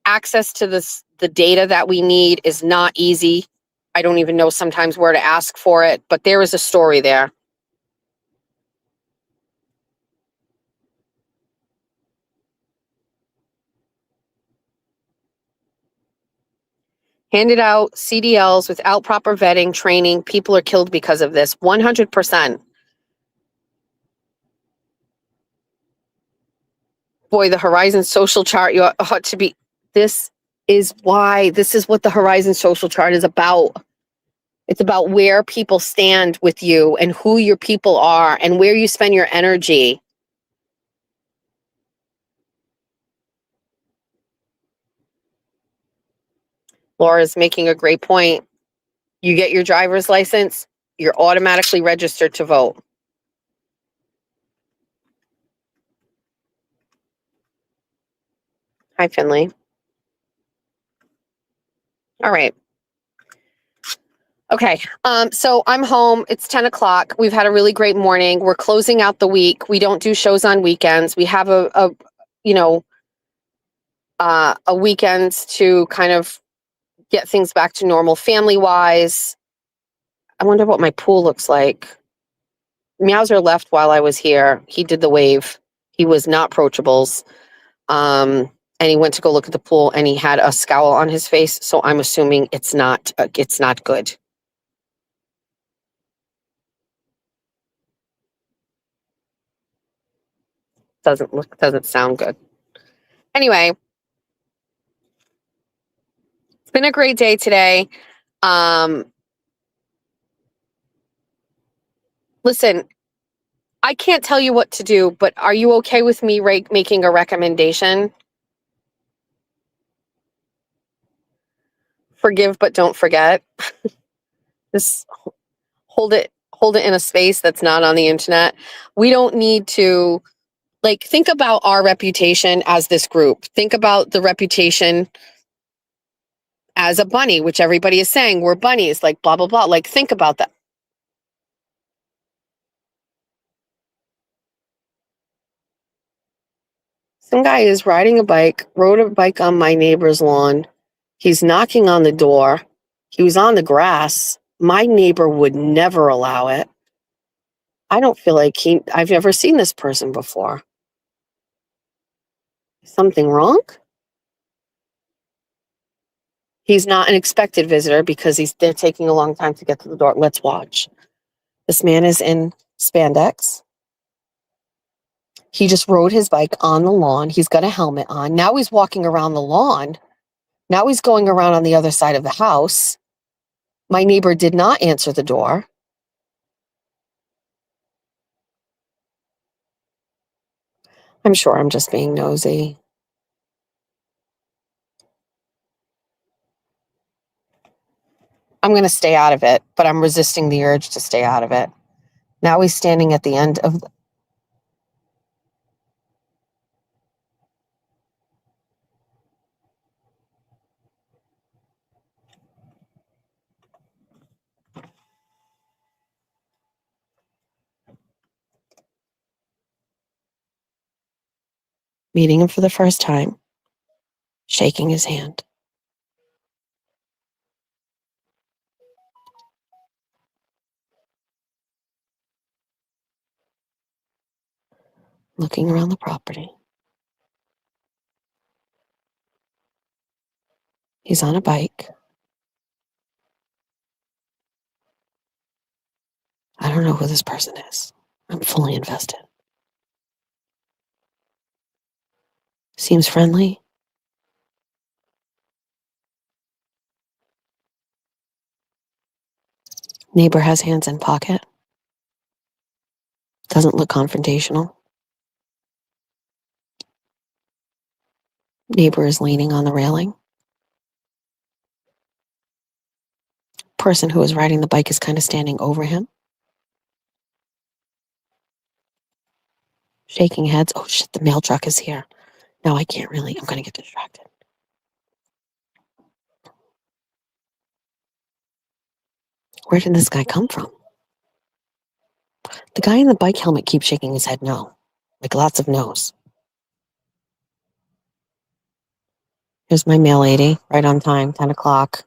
Access to the data that we need is not easy. I don't even know sometimes where to ask for it, but there is a story there. Handed out CDLs without proper vetting, training. People are killed because of this. 100%. Boy, the Horizon Social Chart, you ought to be. This is what the Horizon Social Chart is about. It's about where people stand with you and who your people are and where you spend your energy. Laura's making a great point. You get your driver's license, you're automatically registered to vote. Hi, Finley. All right. Okay. So I'm home. It's 10 o'clock. We've had a really great morning. We're closing out the week. We don't do shows on weekends. We have a a weekend to kind of get things back to normal family wise. I wonder what my pool looks like. Meowser left while I was here. He did the wave. He was not approachables. And he went to go look at the pool and he had a scowl on his face. So I'm assuming it's not good. Doesn't sound good. Anyway, it's been a great day today. Listen, I can't tell you what to do, but are you okay with me making a recommendation? Forgive, but don't forget. Just hold it in a space that's not on the internet. We don't need to, like, think about our reputation as this group. Think about the reputation as a bunny, which everybody is saying we're bunnies, like blah, blah, blah. Like, think about that. Some guy is riding a bike, rode a bike on my neighbor's lawn. He's knocking on the door. He was on the grass. My neighbor would never allow it. I don't feel like I've never seen this person before. Something wrong? He's not an expected visitor because they're taking a long time to get to the door. Let's watch. This man is in spandex. He just rode his bike on the lawn. He's got a helmet on. Now he's walking around the lawn. Now he's going around on the other side of the house. My neighbor did not answer the door. I'm sure I'm just being nosy. I'm going to stay out of it, but I'm resisting the urge to stay out of it. Now he's standing at the end of the meeting him for the first time, shaking his hand. Looking around the property. He's on a bike. I don't know who this person is. I'm fully invested. Seems friendly. Neighbor has hands in pocket. Doesn't look confrontational. Neighbor is leaning on the railing. Person who is riding the bike is kind of standing over him. Shaking heads. Oh shit, the mail truck is here. Now I can't really, I'm going to get distracted. Where did this guy come from? The guy in the bike helmet keeps shaking his head no. Like lots of no's. Here's my mail lady, right on time, 10 o'clock.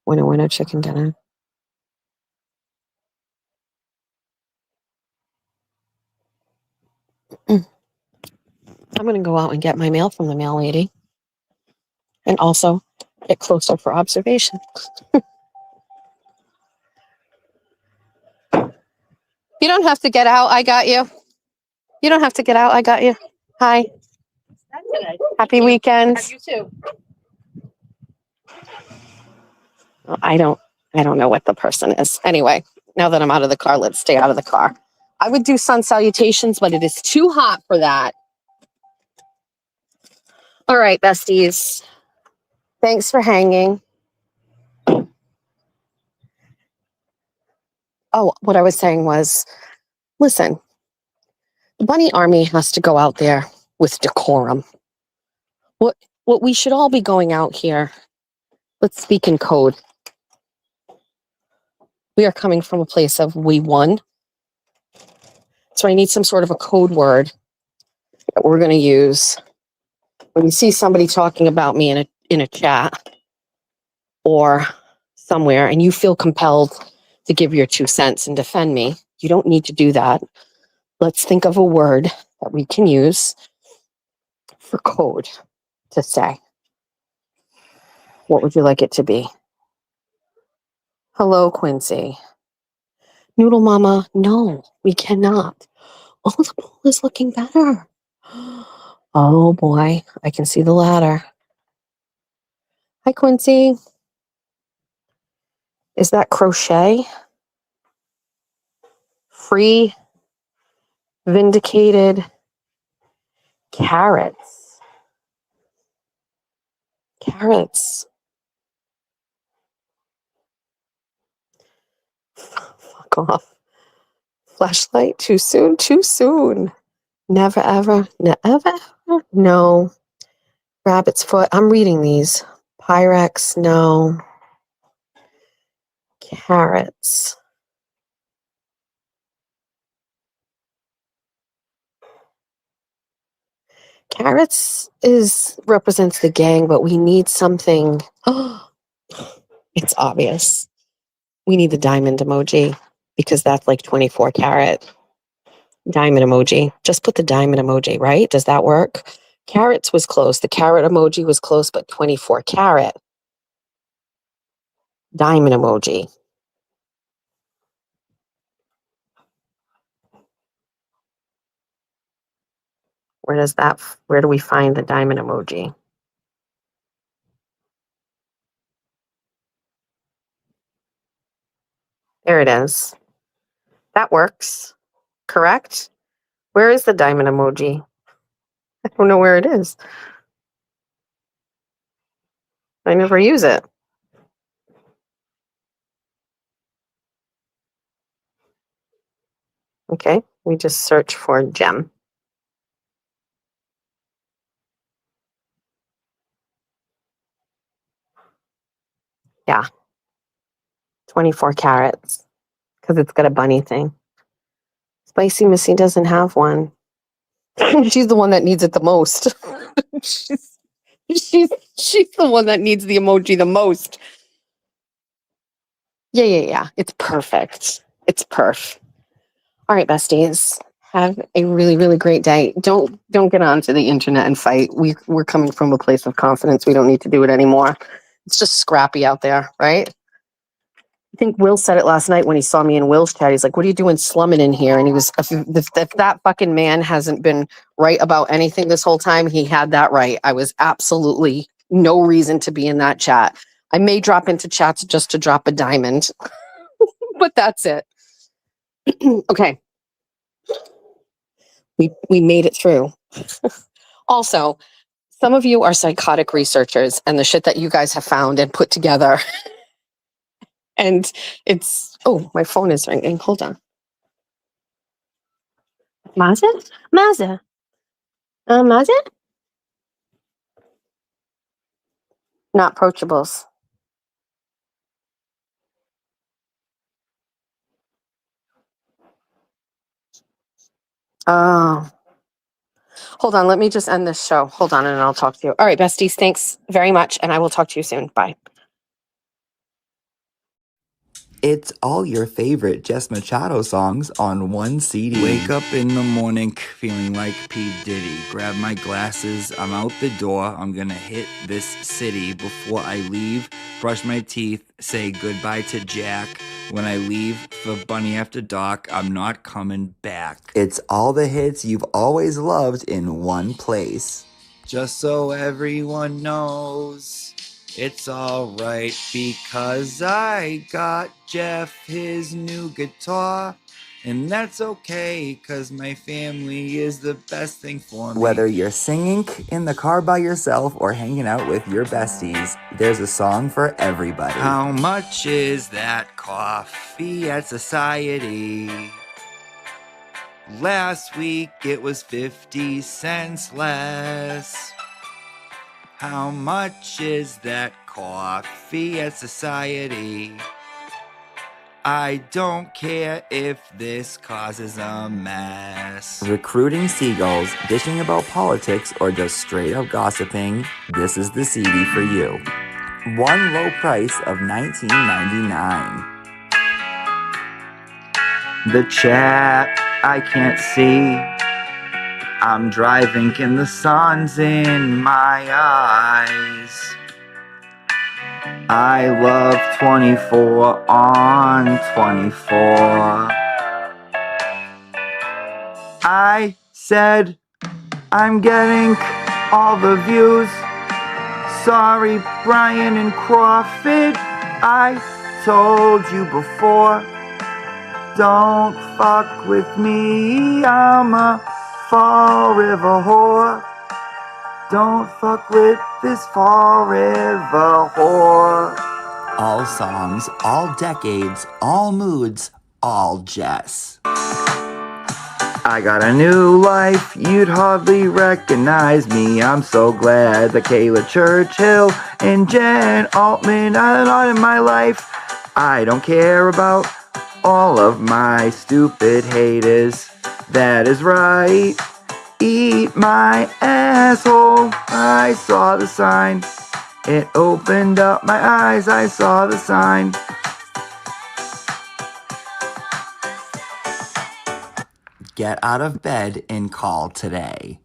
Winner, chicken dinner. I'm going to go out and get my mail from the mail lady. And also get closer for observation. You don't have to get out. I got you. You don't have to get out. I got you. Hi. Happy weekend.
You too.
I don't know what the person is. Anyway, now that I'm out of the car, let's stay out of the car. I would do sun salutations, but it is too hot for that. All right, besties. Thanks for hanging. Oh, what I was saying was, listen, the bunny army has to go out there with decorum. What we should all be going out here, let's speak in code. We are coming from a place of we won. So I need some sort of a code word that we're going to use when you see somebody talking about me in a chat or somewhere and you feel compelled to give your 2 cents and defend me, you don't need to do that. Let's think of a word that we can use for code to say. What would you like it to be? Hello, Quincy. Noodle Mama, no, we cannot. Oh, the pool is looking better. Oh boy, I can see the ladder. Hi, Quincy. Is that crochet? Free, vindicated carrots. Carrots. Fuck off. Flashlight, too soon, too soon. Never ever, never ever. No. Rabbit's foot. I'm reading these. Pyrex, no. Carrots. Carrots represents the gang, but we need something. Oh, it's obvious. We need the diamond emoji because that's like 24 carat. Diamond emoji. Just put the diamond emoji, right? Does that work? Carrots was close. The carrot emoji was close, but 24 carat. Diamond emoji. Where do we find the diamond emoji? There it is. That works. Correct? Where is the diamond emoji? I don't know where it is. I never use it. Okay, we just search for gem. Yeah. 24 carats. Because it's got a bunny thing. Spicy Missy doesn't have one. She's the one that needs it the most. she's the one that needs the emoji the most. Yeah. It's perfect. It's perf. All right, besties. Have a really, really great day. Don't get onto the internet and fight. We're coming from a place of confidence. We don't need to do it anymore. It's just scrappy out there, right? I think Will said it last night when he saw me in Will's chat. He's like, "What are you doing slumming in here?" And he was, if that fucking man hasn't been right about anything this whole time, he had that right. I was absolutely no reason to be in that chat. I may drop into chats just to drop a diamond, but that's it. Okay. We made it through. Also, some of you are psychotic researchers and the shit that you guys have found and put together. And oh, my phone is ringing. Hold on. Maza? Maza? Maza? Not approachables. Oh. Hold on, let me just end this show. Hold on, and I'll talk to you. All right, besties, thanks very much, and I will talk to you soon. Bye.
It's all your favorite Jess Machado songs on one CD. Wake up in the morning feeling like P. Diddy. Grab my glasses, I'm out the door. I'm gonna hit this city. Before I leave, brush my teeth, say goodbye to Jack. When I leave for Bunny After Dark, I'm not coming back. It's all the hits you've always loved in one place. Just so everyone knows, it's alright because I got Jeff his new guitar. And that's okay, cause my family is the best thing for me. Whether you're singing in the car by yourself or hanging out with your besties, there's a song for everybody. How much is that coffee at Society? Last week it was 50 cents less. How much is that coffee at Society? I don't care if this causes a mess. Recruiting seagulls, dishing about politics, or just straight up gossiping, this is the CD for you. One low price of $19.99. The chat I can't see. I'm driving and the sun's in my eyes. I love 24 on 24. I said I'm getting all the views. Sorry, Brian and Crawford. I told you before. Don't fuck with me. I'm a Fall River whore. Don't fuck with this Fall River whore. All songs, all decades, all moods, all Jess. I got a new life, you'd hardly recognize me. I'm so glad that Kayla Churchill and Jen Altman are not in my life. I don't care about all of my stupid haters. That is right. Eat my asshole. I saw the sign. It opened up my eyes. I saw the sign. Get out of bed and call today.